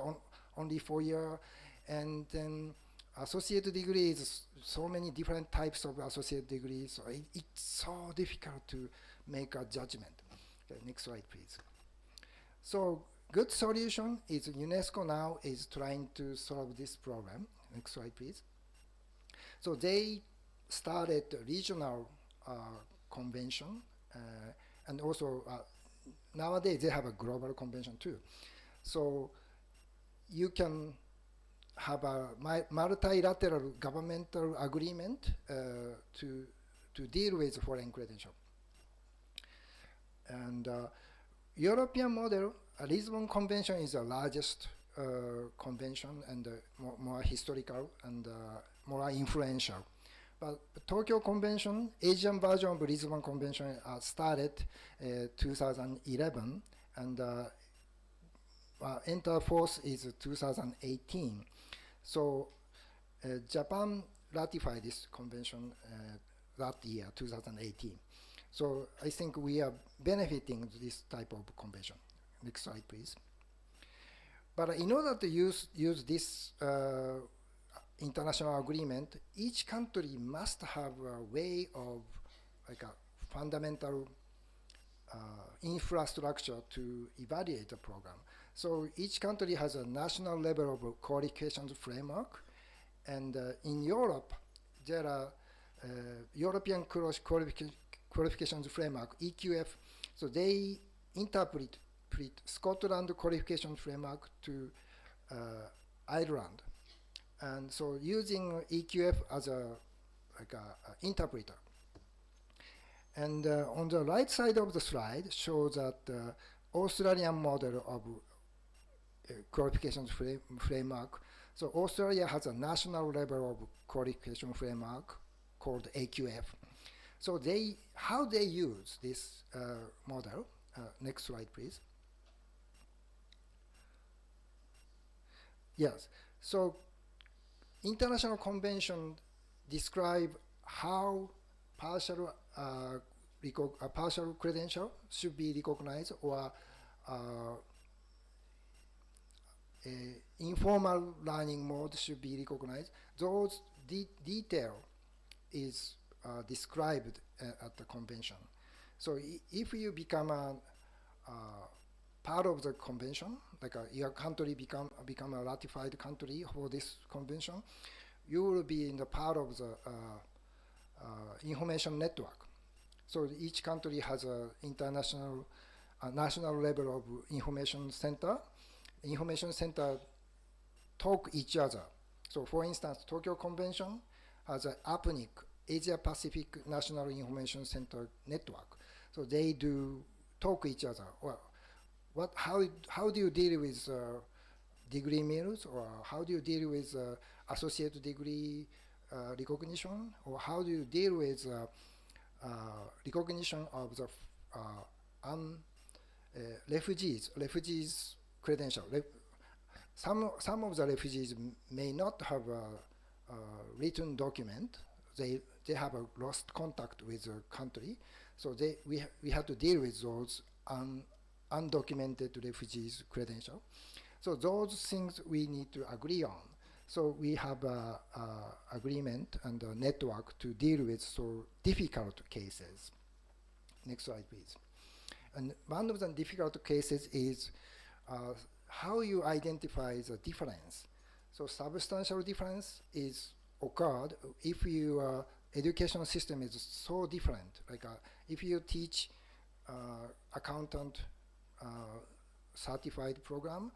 only 4-year, and then associate degree is so many different types of associate degrees. So it's so difficult to make a judgment. Okay, next slide, please. So good solution is UNESCO now is trying to solve this problem. Next slide, please. So they started a regional convention, and also nowadays they have a global convention too. So you can have a multilateral governmental agreement to deal with foreign credential. And European model, Lisbon Convention is the largest convention and more historical and more influential. But Tokyo Convention, Asian version of Lisbon Convention started 2011, and enter force is 2018. So Japan ratified this convention that year, 2018. So I think we are benefiting this type of convention. Next slide, please. But in order to use this international agreement, each country must have a way of like a fundamental infrastructure to evaluate the program. So each country has a national level of qualifications framework, and in Europe, there are European qualifications framework, EQF. So they interpret Scotland qualification framework to Ireland, and so using EQF as a interpreter. And on the right side of the slide shows that Australian model of qualifications framework. So Australia has a national level of qualification framework called AQF. So how they use this model. Next slide, please. Yes. So international convention describe how partial partial credential should be recognized, or informal learning mode should be recognized. Those detail is described at the convention. So if you become a part of the convention, like your country become a ratified country for this convention, you will be in the part of the information network. So each country has a international, national level of information center. Information center talk each other. So for instance, Tokyo Convention has an APNIC, Asia Pacific National Information Center Network. So they do talk each other. Well, how do you deal with degree mills, or how do you deal with associate degree recognition, or how do you deal with recognition of the refugees credential. Some of the refugees may not have a written document. They have a lost contact with the country, so we have to deal with those undocumented refugees credential. So those things we need to agree on. So we have a agreement and a network to deal with so difficult cases. Next slide, please. And one of the difficult cases is how you identify the difference. So substantial difference is occurred if your education system is so different. Like if you teach accountant certified program,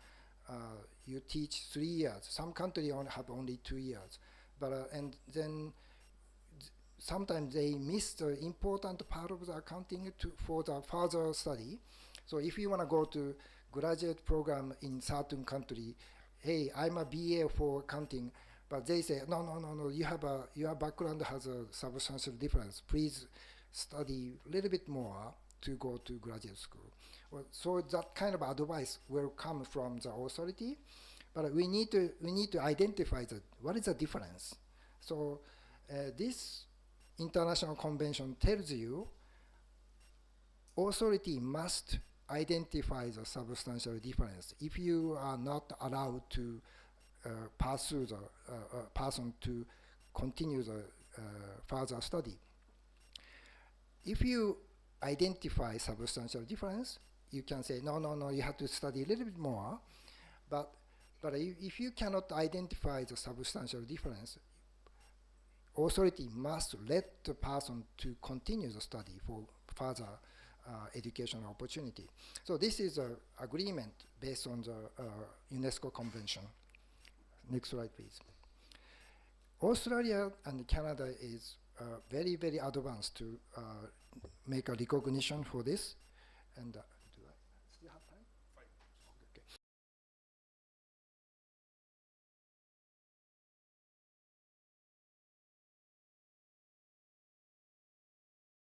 you teach 3 years. Some country have only 2 years, but and then sometimes they miss the important part of the accounting for the further study. So if you want to go to graduate program in certain country, hey, I'm a BA for accounting, but they say no, your background has a substantial difference. Please study a little bit more to go to graduate school. Well, so that kind of advice will come from the authority, but we need to identify what is the difference. So this international convention tells you authority must identify the substantial difference. If you are not allowed to pursue the person to continue the further study, if you identify substantial difference, you can say no, you have to study a little bit more. But if you cannot identify the substantial difference, authority must let the person to continue the study for further educational opportunity. So this is an agreement based on the UNESCO Convention. Next slide, please. Australia and Canada is very, very advanced to make a recognition for this. And do I still have time? Okay.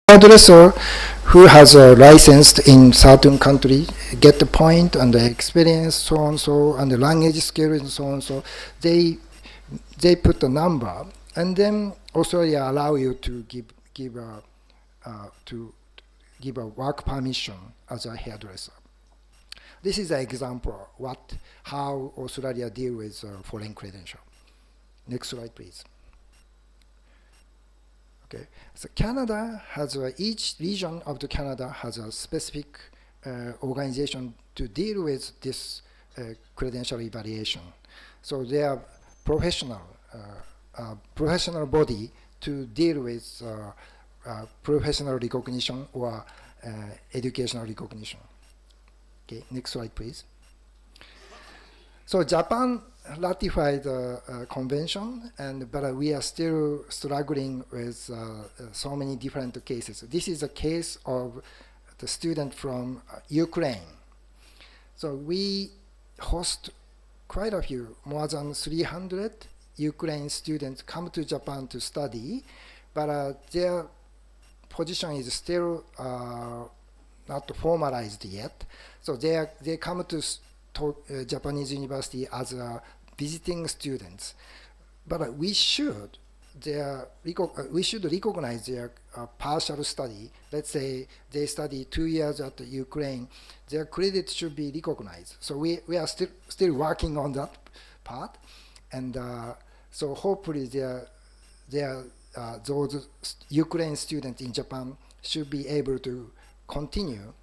Addresser who has a license in certain country get the point and the experience, so on so, and the language skills and so on so. They put a number, and then Australia allow you to give a work permission as a hairdresser. This is an example of how Australia deal with foreign credential. Next slide, please. Okay, so Canada has each region of the Canada has a specific organization to deal with this credential evaluation. So they are professional body to deal with professional recognition or educational recognition. Okay, next slide, please. So Japan ratified the convention, but we are still struggling with so many different cases. This is a case of the student from Ukraine. So we host quite a few, more than 300 Ukraine students come to Japan to study, but their position is still not formalized yet. So they come to Japanese university as visiting students, but we should recognize their partial study. Let's say they study 2 years at Ukraine, their credit should be recognized. So we are still working on that part, and so hopefully those Ukraine students in Japan should be able to continue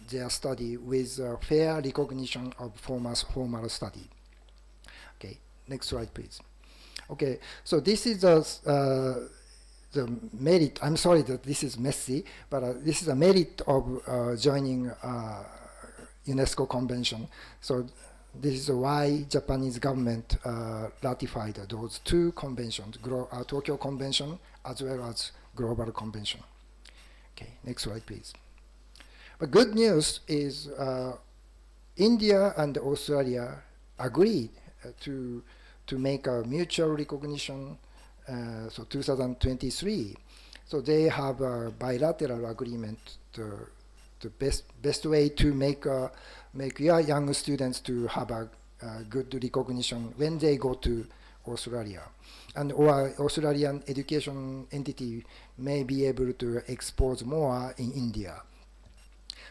their study with fair recognition of formal study. Okay, next slide, please. Okay, so this is the merit. I'm sorry that this is messy, but this is a merit of joining UNESCO Convention. So this is why Japanese government ratified those two conventions, Tokyo Convention as well as Global Convention. Okay, next slide, please. But good news is India and Australia agreed to make a mutual recognition, so 2023. So they have a bilateral agreement. The best way to make your young students to have a good recognition when they go to Australia, and or Australian education entity may be able to expose more in India.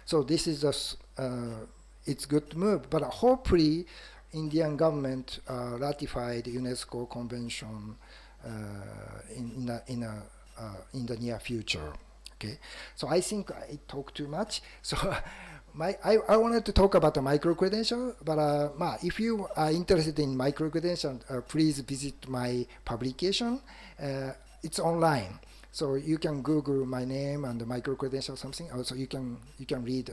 So this is it's good move, but hopefully Indian government ratified UNESCO Convention in the near future. Okay, so I think I talked too much. So I wanted to talk about the micro-credential, but if you are interested in micro-credential, please visit my publication. It's online, so you can Google my name and the micro-credential something. Also, you can read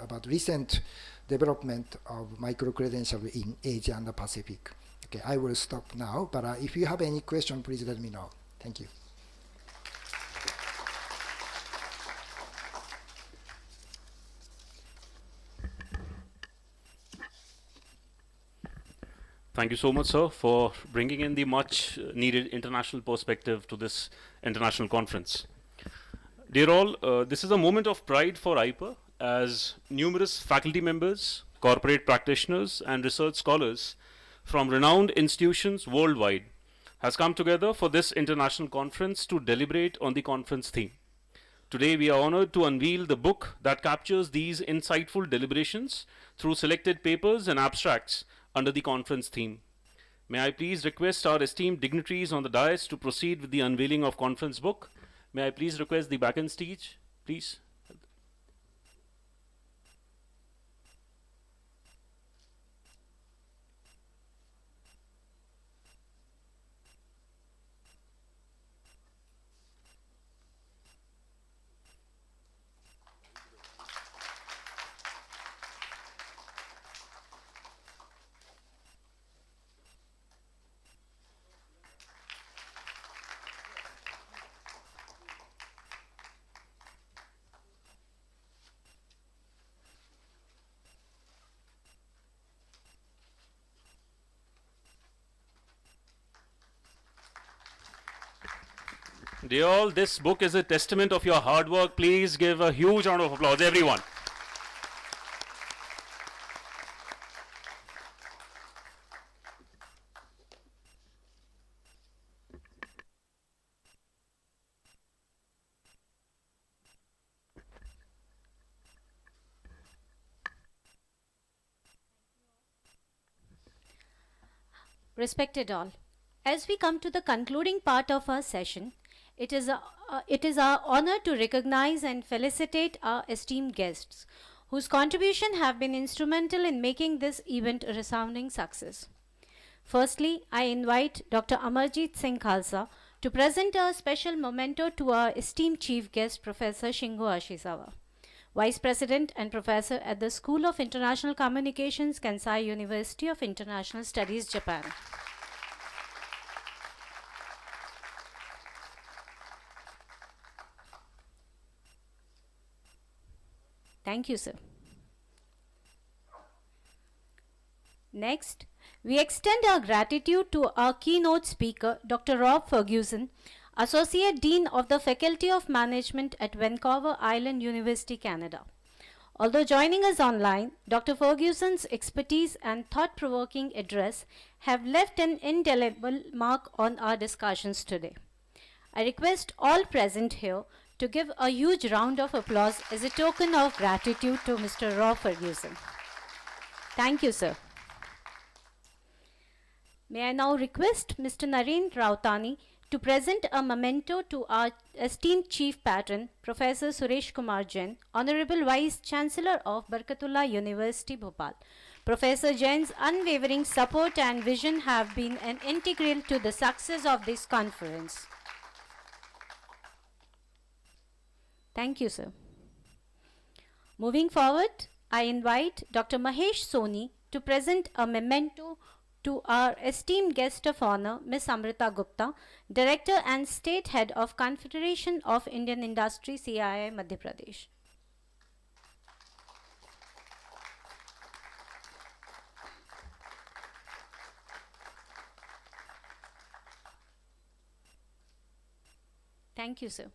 about recent development of micro-credential in Asia and the Pacific. Okay, I will stop now, but if you have any question, please let me know. Thank you. Thank you so much, sir, for bringing in the much needed international perspective to this international conference. Dear all, this is a moment of pride for IPER, as numerous faculty members, corporate practitioners, and research scholars from renowned institutions worldwide has come together for this international conference to deliberate on the conference theme. Today, we are honored to unveil the book that captures these insightful deliberations through selected papers and abstracts under the conference theme. May I please request our esteemed dignitaries on the dais to proceed with the unveiling of conference book. May I please request the back end stage, please. Dear all, this book is a testament of your hard work. Please give a huge round of applause, everyone. Respected all, as we come to the concluding part of our session, it is our honor to recognize and felicitate our esteemed guests, whose contribution have been instrumental in making this event a resounding success. Firstly, I invite Dr. Amarjit Singh Khalsa to present a special memento to our esteemed chief guest, Professor Shingo Ashizawa, Vice President and Professor at the School of International Communications, Kansai University of International Studies, Japan. Thank you, sir. Next, we extend our gratitude to our keynote speaker, Dr. Rob Ferguson, Associate Dean of the Faculty of Management at Vancouver Island University, Canada. Although joining us online, Dr. Ferguson's expertise and thought-provoking address have left an indelible mark on our discussions today. I request all present here to give a huge round of applause as a token of gratitude to Mr. Rob Ferguson. Thank you, sir. May I now request Mr. Naren Rautani to present a memento to our esteemed Chief Patron, Professor Suresh Kumar Jain, Honorable Vice Chancellor of Barkatullah University, Bhopal. Professor Jain's unwavering support and vision have been an integral to the success of this conference. Thank you, sir. Moving forward, I invite Dr. Mahesh Soni to present a memento to our esteemed guest of honor, Ms. Amrita Gupta, Director and State Head of Confederation of Indian Industry, CII, Madhya Pradesh. Thank you, sir.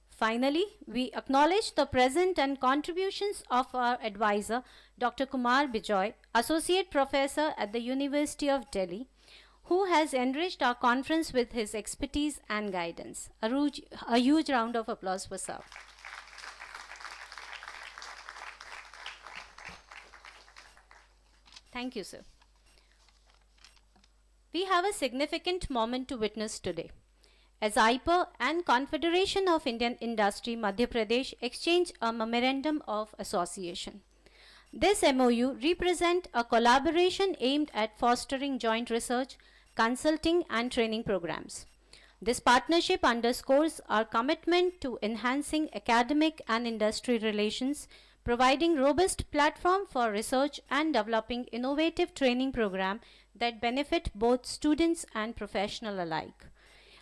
Finally, we acknowledge the presence and contributions of our advisor, Dr. Kumar Bijoy, Associate Professor at the University of Delhi, who has enriched our conference with his expertise and guidance. A huge round of applause for sir. Thank you, sir. We have a significant moment to witness today, as IPER and Confederation of Indian Industry Madhya Pradesh exchange a memorandum of association. This MOU represents a collaboration aimed at fostering joint research, consulting and training programs. This partnership underscores our commitment to enhancing academic and industry relations, providing robust platform for research and developing innovative training programs that benefit both students and professionals alike.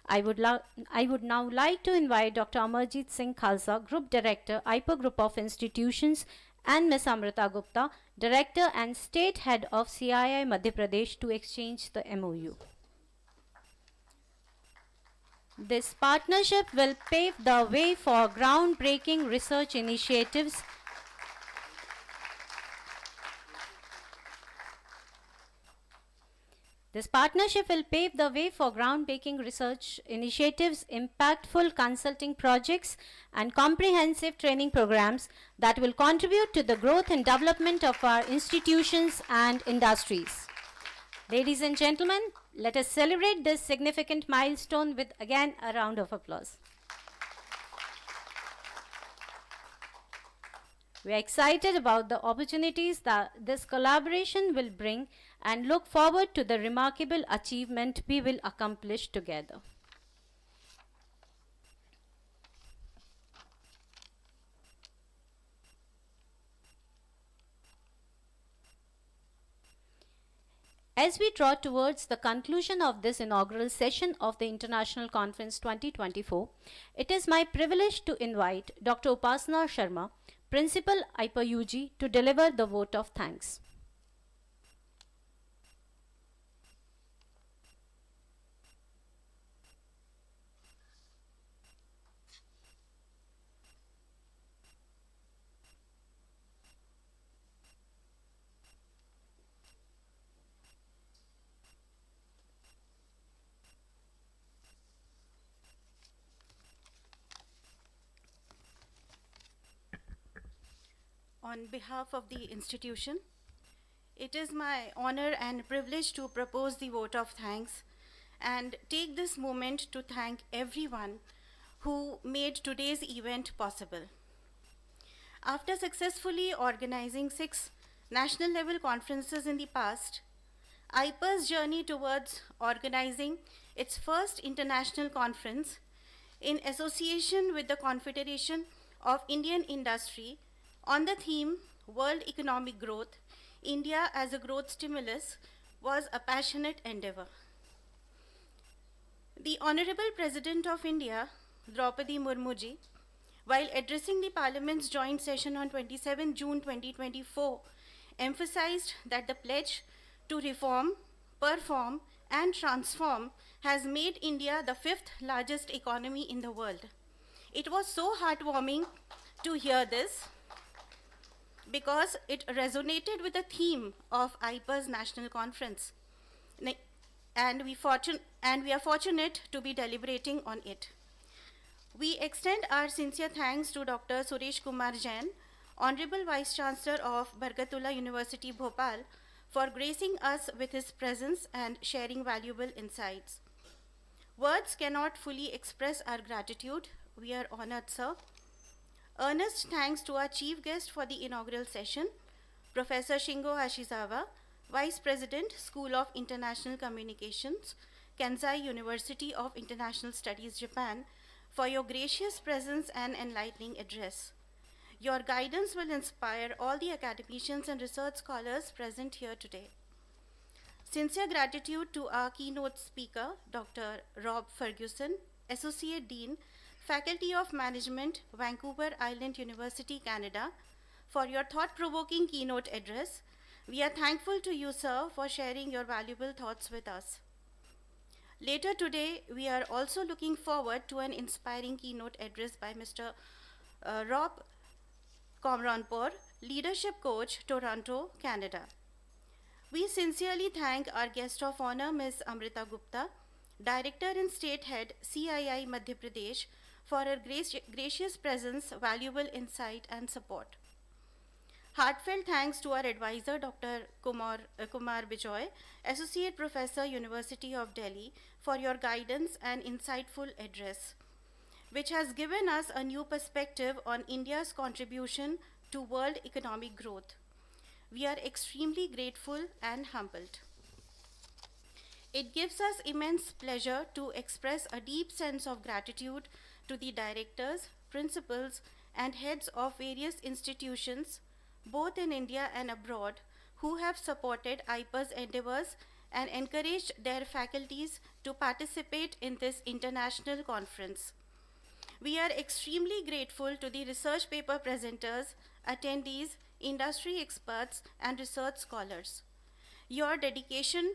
I would now like to invite Dr. Amarjit Singh Khalsa, Group Director, IPER Group of Institutions, and Ms. Amrita Gupta, Director and State Head of CII Madhya Pradesh, to exchange the MOU. This partnership will pave the way for groundbreaking research initiatives This partnership will pave the way for groundbreaking research initiatives, impactful consulting projects, and comprehensive training programs that will contribute to the growth and development of our institutions and industries. Ladies and gentlemen, let us celebrate this significant milestone with again a round of applause. We are excited about the opportunities that this collaboration will bring and look forward to the remarkable achievement we will accomplish together. As we draw towards the conclusion of this inaugural session of the International Conference 2024, it is my privilege to invite Dr. Upasana Sharma, Principal IPER UG, to deliver the vote of thanks. On behalf of the institution, it is my honor and privilege to propose the vote of thanks and take this moment to thank everyone who made today's event possible. After successfully organizing 6 national level conferences in the past, IPER's journey towards organizing its first international conference in association with the Confederation of Indian Industry on the theme World Economic Growth, India as a Growth Stimulus, was a passionate endeavor. The Honorable President of India, Draupadi Murmuji, while addressing the Parliament's joint session on 27 June 2024, emphasized that the pledge to reform, perform, and transform has made India the 5th largest economy in the world. It was so heartwarming to hear this because it resonated with the theme of IPER's national conference. And we are fortunate to be deliberating on it. We extend our sincere thanks to Dr. Suresh Kumar Jain, Honorable Vice Chancellor of Barkatullah University, Bhopal, for gracing us with his presence and sharing valuable insights. Words cannot fully express our gratitude. We are honored, sir. Earnest thanks to our chief guest for the inaugural session, Professor Shingo Ashizawa, Vice President, School of International Communications, Kensai University of International Studies, Japan, for your gracious presence and enlightening address. Your guidance will inspire all the academicians and research scholars present here today. Sincere gratitude to our keynote speaker, Dr. Rob Ferguson, Associate Dean, Faculty of Management, Vancouver Island University, Canada, for your thought-provoking keynote address. We are thankful to you, sir, for sharing your valuable thoughts with us. Later today, we are also looking forward to an inspiring keynote address by Mr. Rob Komranpour, Leadership Coach, Toronto, Canada. We sincerely thank our guest of honor, Ms. Amrita Gupta, Director and State Head, CII Madhya Pradesh, for her gracious presence, valuable insight, and support. Heartfelt thanks to our advisor, Dr. Kumar Bijoy, Associate Professor, University of Delhi, for your guidance and insightful address, which has given us a new perspective on India's contribution to world economic growth. We are extremely grateful and humbled. It gives us immense pleasure to express a deep sense of gratitude to the directors, principals, and heads of various institutions, both in India and abroad, who have supported IPER's endeavors and encouraged their faculties to participate in this international conference. We are extremely grateful to the research paper presenters, attendees, industry experts, and research scholars. Your dedication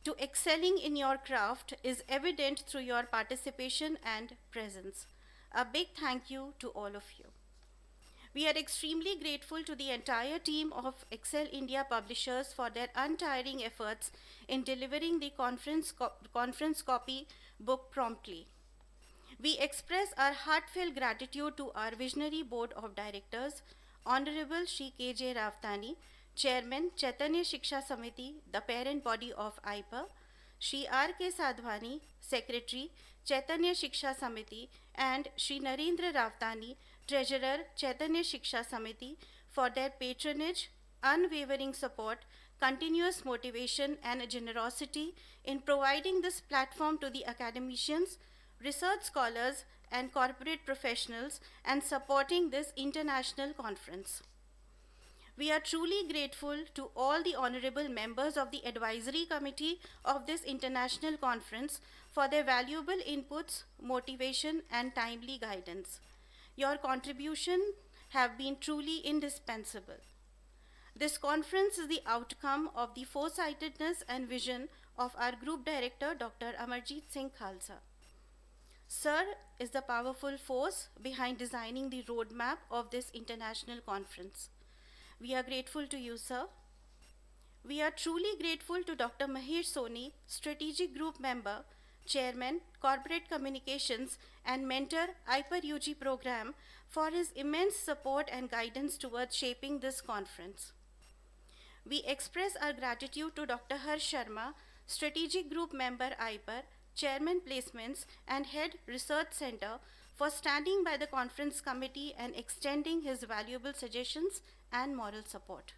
to excelling in your craft is evident through your participation and presence. A big thank you to all of you. We are extremely grateful to the entire team of Excel India publishers for their untiring efforts in delivering the conference copy book promptly. We express our heartfelt gratitude to our visionary board of directors, Honorable Shri K.J. Ravtani, Chairman, Chaitanya Shiksha Samiti, the parent body of IPER, Shri R.K. Sadhwani, Secretary, Chaitanya Shiksha Samiti, and Shri Narendra Ravtani, Treasurer, Chaitanya Shiksha Samiti, for their patronage, unwavering support, continuous motivation, and generosity in providing this platform to the academicians, research scholars, and corporate professionals, and supporting this international conference. We are truly grateful to all the honorable members of the advisory committee of this international conference for their valuable inputs, motivation, and timely guidance. Your contributions have been truly indispensable. This conference is the outcome of the foresightedness and vision of our group director, Dr. Amarjit Singh Khalsa. Sir is the powerful force behind designing the roadmap of this international conference. We are grateful to you, sir. We are truly grateful to Dr. Mahesh Soni, Strategic Group Member, Chairman, Corporate Communications, and Mentor, IPER UG Program, for his immense support and guidance towards shaping this conference. We express our gratitude to Dr. Harsh Sharma, Strategic Group Member, IPER, Chairman Placements, and Head Research Center, for standing by the conference committee and extending his valuable suggestions and moral support.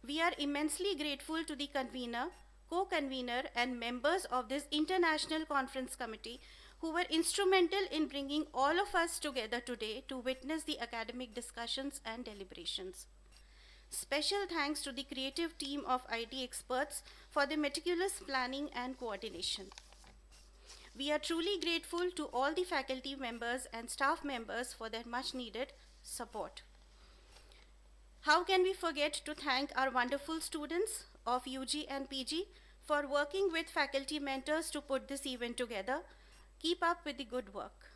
We are immensely grateful to the convener, co-convener, and members of this international conference committee who were instrumental in bringing all of us together today to witness the academic discussions and deliberations. Special thanks to the creative team of IT experts for the meticulous planning and coordination. We are truly grateful to all the faculty members and staff members for their much needed support. How can we forget to thank our wonderful students of UG and PG for working with faculty mentors to put this event together. Keep up with the good work.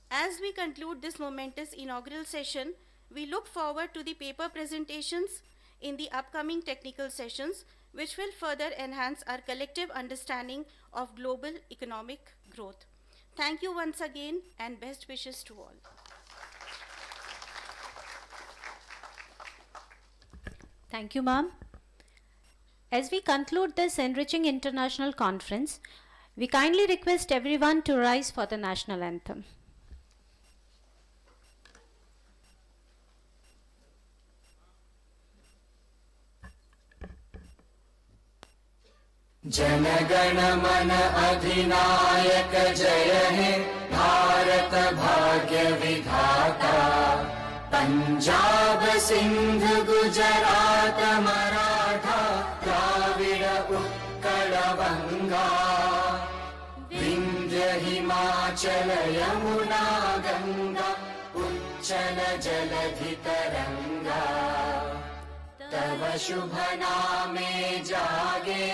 As we conclude this momentous inaugural session, we look forward to the paper presentations in the upcoming technical sessions, which will further enhance our collective understanding of global economic growth. Thank you once again, and best wishes to all. Thank you, ma'am. As we conclude this enriching international conference, we kindly request everyone to rise for the national anthem. जनगण मन अधिनायक जय हे भारत भाग्य विधाता पंजाब सिंध गुजरात मराठा द्राविड उत्कल बंगा विंध्य हिमाचल यमुना गंगा उच्चल जलधि तरंगा तव शुभ नामे जागे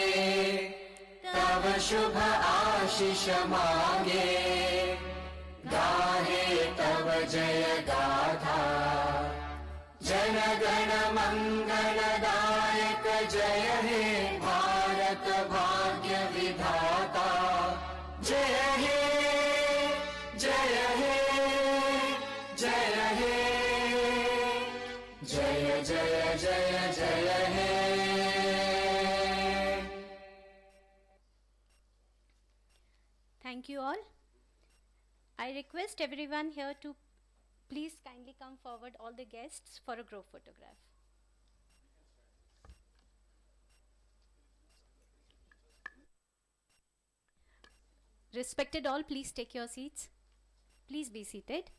तव शुभ आशीष मांगे गाहे तव जय गाथा जन गण मंगलदायक जय हे भारत भाग्य विधाता जय हे जय हे जय हे जय जय जय जय हे Thank you all. I request everyone here to please kindly come forward, all the guests, for a group photograph. Respected all, please take your seats. Please be seated.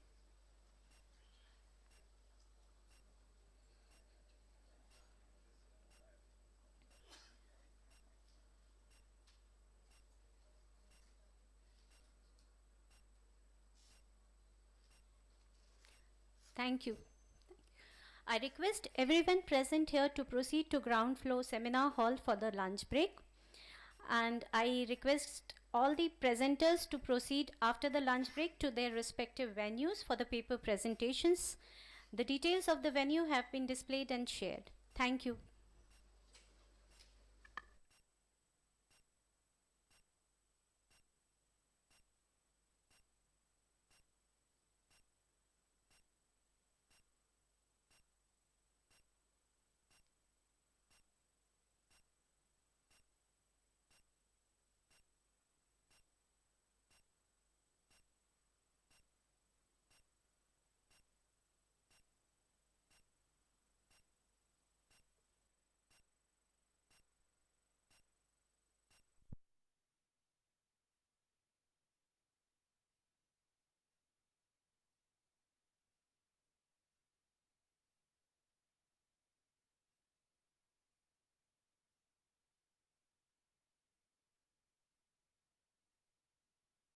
Thank you. I request everyone present here to proceed to ground floor seminar hall for the lunch break. And I request all the presenters to proceed after the lunch break to their respective venues for the paper presentations. The details of the venue have been displayed and shared. Thank you.